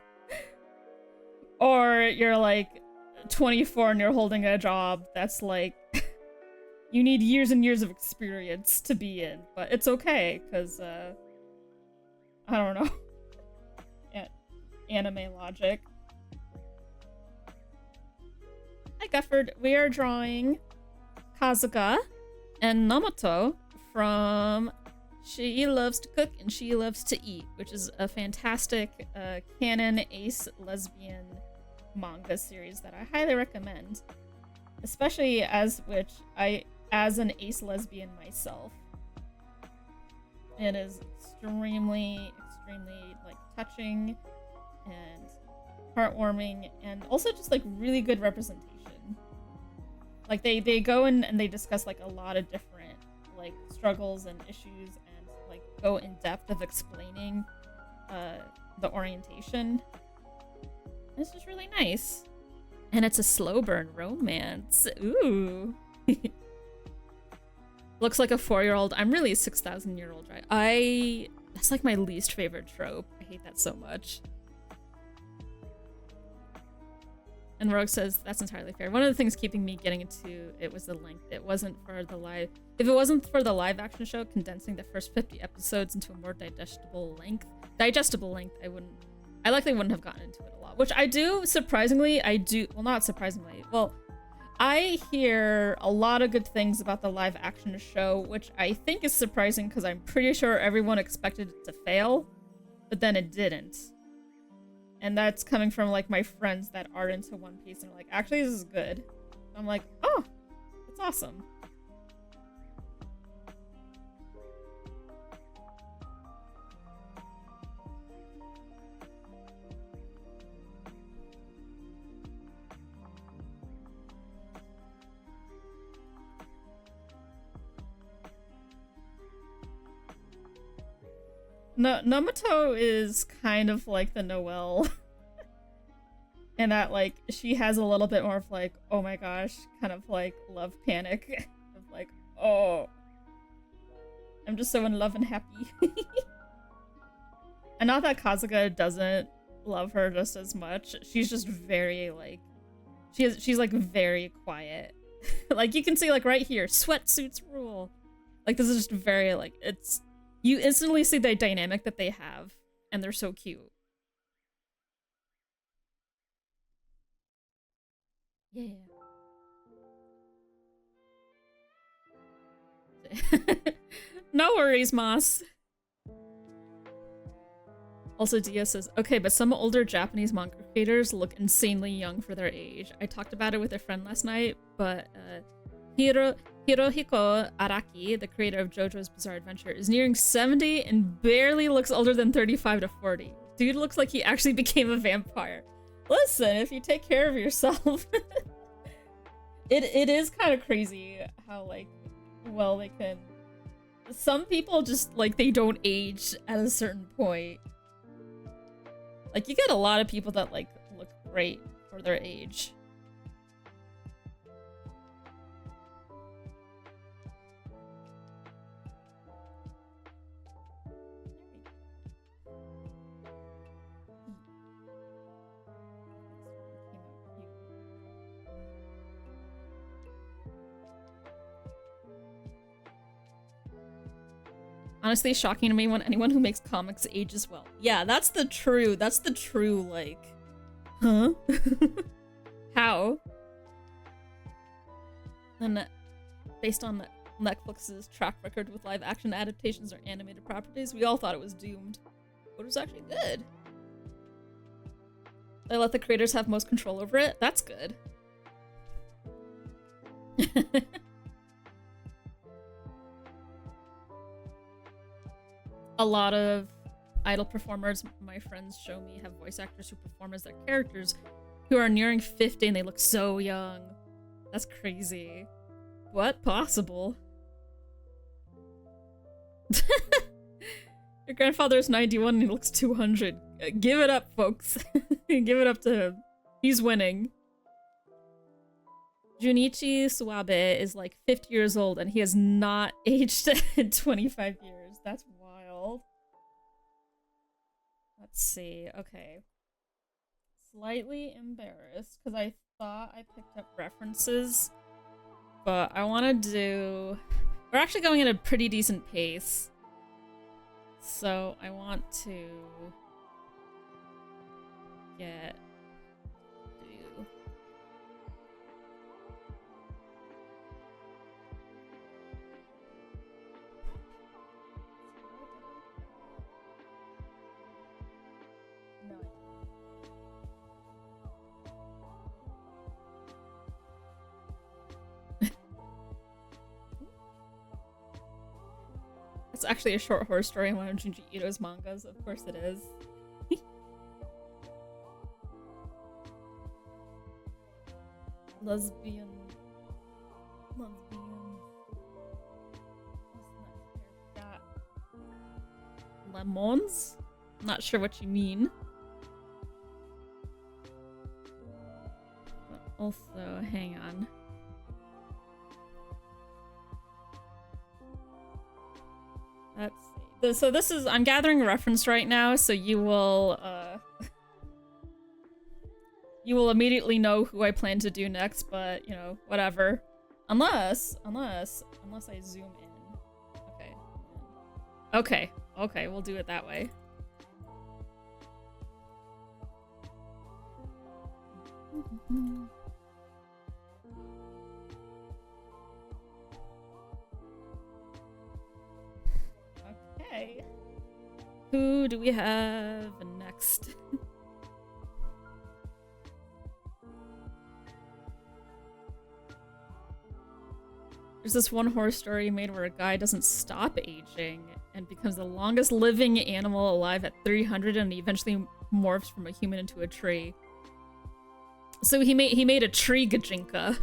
Or you're, like, 24 and you're holding a job that's like you need years and years of experience to be in, but it's okay because I don't know. Anime logic. Hi Gufford, we are drawing Kasuga and Nomoto from She Loves to Cook and She Loves to Eat, which is a fantastic canon ace lesbian manga series that I highly recommend, especially as an ace lesbian myself. It is extremely like touching and heartwarming, and also just like really good representation. Like they go in and they discuss like a lot of different like struggles and issues, and like go in depth of explaining the orientation. This is really nice. And it's a slow burn romance. Ooh. Looks like a 4-year-old. I'm really a 6,000-year-old, right? That's like my least favorite trope. I hate that so much. And Rogue says, that's entirely fair. One of the things keeping me getting into it was the length. It wasn't for the live... If it wasn't for the live action show, condensing the first 50 episodes into a more digestible length, I likely wouldn't have gotten into it a lot, which I do, surprisingly, well, not surprisingly, well, I hear a lot of good things about the live action show, which I think is surprising because I'm pretty sure everyone expected it to fail, but then it didn't. And that's coming from, like, my friends that are into One Piece, and are like, actually, this is good. I'm like, oh, that's awesome. Nomoto is kind of like the Noelle. And that, like, she has a little bit more of, like, oh my gosh, kind of, like, love panic. Of, like, oh. I'm just so in love and happy. And not that Kasuga doesn't love her just as much. She's just very, like... She's like, very quiet. Like, you can see, like, right here, sweatsuits rule. Like, this is just very, like, it's... You instantly see the dynamic that they have, and they're so cute. Yeah. No worries, Moss. Also, Dia says, okay, but some older Japanese manga creators look insanely young for their age. I talked about it with a friend last night, but Hirohiko Araki, the creator of JoJo's Bizarre Adventure, is nearing 70 and barely looks older than 35 to 40. Dude looks like he actually became a vampire. Listen, if you take care of yourself... It is kind of crazy how, like, well they can... Some people just, like, they don't age at a certain point. Like, you get a lot of people that, like, look great for their age. Honestly, shocking to me when anyone who makes comics ages well. Yeah, that's the true, like, huh? How? And based on Netflix's track record with live action adaptations or animated properties, we all thought it was doomed. But it was actually good. They let the creators have most control over it? That's good. A lot of idol performers my friends show me have voice actors who perform as their characters who are nearing 50 and they look so young. That's crazy. What? Possible? Your grandfather is 91 and he looks 200. Give it up, folks. Give it up to him. He's winning. Junichi Suabe is like 50 years old and he has not aged in 25 years. That's wild. Let's see. Okay. Slightly embarrassed because I thought I picked up references, but I want to do... We're actually going at a pretty decent pace. So I want to get... It's actually a short horror story in one of Junji Ito's mangas. Of course it is. Lesbian. Lemons? Not sure what you mean. But also, hang on. Let's see. So this is, I'm gathering a reference right now, so you will immediately know who I plan to do next, but, you know, whatever. Unless I zoom in. Okay. Okay, we'll do it that way. Okay. Who do we have next? There's this one horror story made where a guy doesn't stop aging and becomes the longest living animal alive at 300 and he eventually morphs from a human into a tree. So he made a tree gajinka.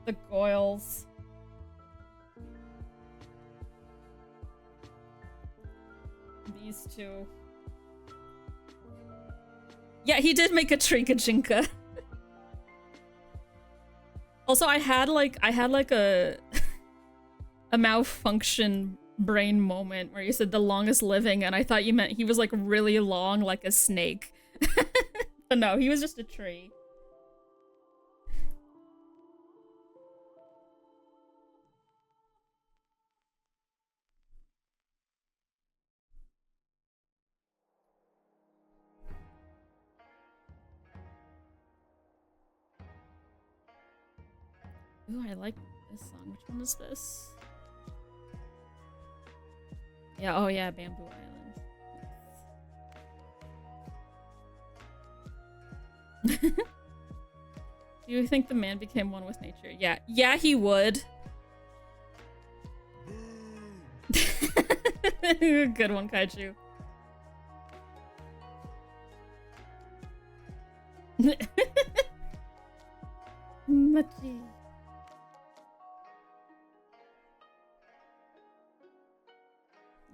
The Goyles. These two. Yeah, he did make a tree gajinka. Also, I had like a a malfunction brain moment where you said the longest living and I thought you meant he was like really long like a snake. But no, he was just a tree. Ooh, I like this song. Which one is this? Yeah, oh yeah, Bamboo Island. Do you think the man became one with nature? Yeah. Yeah, he would. Good one, Kaiju. Mochi.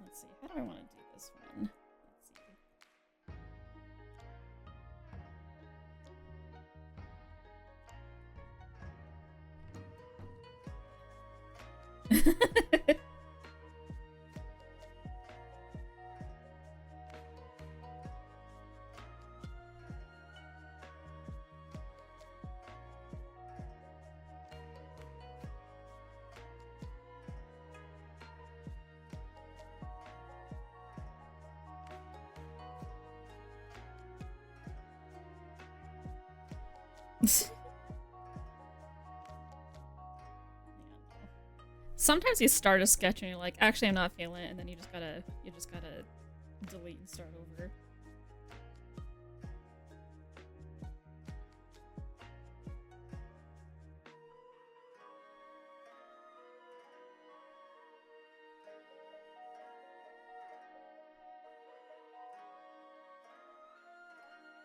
Let's see, how do I want to do this one? Let's see. Sometimes you start a sketch and you're like, actually I'm not feeling it, and then you just gotta delete and start over.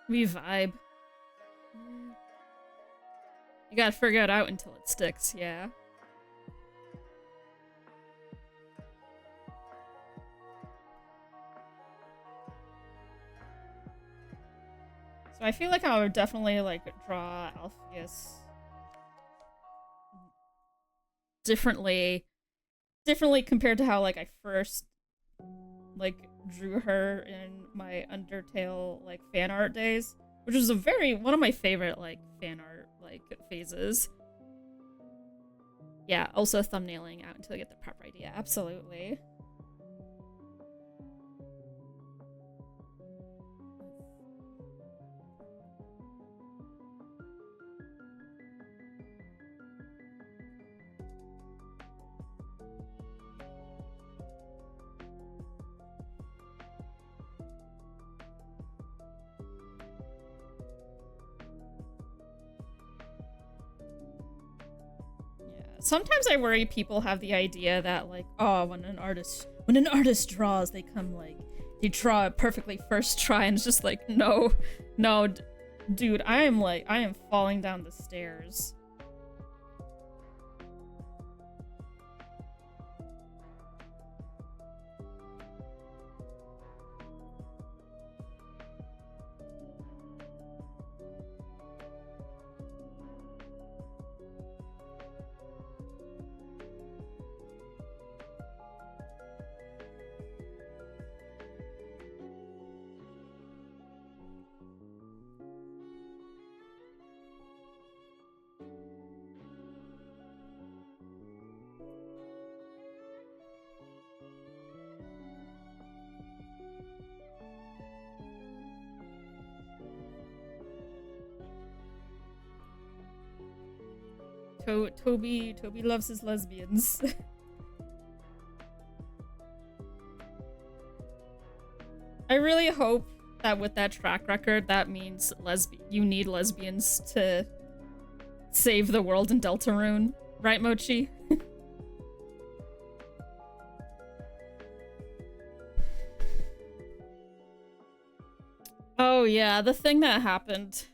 We vibe. You gotta figure it out until it sticks, yeah. So I feel like I would definitely like draw Alphys differently compared to how like I first like drew her in my Undertale like fan art days, which was one of my favorite like fan art like phases. Yeah, also thumbnailing out until you get the proper idea. Absolutely. Sometimes I worry people have the idea that like, oh, when an artist draws, they draw it perfectly first try, and it's just like, no, dude, I am falling down the stairs. Toby loves his lesbians. I really hope that with that track record, that means you need lesbians to save the world in Deltarune. Right, Mochi? Oh yeah, the thing that happened.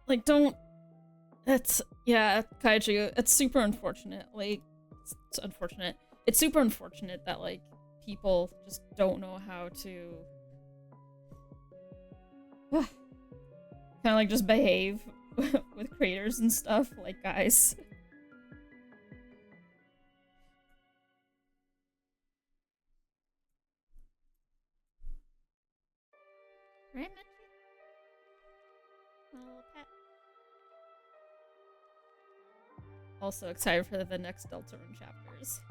Like, yeah, Kaiju, it's super unfortunate. Like, it's unfortunate. It's super unfortunate that, like, people just don't know how to kind of, like, just behave with creators and stuff. Like, guys. Right, Mochi? My little pet. Also excited for the next Deltarune chapters.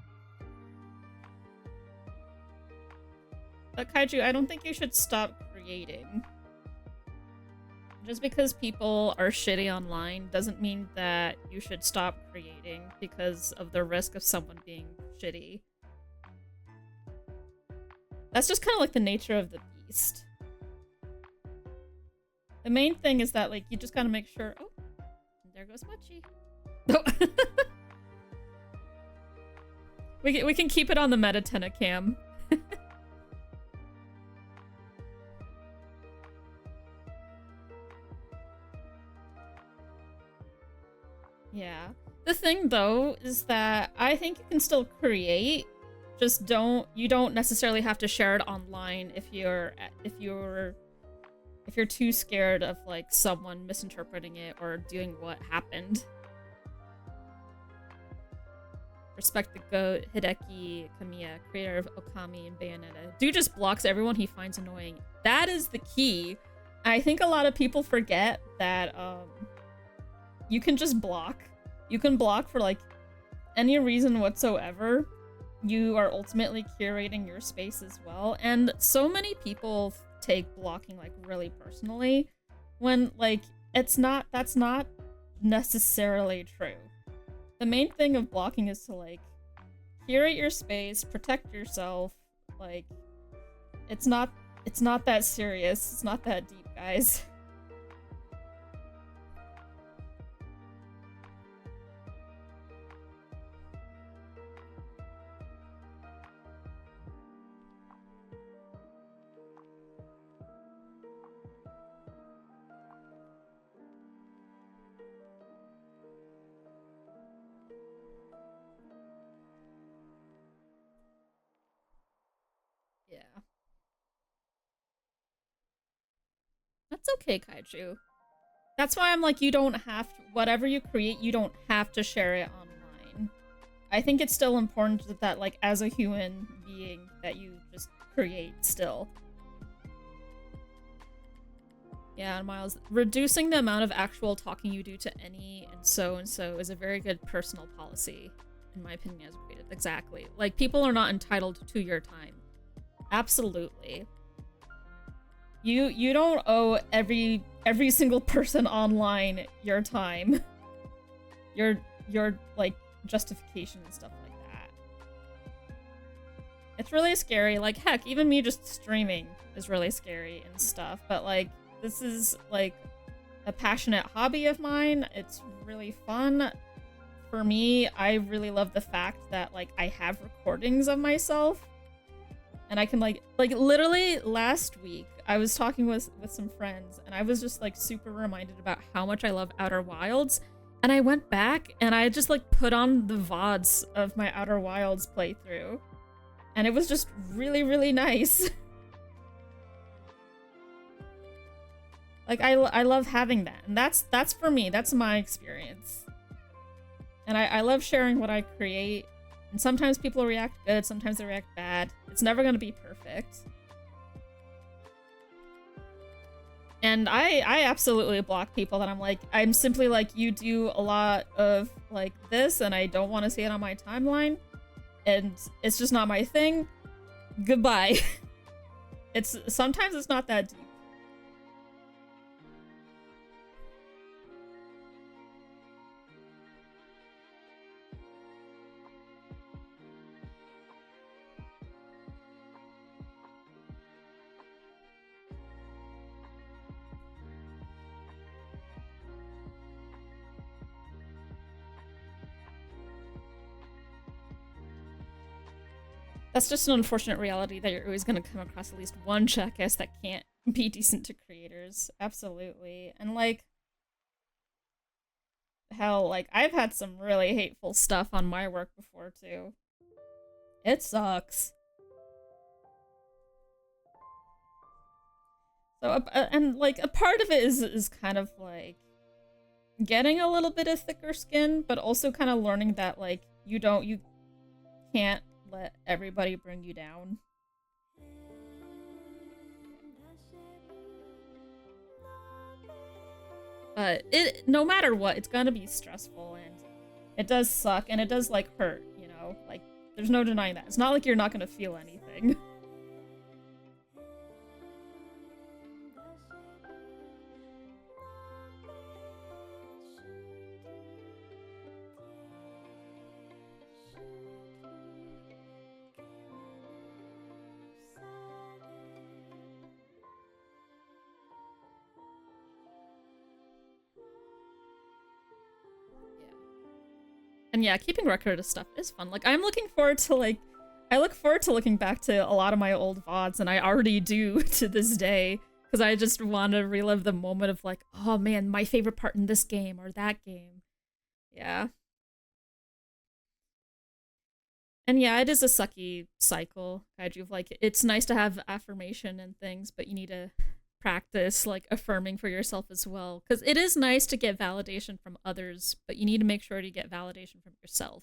But Kaiju, I don't think you should stop creating. Just because people are shitty online doesn't mean that you should stop creating because of the risk of someone being shitty. That's just kind of like the nature of the beast. The main thing is that, like, you just gotta make sure— oh, there goes Mochi. Oh. We can keep it on the Mettaton cam. Yeah. The thing though is that I think you can still create, just you don't necessarily have to share it online if you're too scared of like someone misinterpreting it or doing what happened. Respect the GOAT, Hideki Kamiya, creator of Okami and Bayonetta. Dude just blocks everyone he finds annoying. That is the key. I think a lot of people forget that you can just block. You can block for like any reason whatsoever. You are ultimately curating your space as well. And so many people take blocking like really personally when like that's not necessarily true. The main thing of blocking is to, like, curate your space, protect yourself. Like, it's not that serious. It's not that deep, guys. Yeah. That's okay, Kaiju. That's why I'm like, you don't have to, whatever you create, you don't have to share it online. I think it's still important that, like, as a human being, that you just create still. Yeah, and Miles, reducing the amount of actual talking you do to any and so is a very good personal policy, in my opinion, as creative. Exactly. Like, people are not entitled to your time. Absolutely. You don't owe every single person online your time. Your like justification and stuff like that. It's really scary. Like, heck, even me just streaming is really scary and stuff, but like, this is like a passionate hobby of mine. It's really fun. For me, I really love the fact that, like, I have recordings of myself. And I can, like literally last week, I was talking with some friends, and I was just, like, super reminded about how much I love Outer Wilds. And I went back, and I just, like, put on the VODs of my Outer Wilds playthrough. And it was just really, really nice. Like, I love having that. And that's for me. That's my experience. And I love sharing what I create. And sometimes people react good, sometimes they react bad. It's never gonna be perfect. And I absolutely block people that I'm simply like, you do a lot of, like, this, and I don't want to see it on my timeline. And it's just not my thing. Goodbye. Sometimes it's not that deep. That's just an unfortunate reality that you're always going to come across at least one jackass that can't be decent to creators. Absolutely. And, like, hell, like, I've had some really hateful stuff on my work before, too. It sucks. So, and, like, a part of it is kind of, like, getting a little bit of thicker skin, but also kind of learning that, like, you can't let everybody bring you down. But no matter what, it's gonna be stressful, and it does suck, and it does, like, hurt, you know? Like, there's no denying that. It's not like you're not gonna feel anything. And yeah, keeping record of stuff is fun. Like, I'm looking forward to, like, I look forward to looking back to a lot of my old VODs, and I already do to this day, because I just want to relive the moment of, like, oh man, my favorite part in this game or that game. Yeah. And yeah, it is a sucky cycle, Kaiju, of, like, it's nice to have affirmation and things, but you need to practice, like, affirming for yourself as well, because it is nice to get validation from others, but you need to make sure to get validation from yourself.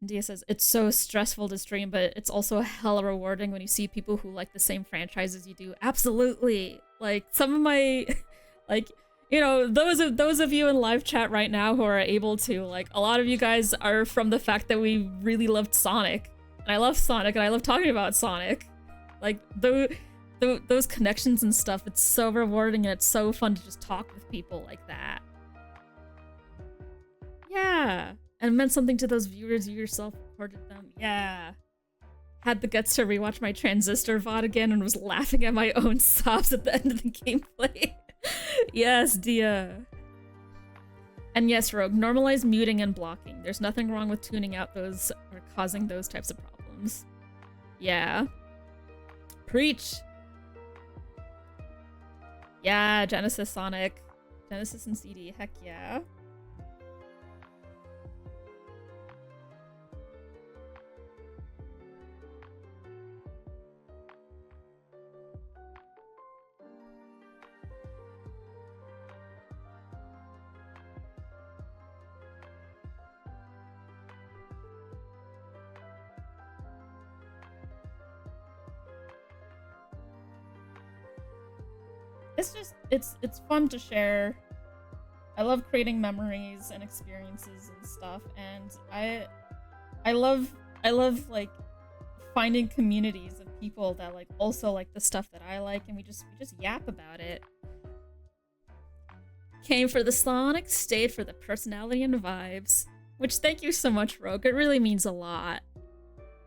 And Dia says, it's so stressful to stream, but it's also hella rewarding when you see people who like the same franchises you do. Absolutely. Like, some of my, like, you know, those of you in live chat right now who are able to, like, a lot of you guys are from the fact that we really loved Sonic. And I love Sonic, and I love talking about Sonic. Like, those connections and stuff, it's so rewarding and it's so fun to just talk with people like that. Yeah. And it meant something to those viewers. You yourself recorded them. Yeah. Had the guts to rewatch my Transistor VOD again and was laughing at my own sobs at the end of the gameplay. Yes, Dia. And yes, Rogue, normalize muting and blocking. There's nothing wrong with tuning out those or causing those types of problems. Yeah. Preach. Yeah, Genesis Sonic. Genesis and CD, heck yeah. It's just it's fun to share. I love creating memories and experiences and stuff, and I love like finding communities of people that like also like the stuff that I like, and we just yap about it. Came for the Sonic, stayed for the personality and vibes. Which, thank you so much, Rogue. It really means a lot.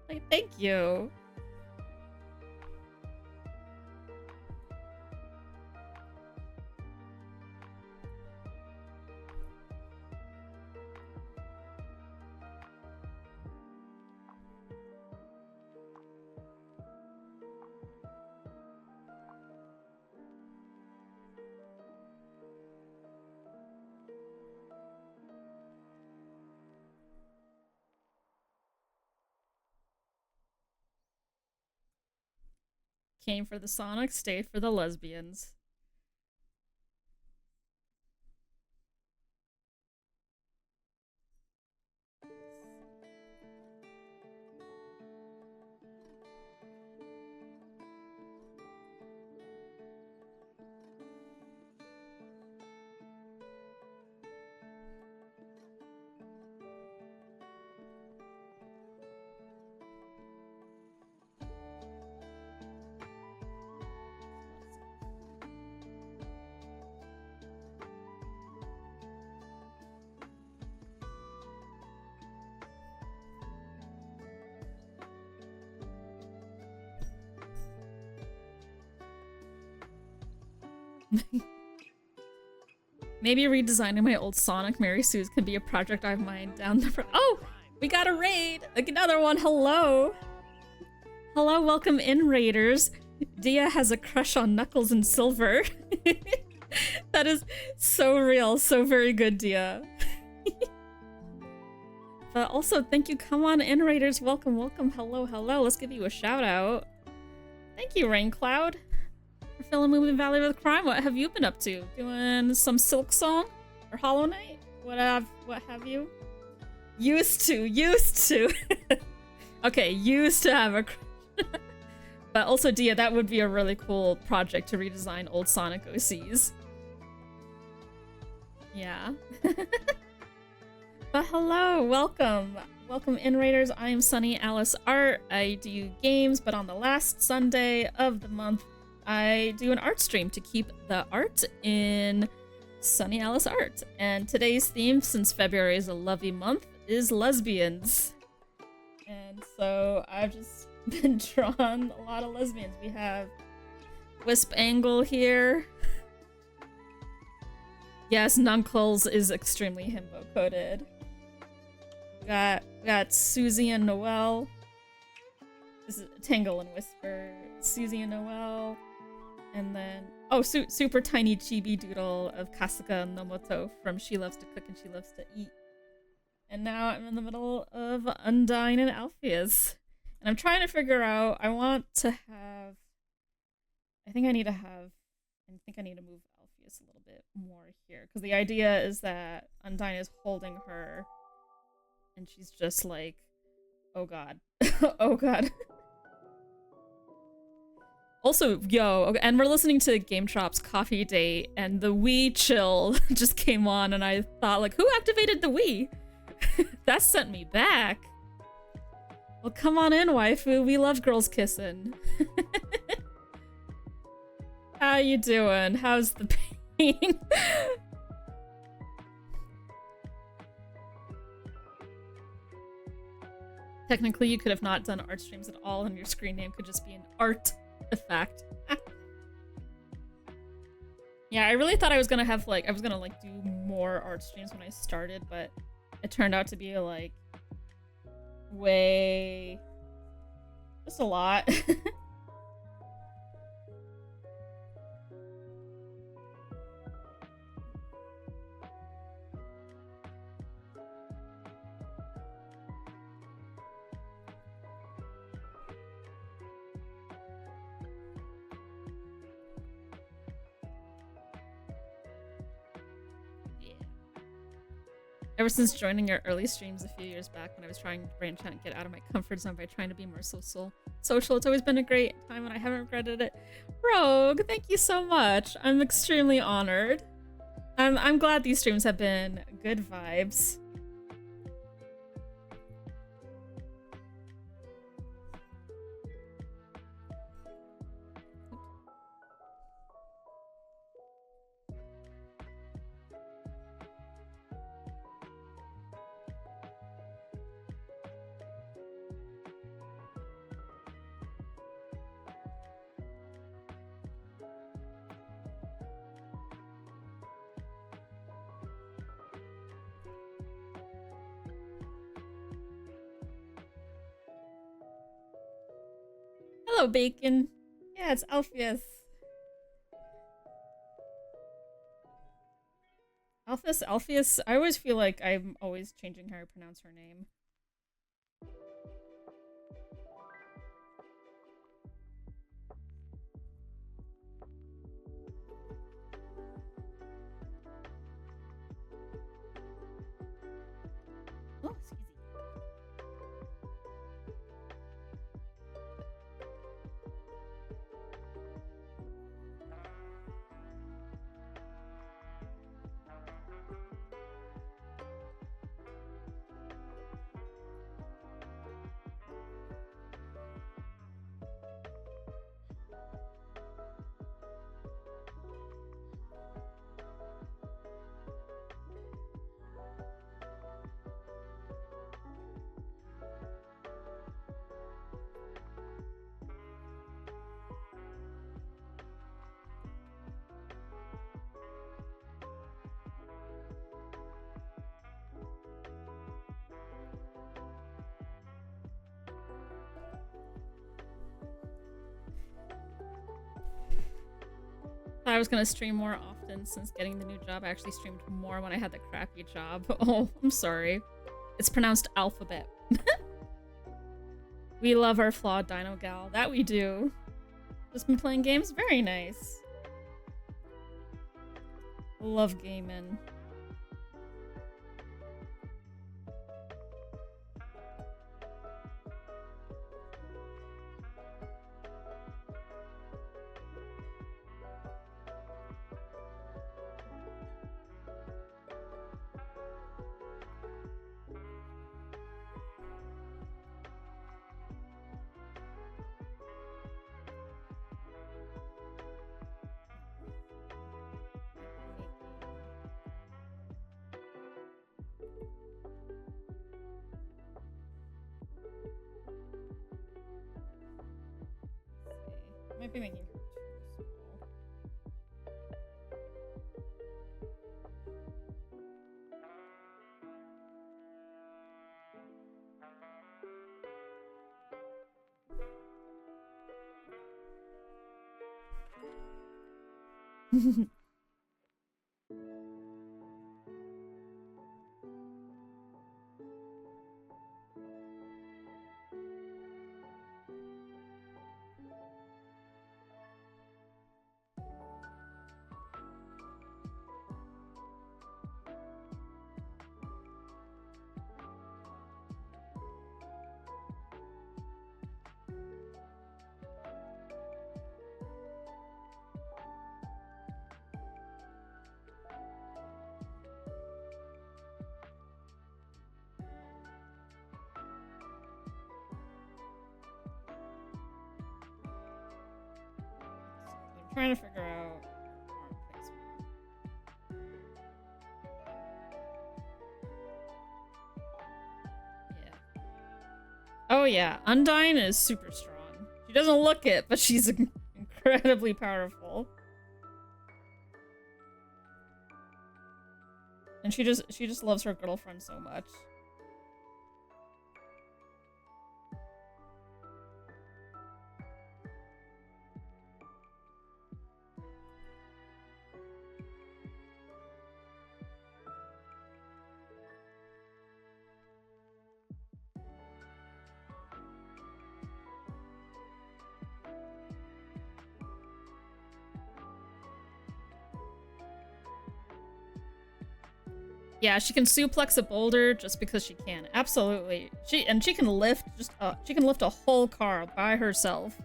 Like, thank you. Came for the Sonic, stayed for the Lesbians. Maybe redesigning my old Sonic Mary Sue's could be a project I have mine down the road. Oh, we got a raid! Like another one. Hello. Hello, welcome in, raiders. Dia has a crush on Knuckles and Silver. That is so real, so very good, Dia. But also, thank you. Come on in, raiders. Welcome, welcome. Hello, hello. Let's give you a shout out. Thank you, Raincloud. For filling Moving Valley with Crime. What have you been up to? Doing some Silk Song or Hollow Knight? What have you? Used to. Okay, used to have a crush. But also, Dia, that would be a really cool project to redesign old Sonic OCs. Yeah. But hello, welcome. Welcome in, raiders. I am Sunny Alice Art. I do games, but on the last Sunday of the month, I do an art stream to keep the art in Sunny Alice Art. And today's theme, since February is a lovey month, is lesbians. And so I've just been drawing a lot of lesbians. We have Wisp Angle here. Yes, Nunkles is extremely himbo coded. We got Susie and Noelle. This is Tangle and Whisper. Susie and Noelle. And then, oh, super tiny chibi doodle of Kasuga and Nomoto from She Loves to Cook and She Loves to Eat. And now I'm in the middle of Undyne and Alphys. And I'm trying to figure out, I think I need to move Alphys a little bit more here. Because the idea is that Undyne is holding her. And she's just like, oh god. Oh god. Also, okay, and we're listening to Game Trop's Coffee Date, and the Wii chill just came on, and I thought, like, who activated the Wii? That sent me back. Well, come on in, waifu. We love girls kissing. How you doing? How's the pain? Technically, you could have not done art streams at all, and your screen name could just be an art effect. Yeah, I really thought I was gonna have, like, do more art streams when I started, but it turned out to be, like, way... just a lot. Ever since joining your early streams a few years back when I was trying to branch out and get out of my comfort zone by trying to be more social, it's always been a great time and I haven't regretted it. Rogue, thank you so much. I'm extremely honored. I'm glad these streams have been good vibes. Hello, Bacon. Yeah, it's Alphys. Alphys. I always feel like I'm always changing how I pronounce her name. Oh, excuse me. I was gonna stream more often since getting the new job. I actually streamed more when I had the crappy job. Oh, I'm sorry. It's pronounced alphabet. We love our flawed dino gal. That we do. Just been playing games? Very nice. Love gaming. Might be making her too small. trying to figure out arm placement. Yeah. Oh yeah, Undyne is super strong. She doesn't look it, but she's incredibly powerful. And she just loves her girlfriend so much. Yeah, she can suplex a boulder just because she can. Absolutely. She can lift she can lift a whole car by herself.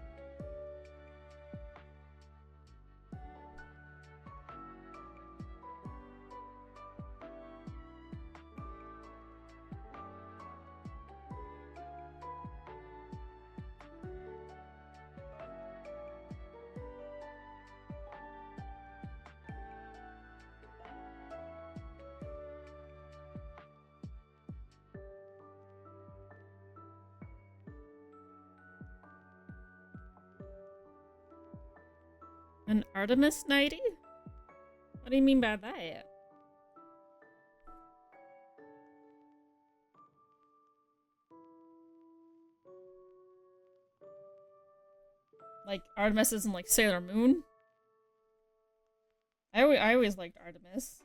An Artemis nightie? What do you mean by that? Like Artemis isn't like Sailor Moon? I always liked Artemis.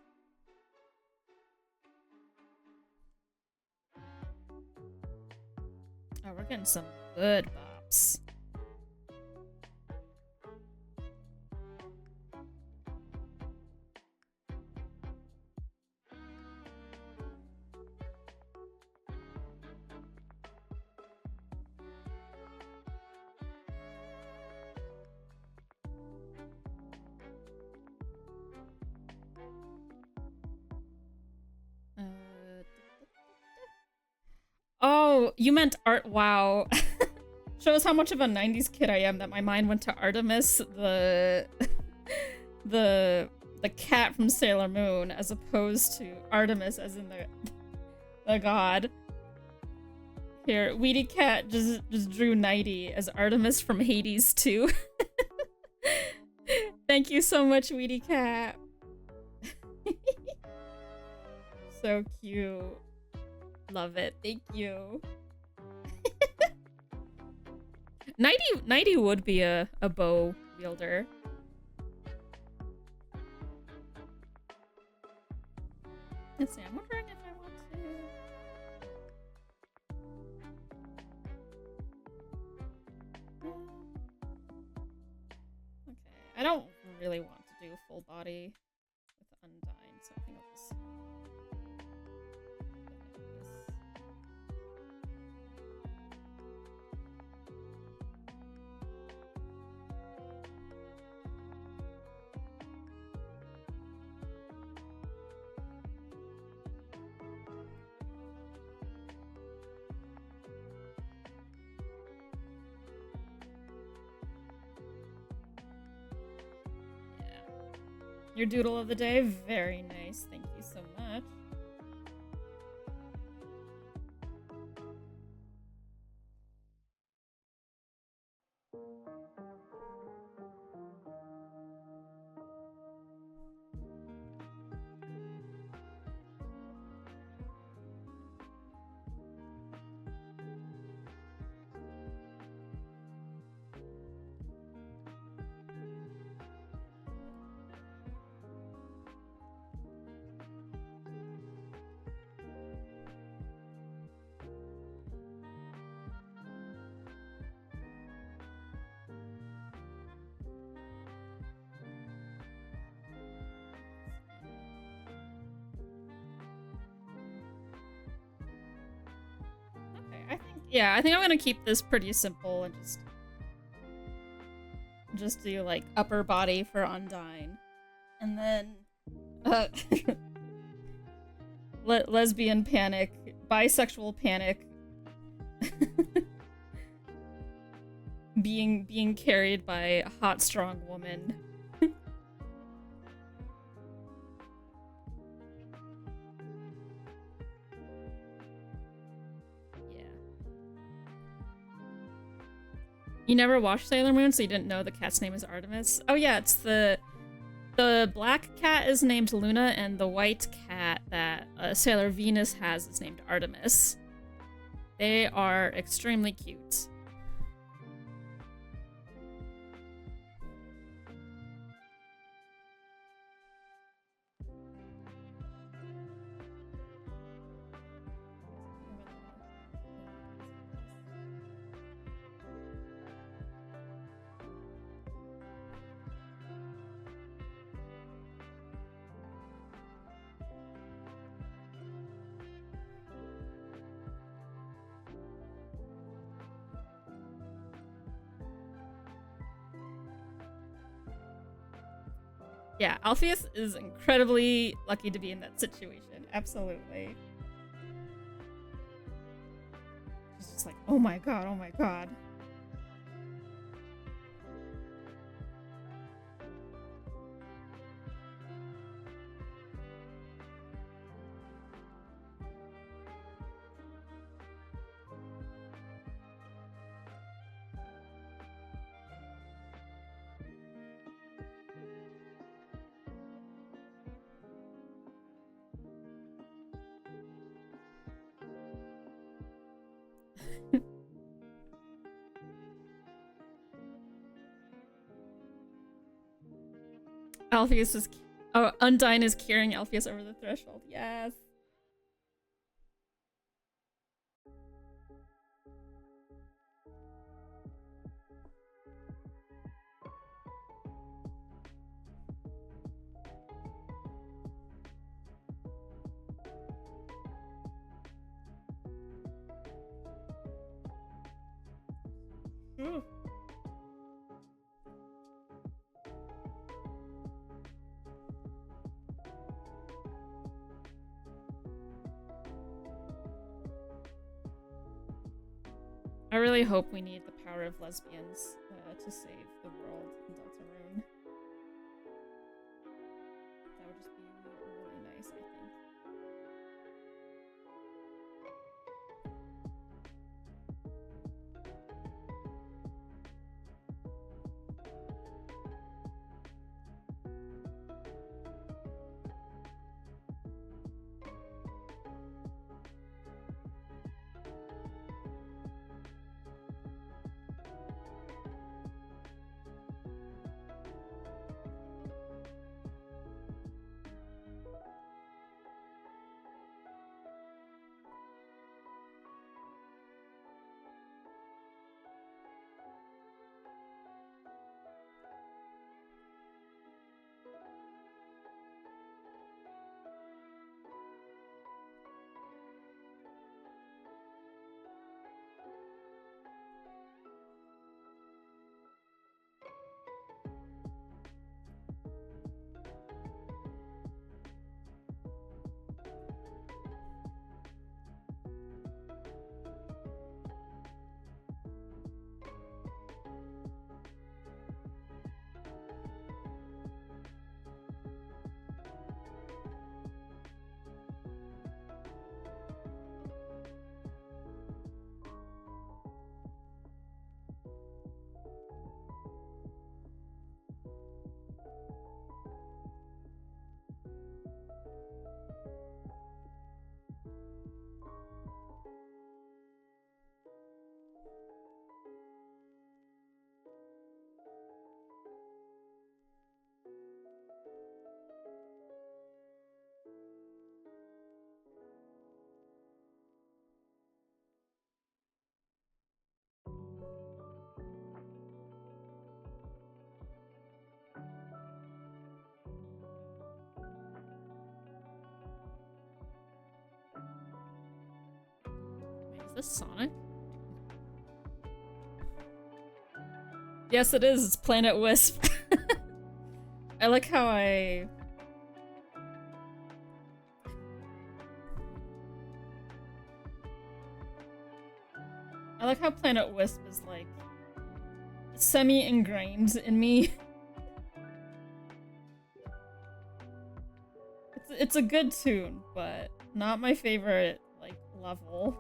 Oh, we're getting some good bops. Oh, you meant art. Wow. Shows how much of a 90s kid I am that my mind went to Artemis, the cat from Sailor Moon, as opposed to Artemis as in the god. Here, Weedy Cat just drew Nighty as Artemis from Hades too. Thank you so much, Weedy Cat. So cute. Love it. Thank you. Nighty would be a bow wielder. Let's see, I'm wondering if I want to... Okay, I don't really want to do full body with Undyne, so I think I'll just... Your doodle of the day, very nice. Thank you so much. Yeah, I think I'm gonna keep this pretty simple and just do like upper body for Undyne, and then lesbian panic, bisexual panic, being carried by a hot strong woman You never watched Sailor Moon, so you didn't know the cat's name is Artemis? Oh yeah, it's the black cat is named Luna, and the white cat that Sailor Venus has is named Artemis. They are extremely cute. Yeah, Alphys is incredibly lucky to be in that situation. Absolutely. She's just like, oh my god, oh my god. Alphys is... Oh, Undyne is carrying Alphys over the threshold. Yes. Ooh. I really hope we need the power of lesbians to save the world in Deltarune. That would just be really nice, I think. Wait, is this Sonic? Yes, it is. It's Planet Wisp. I like how I like how Planet Wisp is like semi-ingrained in me. It's a good tune, but not my favorite like level.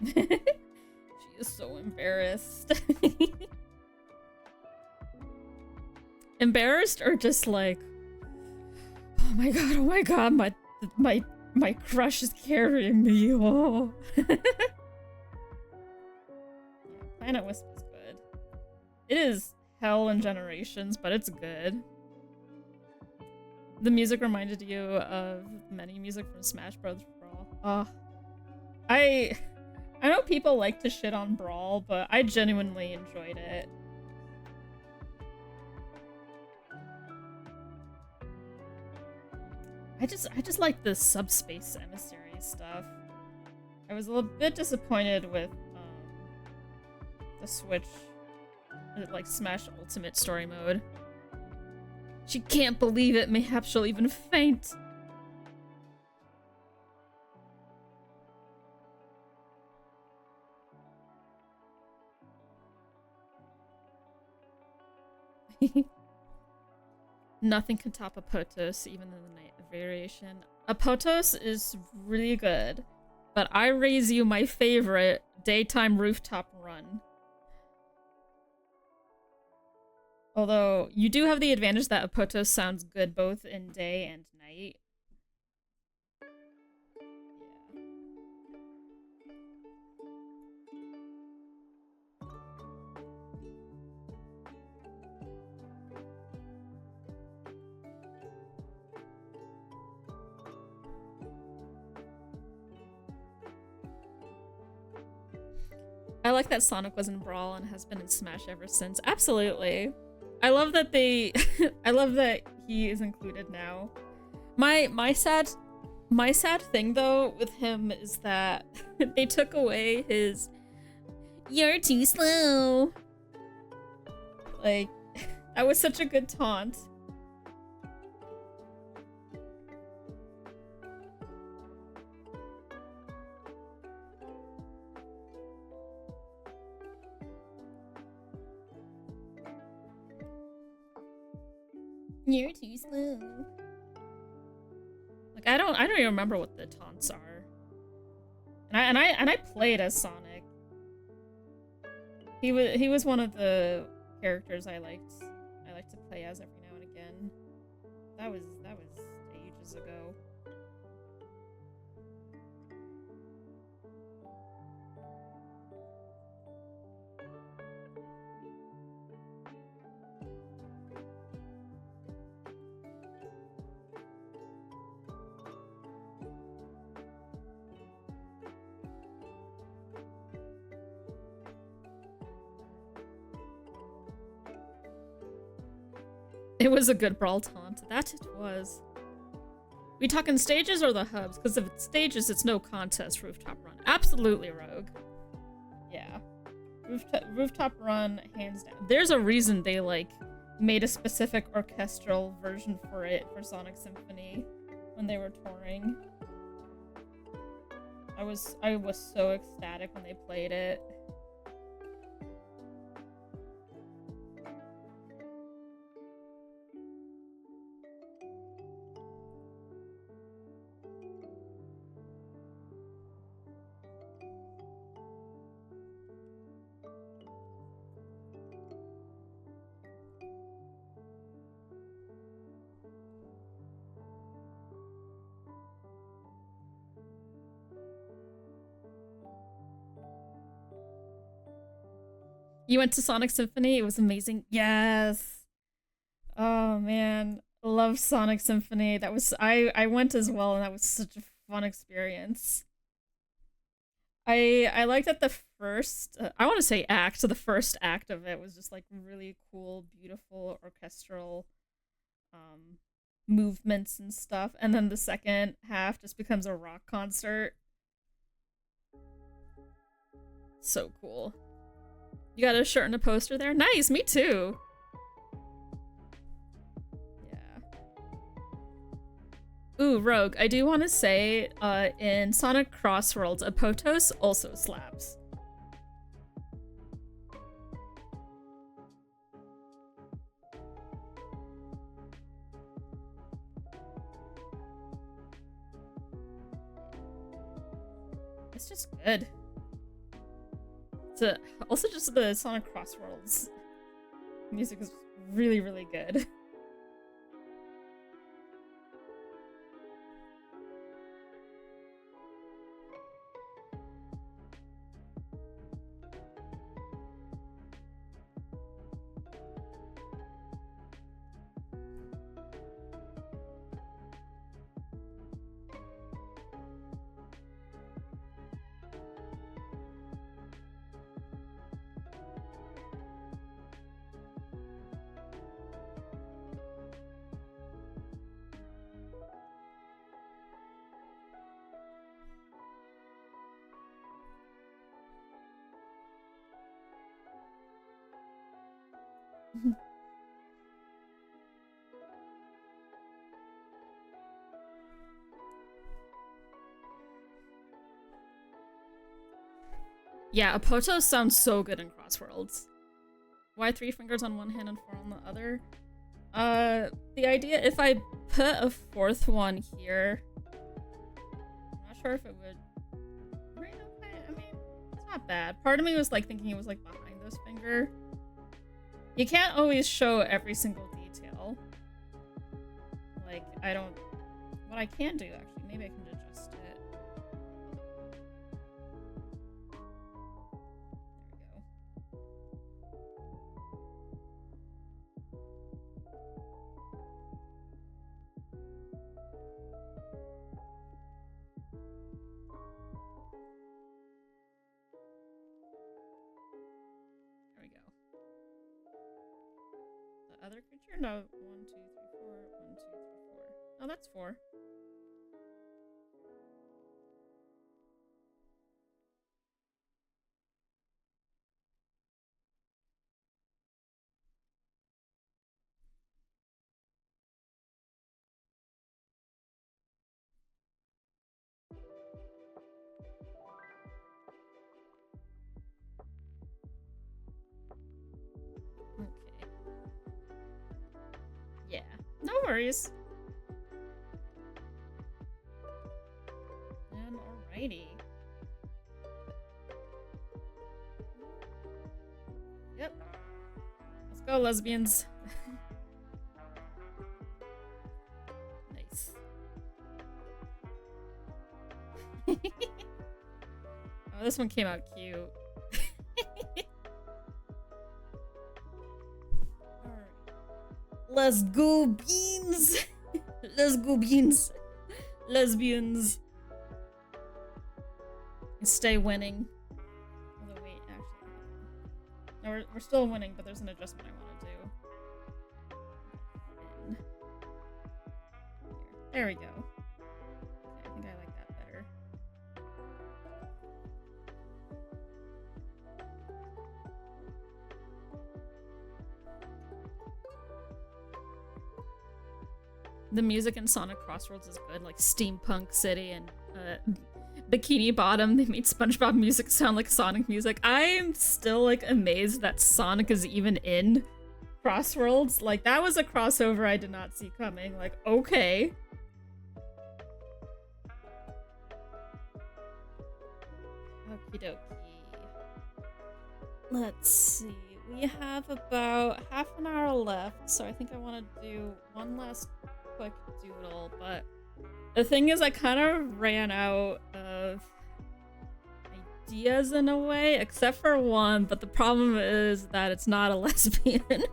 She is so embarrassed. Embarrassed or just like, oh my god, my crush is carrying me. Oh. Yeah, Planet Wisp is good. It is hell in Generations, but it's good. The music reminded you of many music from Smash Bros. Brawl. I know people like to shit on Brawl, but I genuinely enjoyed it. I just like the subspace emissary stuff. I was a little bit disappointed with the Switch, like Smash Ultimate story mode. She can't believe it. Mayhap she'll even faint. Nothing can top a Potos, even in the night variation. A Potos is really good, but I raise you my favorite daytime rooftop run. Although, you do have the advantage that a Potos sounds good both in day and night. I like that Sonic was in Brawl and has been in Smash ever since. Absolutely. I love that they I love that he is included now. My sad thing though with him is that they took away his "You're too slow." Like, that was such a good taunt. You're too slow. Like, I don't even remember what the taunts are. And I played as Sonic. He was one of the characters I liked to play as every now and again. That was ages ago. It was a good Brawl taunt. That it was. We talking stages or the hubs? Because if it's stages, it's no contest. Rooftop Run. Absolutely, Rogue. Yeah. Rooftop Run, hands down. There's a reason they, like, made a specific orchestral version for it for Sonic Symphony when they were touring. I was so ecstatic when they played it. You went to Sonic Symphony? It was amazing. Yes. Oh man, love Sonic Symphony. That was I went as well, and that was such a fun experience. I liked that the first I want to say act. So the first act of it was just like really cool, beautiful orchestral movements and stuff, and then the second half just becomes a rock concert. So cool. You got a shirt and a poster there? Nice, me too. Yeah. Ooh, Rogue, I do want to say, in Sonic Crossworlds, a Potos also slaps. It's just good. Also just the Sonic Crossworlds music is really, really good. Yeah, Apoto sounds so good in Crossworlds. Why 3 fingers on one hand and 4 on the other? The idea, if I put a 4th one here, I'm not sure if it would... Right, okay, I mean, it's not bad. Part of me was like thinking it was like behind this finger. You can't always show every single detail. Like, I don't... What I can do, actually, maybe I can adjust it. There we go. The other creature? No. 1, 2, 3, 4. 1, 2, 3, 4. Oh, that's 4. Okay. Yeah. No worries. Alrighty. Yep. Let's go, lesbians. Nice. Oh, this one came out cute. Alright. Let's go, beans! Let's go, beans! Lesbians. Stay winning. Although, wait, actually. No, we're still winning, but there's an adjustment I want to do. There we go. Okay, I think I like that better. The music in Sonic Crossroads is good, like Steampunk City and Bikini Bottom. They made SpongeBob music sound like Sonic music. I'm still like amazed that Sonic is even in Crossworlds. Like, that was a crossover I did not see coming. Like, okay. Okie dokie. Let's see. We have about half an hour left, so I think I want to do one last quick doodle, but the thing is I kind of ran out of ideas in a way, except for one, but the problem is that it's not a lesbian. Let's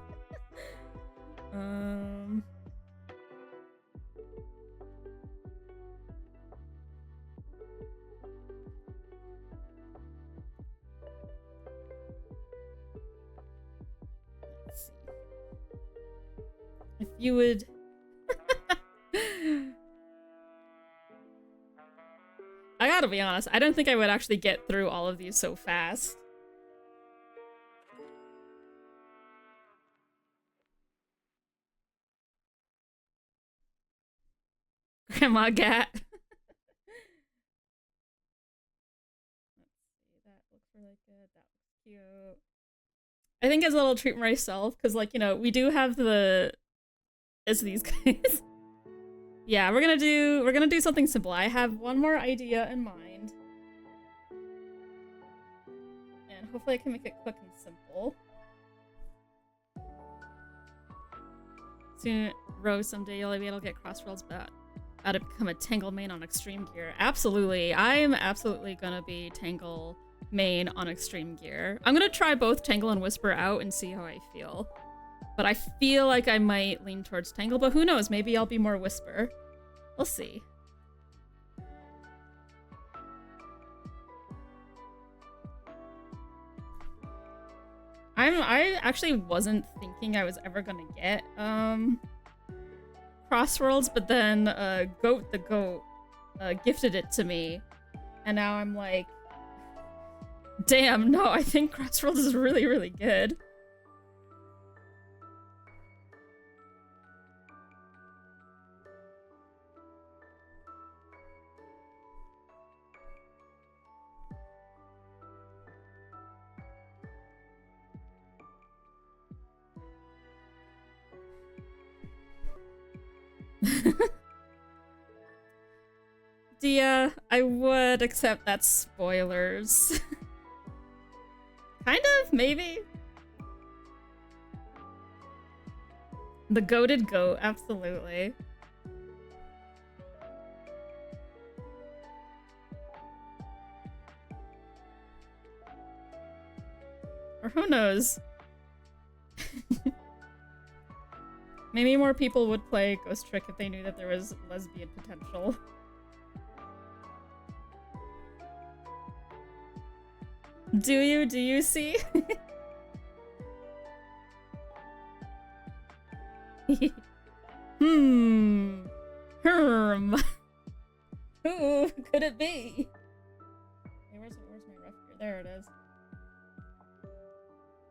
see. If you would... I gotta be honest, I don't think I would actually get through all of these so fast. Grandma Gat. Let's see, that looks really good, that looks cute. I think as a little treat for myself, because, like, you know, we do have the... It's these guys. Yeah, we're gonna do something simple. I have one more idea in mind. and hopefully I can make it quick and simple. Soon, Rose, someday you'll be able to get Crossroads, but how to become a Tangle main on Extreme Gear. Absolutely. I am absolutely gonna be Tangle main on Extreme Gear. I'm gonna try both Tangle and Whisper out and see how I feel. But I feel like I might lean towards Tangle, but who knows? Maybe I'll be more Whisper. We'll see. I actually wasn't thinking I was ever gonna get Crossworlds, but then Goat the Goat gifted it to me, and now I'm like, damn, no, I think Crossworlds is really, really good. Dia, I would accept that spoilers. Kind of, maybe. The goated goat, absolutely. Or who knows? Maybe more people would play Ghost Trick if they knew that there was lesbian potential. Do you? Do you see? Herm. Who could it be? Hey, where's my ref here? There it is.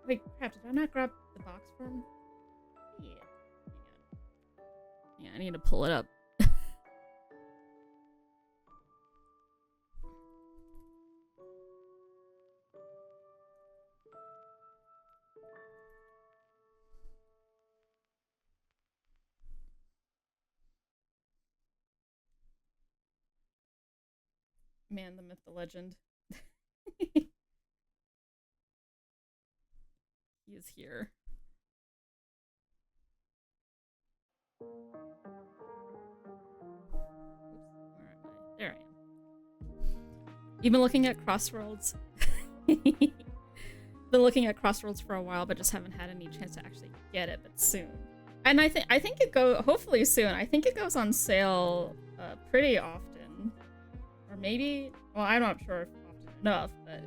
Wait, crap, did I not grab the box for him? Yeah. Yeah, I need to pull it up. Man, the myth, the legend. He is here. Oops, where am I? There I am. You've been looking at Crossroads. Been looking at Crossroads for a while, but just haven't had any chance to actually get it, but soon. And I think it hopefully soon. I think it goes on sale pretty often. Or maybe, well, I'm not sure if often enough, but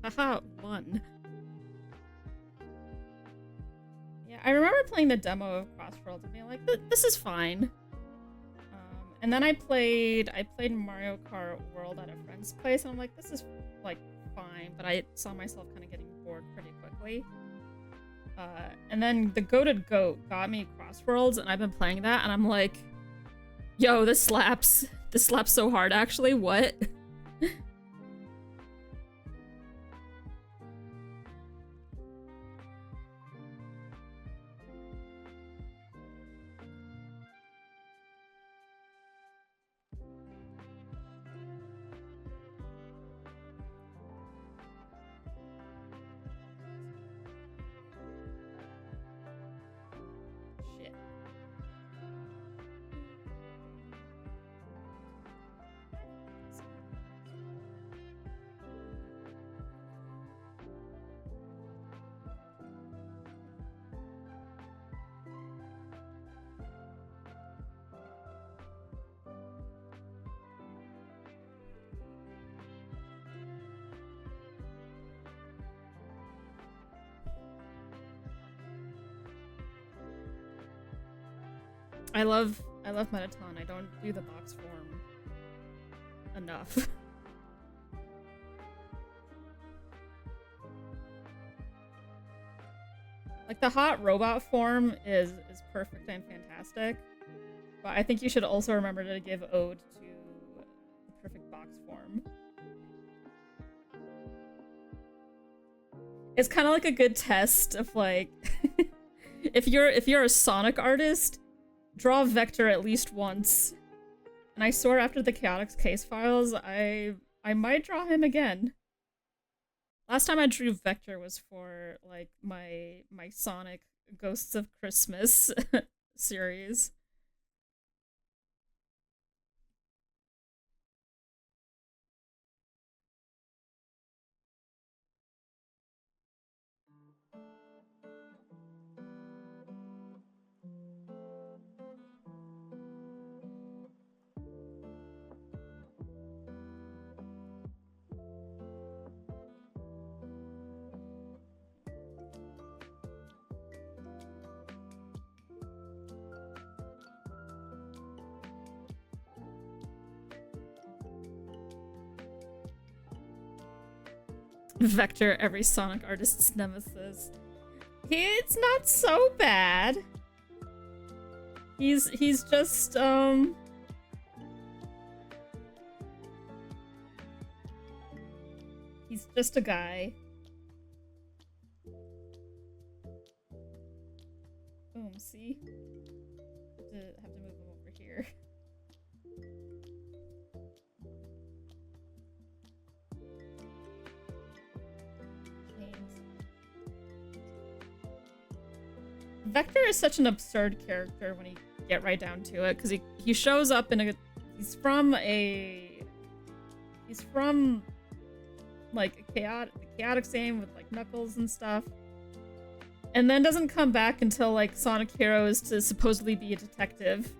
haha, one. Yeah, I remember playing the demo of Crossworlds and being like, this is fine. And then I played Mario Kart World at a friend's place, and I'm like, this is like fine, but I saw myself kind of getting bored pretty quickly. And then the Goated Goat got me Crossworlds, and I've been playing that, and I'm like, yo, this slaps. This slaps so hard, actually. What? I love Mettaton. I don't do the box form enough. Like, the hot robot form is perfect and fantastic, but I think you should also remember to give ode to the perfect box form. It's kind of like a good test of, like, if you're a Sonic artist, draw Vector at least once. And I swear after the Chaotix case files, I might draw him again. Last time I drew Vector was for, like, my Sonic Ghosts of Christmas series. Vector, every Sonic artist's nemesis. It's not so bad. He's just he's just a guy. Boom, see? Have to move him over here. Vector is such an absurd character when you get right down to it, because he shows up in a... He's from like a chaotic game with like Knuckles and stuff, and then doesn't come back until like Sonic Heroes to supposedly be a detective.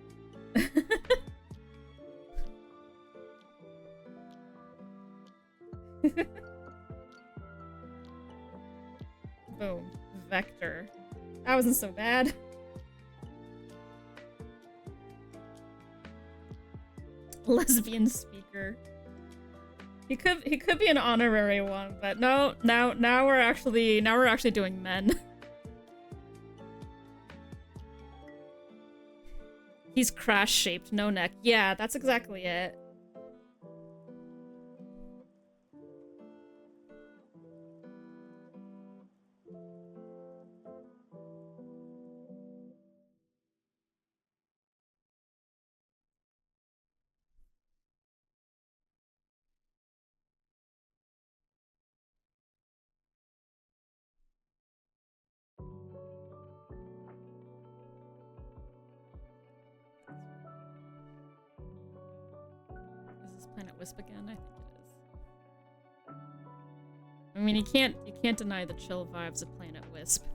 Boom. Vector. That wasn't so bad. Lesbian speaker. He could be an honorary one, but no, now we're actually doing men. He's crash shaped, no neck. Yeah, that's exactly it. Planet Wisp again? I think it is. I mean, you can't deny the chill vibes of Planet Wisp.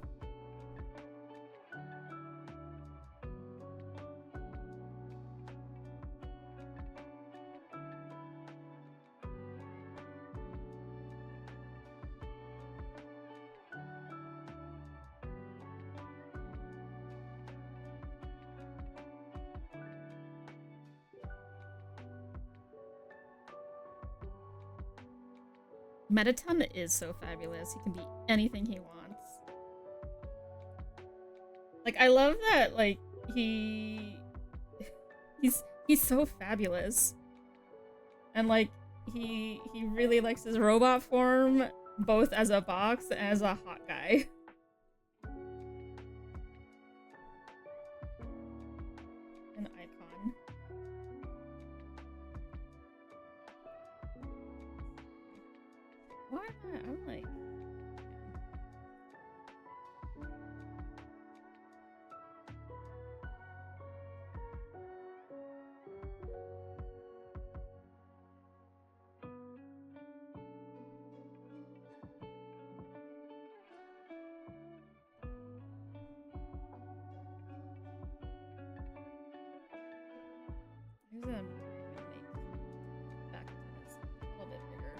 Mettaton is so fabulous. He can be anything he wants. Like, I love that, like, he's so fabulous. And, like, he really likes his robot form, both as a box and as a hot guy. An icon. Why am I? I'm like... Here's a make back to this a little bit bigger.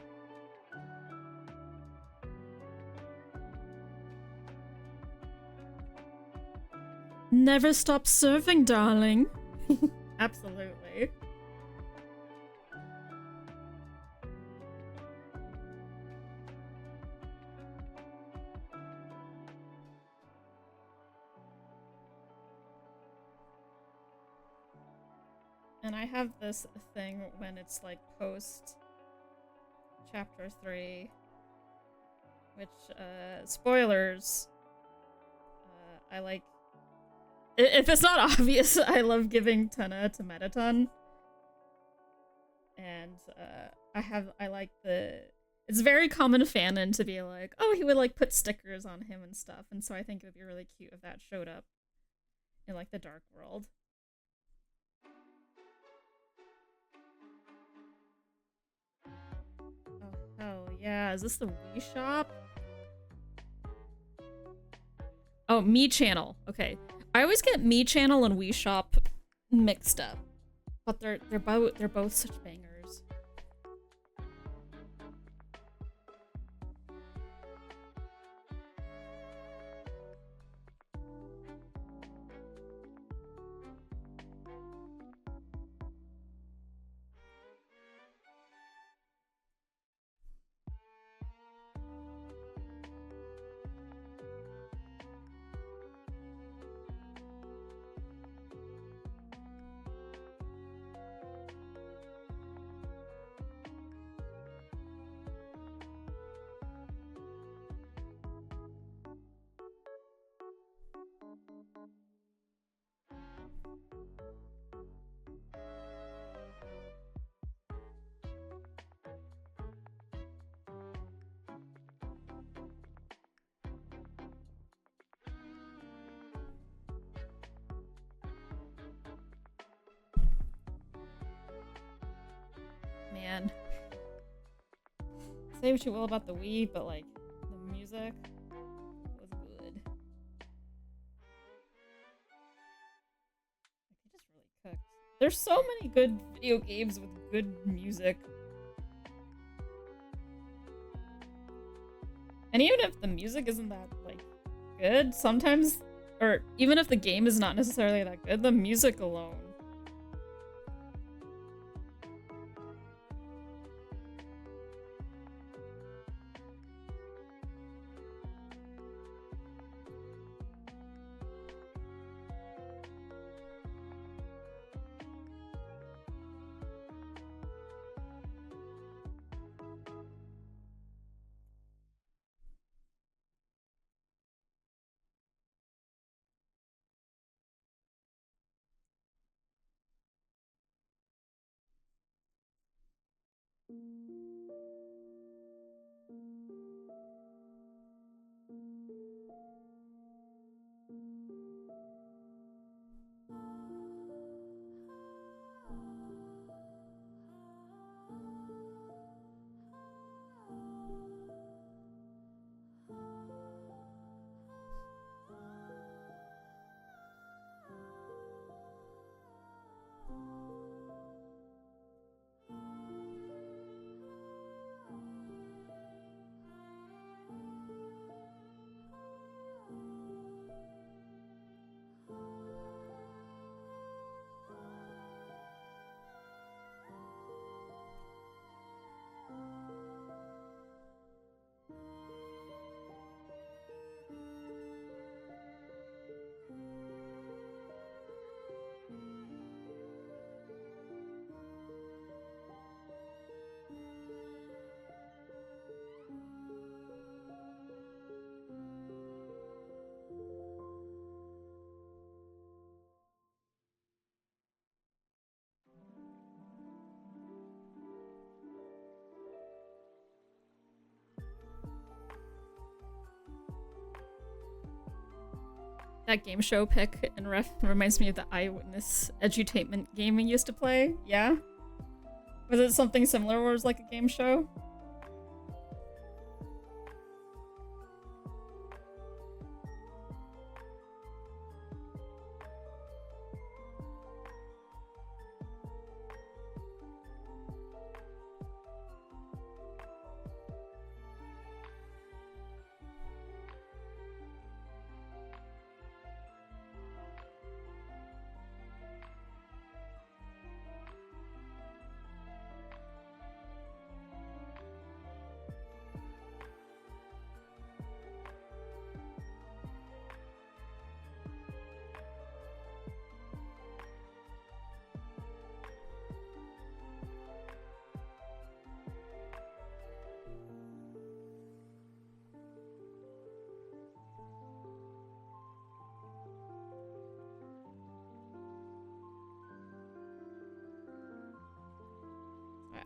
Never stop surfing, darling. Absolutely. And I have this thing when it's like post chapter 3, which, spoilers, I like, if it's not obvious, I love giving Tenna to Mettaton. And, I like it's very common fanon to be like, oh, he would like put stickers on him and stuff. And so I think it would be really cute if that showed up in like the Dark World. Oh, hell yeah. Is this the Wii shop? Oh, Me Channel. Okay. I always get Me Channel and Wii Shop mixed up. But they're both such bangers. Man. Say what you will about the Wii, but like, the music was good. Like, they just really cooked. There's so many good video games with good music. And even if the music isn't that, like, good, sometimes, or even if the game is not necessarily that good, the music alone. That game show pick and reminds me of the Eyewitness edutainment game we used to play. Yeah? Was it something similar where it was like a game show?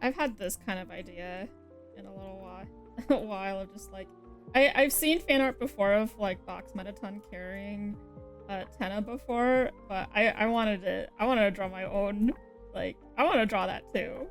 I've had this kind of idea in a little while of just like I've seen fan art before of like Box Mettaton carrying Tenna before, but I wanted to draw my own, like I want to draw that too.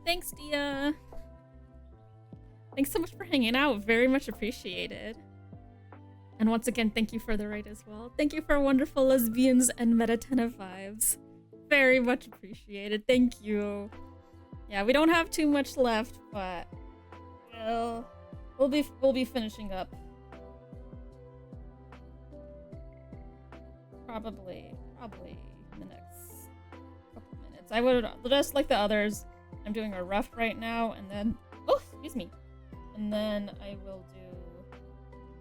Thanks, Dia. Thanks so much for hanging out. Very much appreciated. And once again, thank you for the raid as well. Thank you for wonderful lesbians and Mettaton vibes. Very much appreciated. Thank you. Yeah, we don't have too much left, but we'll be finishing up. Probably in the next couple minutes. I would just like the others. I'm doing a rough right now, and then excuse me, and then I will do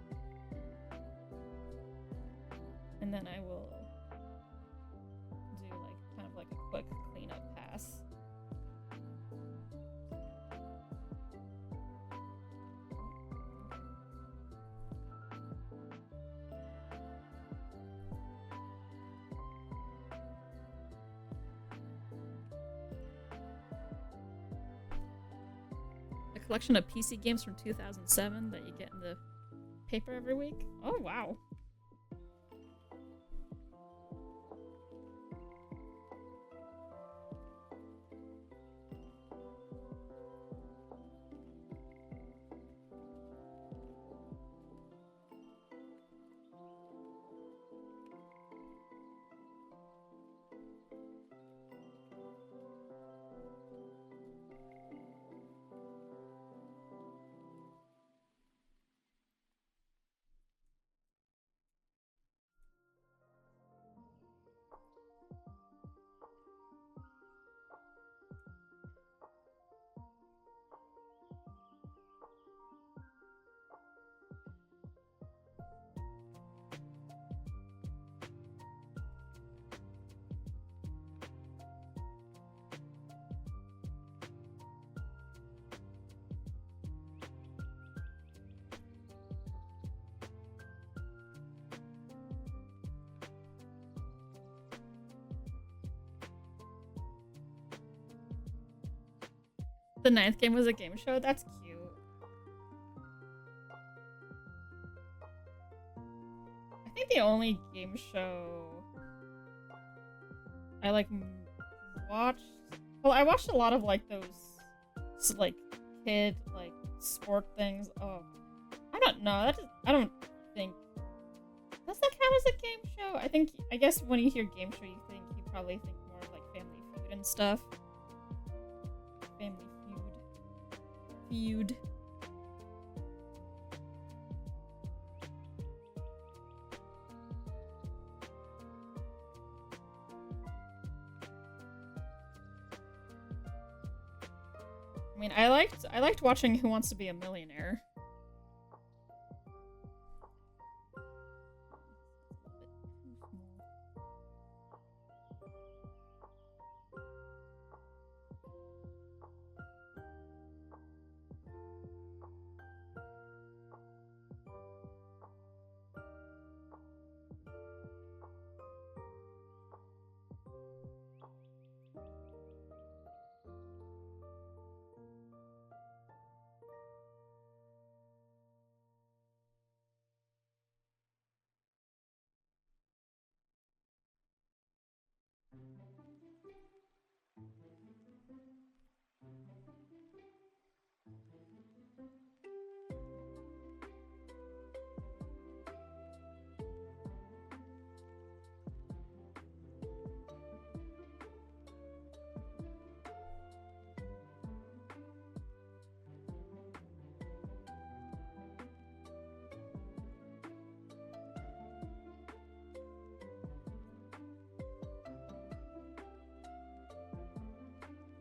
like kind of like a quick cleanup pass. Collection of PC games from 2007 that you get in the paper every week. Oh, wow. The 9th game was a game show? That's cute. I think the only game show I like watched... Well, I watched a lot of like those like kid like sport things. Oh, I don't know. I don't think... Does that count as a game show? I guess when you hear game show, you probably think more of like Family Feud and stuff. Family Feud. mean, I liked watching Who Wants to Be a Millionaire.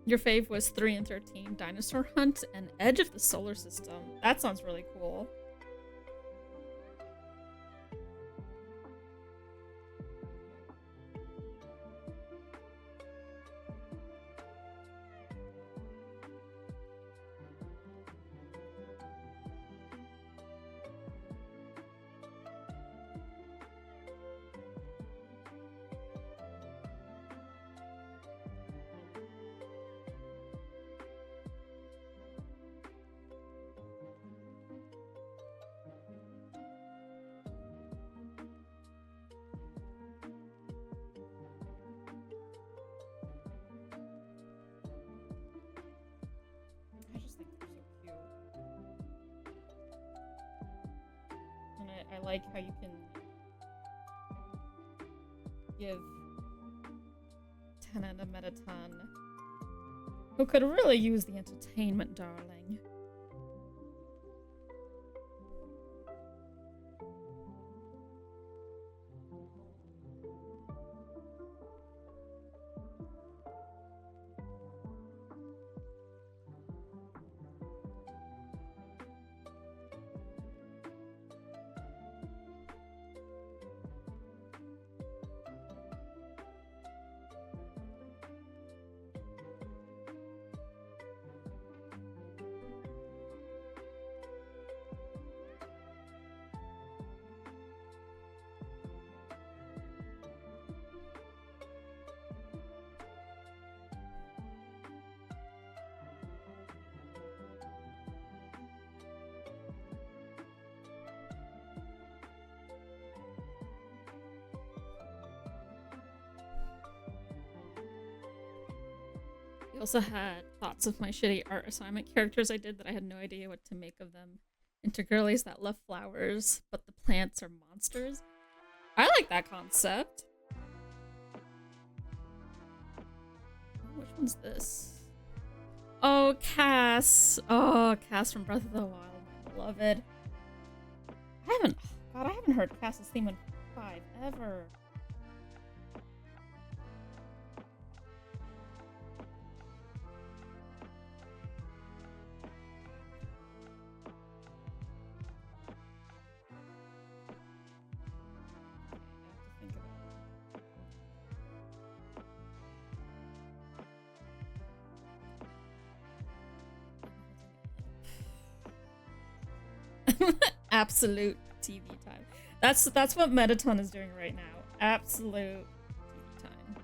Your fave was 3 and 13, Dinosaur Hunt, and Edge of the Solar System. That sounds really cool. I just think they're so cute. And I like how you can give Tenna and Mettaton, who could really use the entertainment, darling. You also had thoughts of my shitty art assignment characters I did that I had no idea what to make of them. Into girlies that love flowers, but the plants are monsters. I like that concept. Oh, which one's this? Oh, Cass. Oh, Cass from Breath of the Wild. Beloved. God, I haven't heard Cass's theme in 5 ever. Absolute TV time. That's what Mettaton is doing right now. Absolute TV time.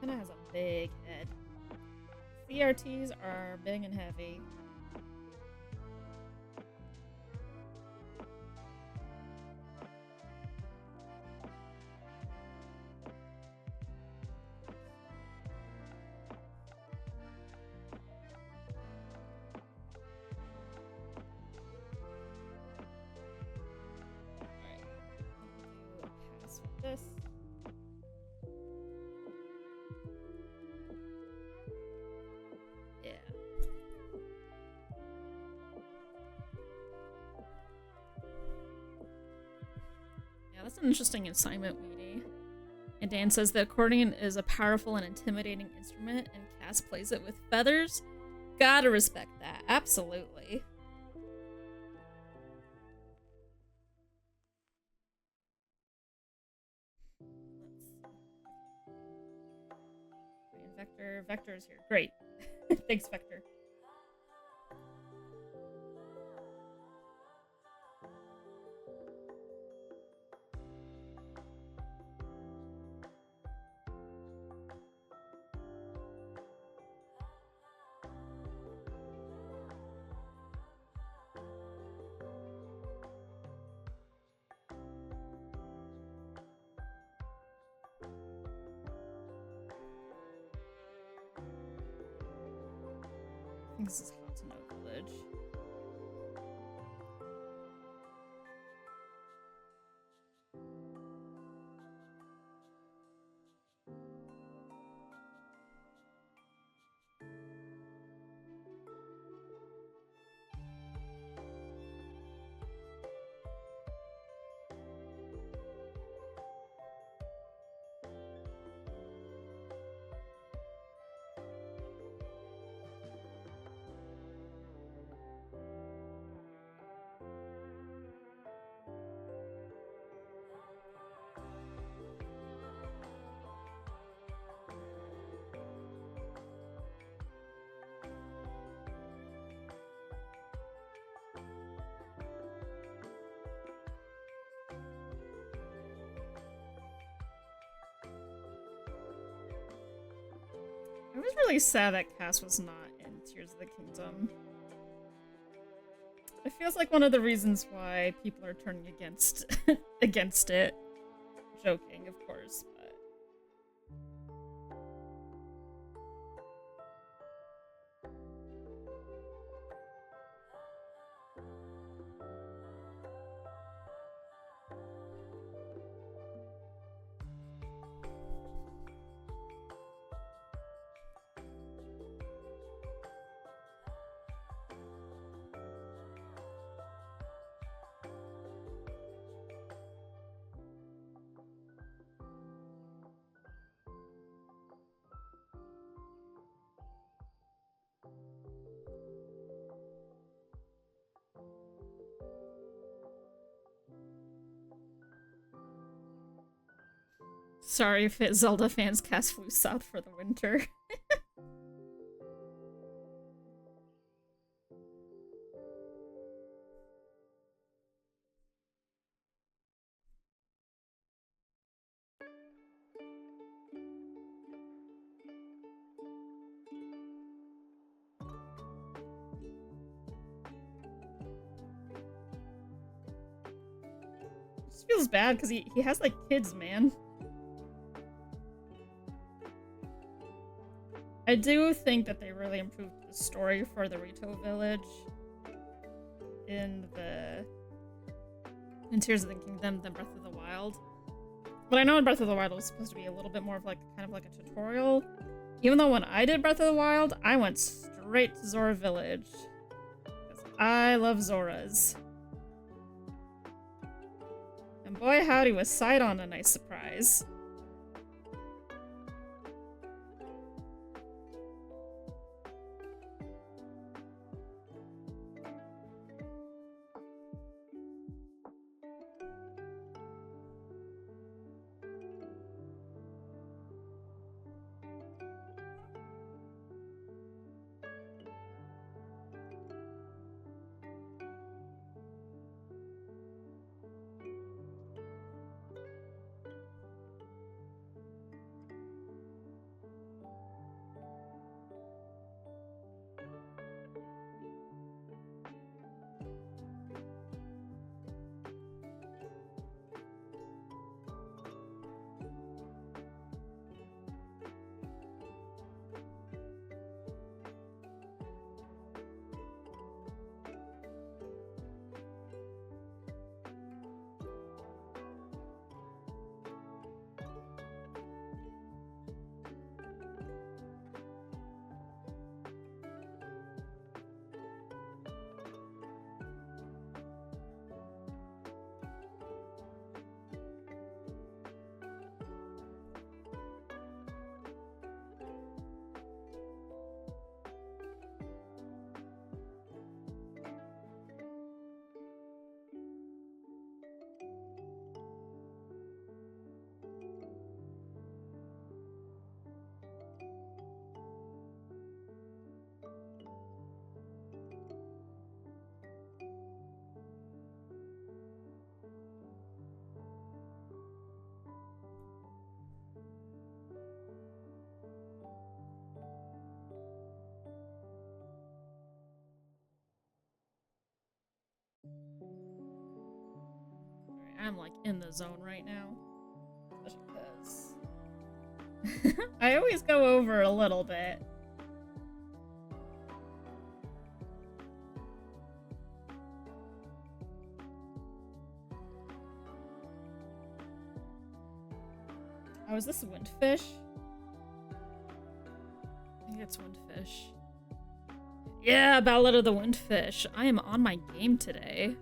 Tenna has a big head. CRTs are big and heavy. This. Yeah. Yeah, that's an interesting assignment, Weedy. And Dan says the accordion is a powerful and intimidating instrument, and Cass plays it with feathers. Gotta respect that. Absolutely. Vector is here. Great. Thanks, Vector. I think this is Hatsuno Village. I was really sad that Cass was not in Tears of the Kingdom. It feels like one of the reasons why people are turning against against it. Joking, of course, but sorry if Zelda fans Cass flew south for the winter. Just feels bad because he has like kids, man. I do think that they really improved the story for the Rito village in Tears of the Kingdom than Breath of the Wild. But I know in Breath of the Wild it was supposed to be a little bit more of like kind of like a tutorial. Even though when I did Breath of the Wild, I went straight to Zora Village. Because I love Zoras. And boy howdy was Sidon a nice surprise. I'm like in the zone right now. Especially because I always go over a little bit. Oh, is this Windfish? I think it's Windfish. Yeah, Ballad of the Windfish. I am on my game today.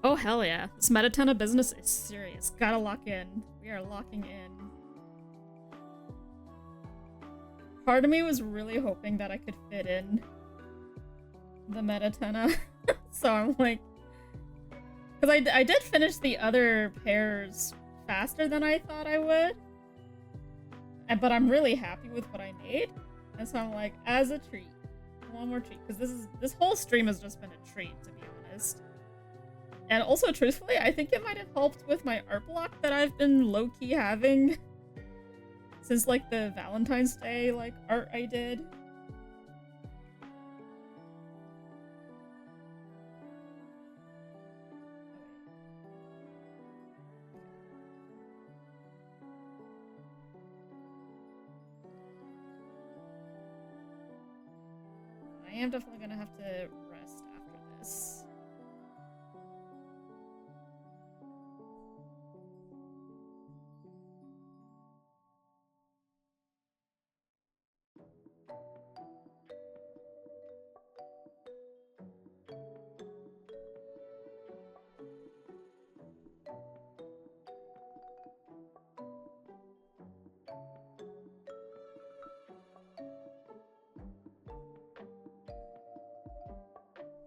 Oh, hell yeah. This Mettaton business is serious. Gotta lock in. We are locking in. Part of me was really hoping that I could fit in the Mettaton. So I'm like... Because I did finish the other pairs faster than I thought I would. But I'm really happy with what I made. And so I'm like, as a treat. One more treat. Because this whole stream has just been a treat, to be honest. And also, truthfully, I think it might have helped with my art block that I've been low-key having since, like, the Valentine's Day, like, art I did. I am definitely gonna have to rest after this.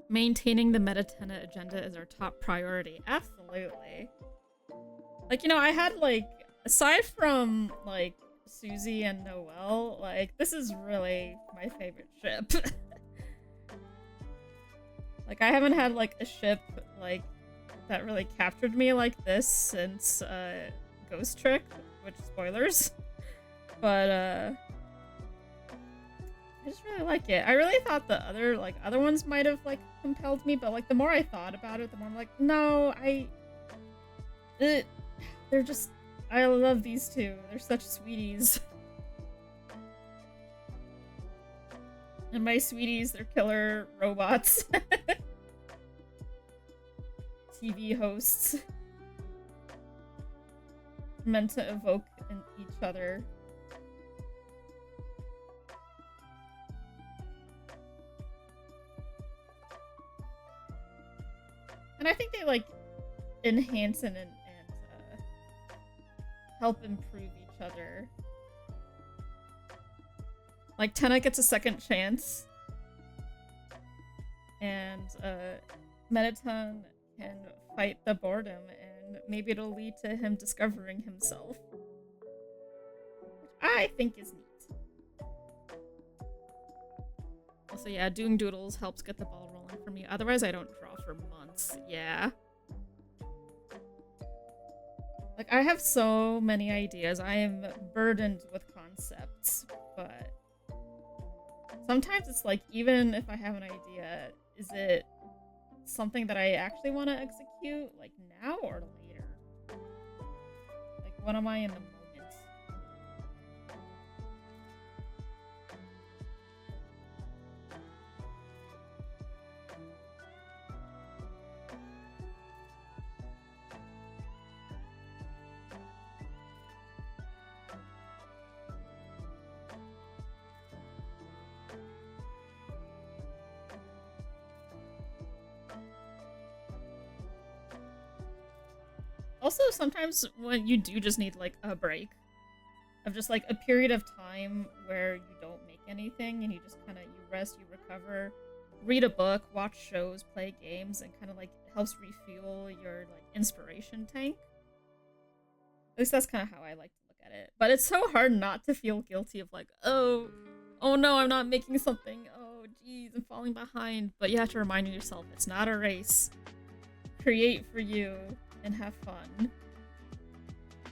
Maintaining the Mettaton agenda is our top priority. Absolutely. Like, you know, I had, like, aside from, like, Susie and Noelle, like, this is really my favorite ship. Like, I haven't had, like, a ship, like, that really captured me like this since, Ghost Trick, which, spoilers. But, I just really like it. I really thought the other ones might have, like, compelled me, but, like, the more I thought about it, the more I'm like, no, they're just, I love these two. They're such sweeties. And my sweeties, they're killer robots. TV hosts. Meant to evoke in each other. And I think they, like, enhance and help improve each other. Like, Tenna gets a second chance. And, Mettaton can fight the boredom, and maybe it'll lead to him discovering himself. Which I think is neat. Also, yeah, doing doodles helps get the ball rolling for me. Otherwise, I don't draw for months. Yeah. Like, I have so many ideas. I am burdened with concepts, but sometimes it's like, even if I have an idea, is it something that I actually want to execute, like, now or later? Like, when am I in the moment? Also, sometimes when you do just need, like, a break of just, like, a period of time where you don't make anything and you just kind of, you rest, you recover, read a book, watch shows, play games, and kind of, like, helps refuel your, like, inspiration tank. At least that's kind of how I like to look at it. But it's so hard not to feel guilty of, like, oh no, I'm not making something. Oh, geez, I'm falling behind. But you have to remind yourself, it's not a race. Create for you and have fun.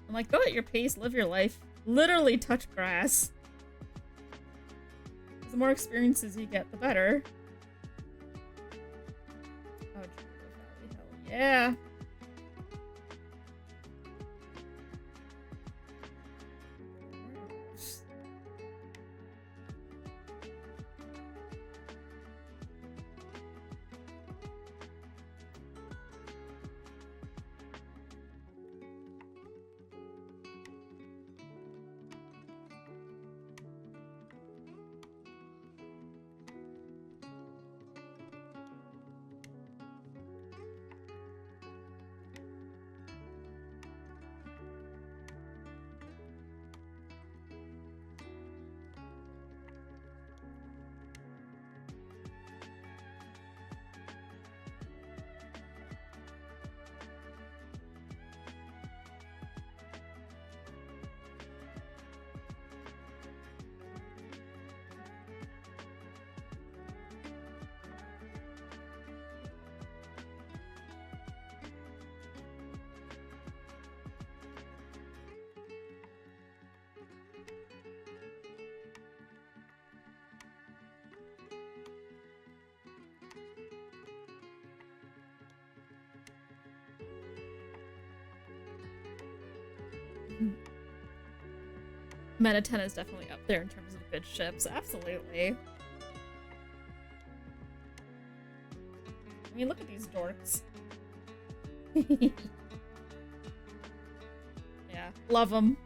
I'm like, go at your pace, live your life. Literally touch grass. The more experiences you get, the better. Oh, Valley, hell yeah. Mettaton is definitely up there in terms of good ships. Absolutely. I mean, look at these dorks. Yeah, love them.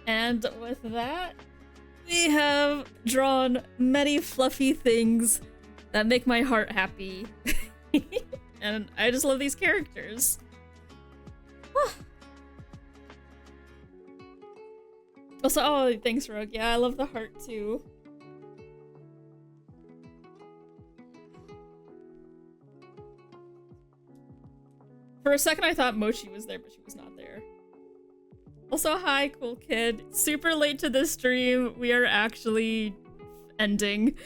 And with that, we have drawn many fluffy things that make my heart happy. And I just love these characters. Also, oh, thanks, Rogue. Yeah, I love the heart, too. For a second, I thought Mochi was there, but she was not there. Also, hi, cool kid. Super late to this stream. We are actually ending.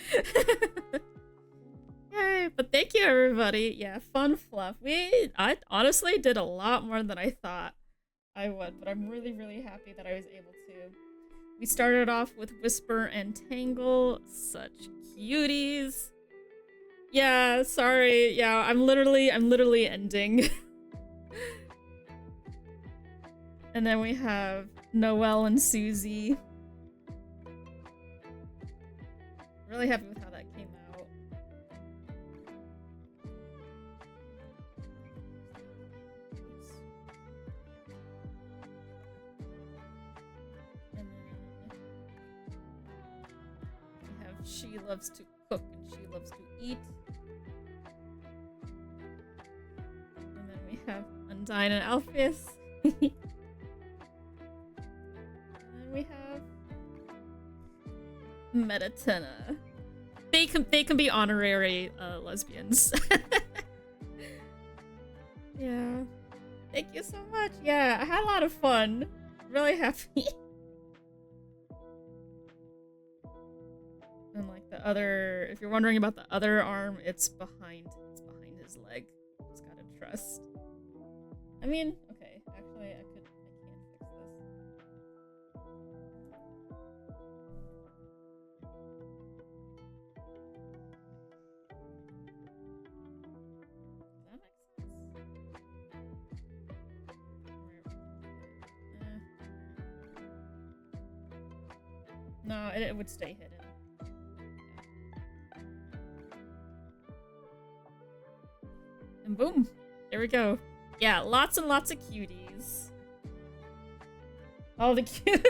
Yay, but thank you, everybody. Yeah, fun fluff. I honestly did a lot more than I thought I would, but I'm really, really happy that I was able to. We started off with Whisper and Tangle, such cuties. Yeah, sorry. Yeah, I'm literally ending. And then we have Noelle and Susie. Really happy with how that came out. She loves to cook and she loves to eat. And then we have Undyne and Alphys. And then we have Mettaton. They can be honorary lesbians. Yeah. Thank you so much. Yeah, I had a lot of fun. Really happy. And like the other, if you're wondering about the other arm, it's behind his leg. Just gotta trust. I mean, okay, actually I can fix this. Does that make sense? No, it would stay hidden. And boom, there we go. Yeah, lots and lots of cuties. All the cute,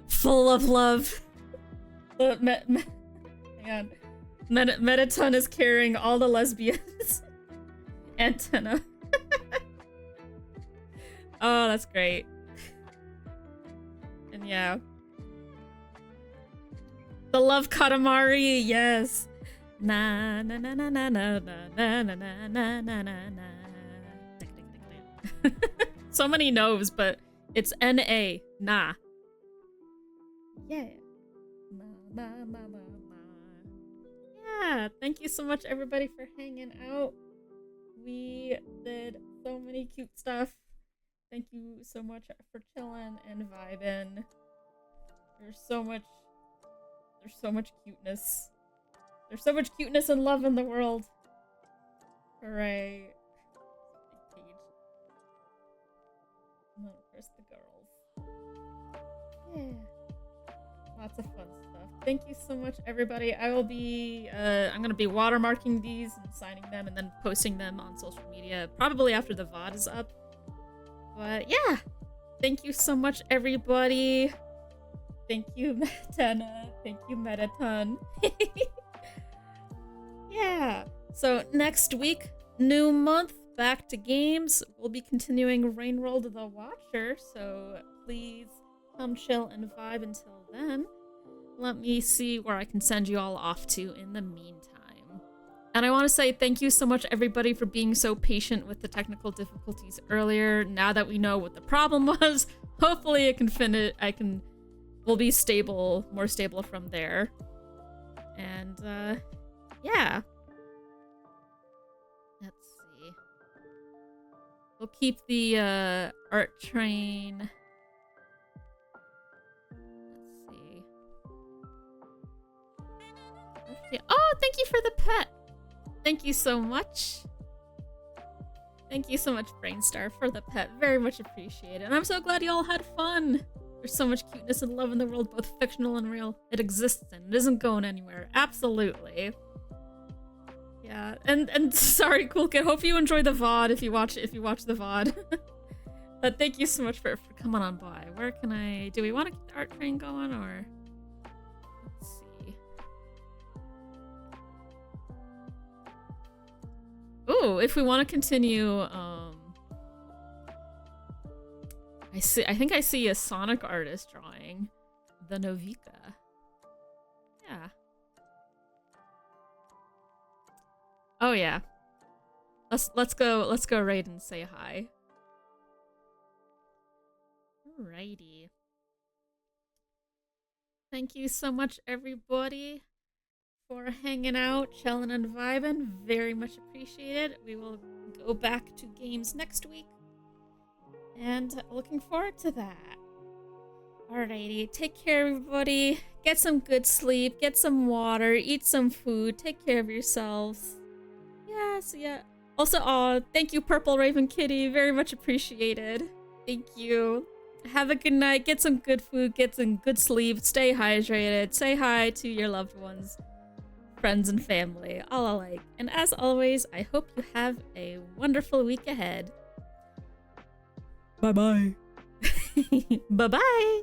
full of love. Hang on. Mettaton is carrying all the lesbians. And Tenna. Oh, that's great. And yeah. The love Katamari, yes. Na na na na na na na na na na na na na. So many no's, but it's N-A, nah. Yeah. Na na na na na. Yeah, thank you so much everybody for hanging out. We did so many cute stuff. Thank you so much for chilling and vibing. There's so much cuteness. There's so much cuteness and love in the world. Hooray. Big page. And then of course the girls. Yeah. Lots of fun stuff. Thank you so much everybody. I will be I'm gonna be watermarking these and signing them and then posting them on social media probably after the VOD is up. But yeah. Thank you so much everybody. Thank you, Tenna. Thank you, Mettaton. Yeah. So next week, new month, back to games. We'll be continuing Rainworld the Watcher, so please come chill and vibe until then. Let me see where I can send you all off to in the meantime. And I want to say thank you so much everybody for being so patient with the technical difficulties earlier. Now that we know what the problem was, hopefully it can finish. We'll be stable, more stable from there. And yeah. Let's see. We'll keep the art train. Let's see. Oh, thank you for the pet. Thank you so much. Thank you so much, Brainstar, for the pet. Very much appreciated. And I'm so glad you all had fun. There's so much cuteness and love in the world, both fictional and real. It exists and it isn't going anywhere. Absolutely. Yeah, and sorry, Cool Kid. Hope you enjoy the VOD if you watch the VOD. But thank you so much for coming on by. Where can I... Do we want to keep the art train going, or... Let's see. Ooh, if we want to continue, I think I see a Sonic artist drawing the Novika. Yeah. Oh yeah. Let's go raid and say hi. Alrighty. Thank you so much everybody for hanging out, chilling and vibing. Very much appreciated. We will go back to games next week. And looking forward to that. Alrighty, take care everybody. Get some good sleep, get some water, eat some food, take care of yourselves. Yes, yeah. Also, thank you Purple Raven Kitty, very much appreciated. Thank you. Have a good night, get some good food, get some good sleep, stay hydrated, say hi to your loved ones, friends and family, all alike. And as always, I hope you have a wonderful week ahead. Bye-bye. Bye-bye.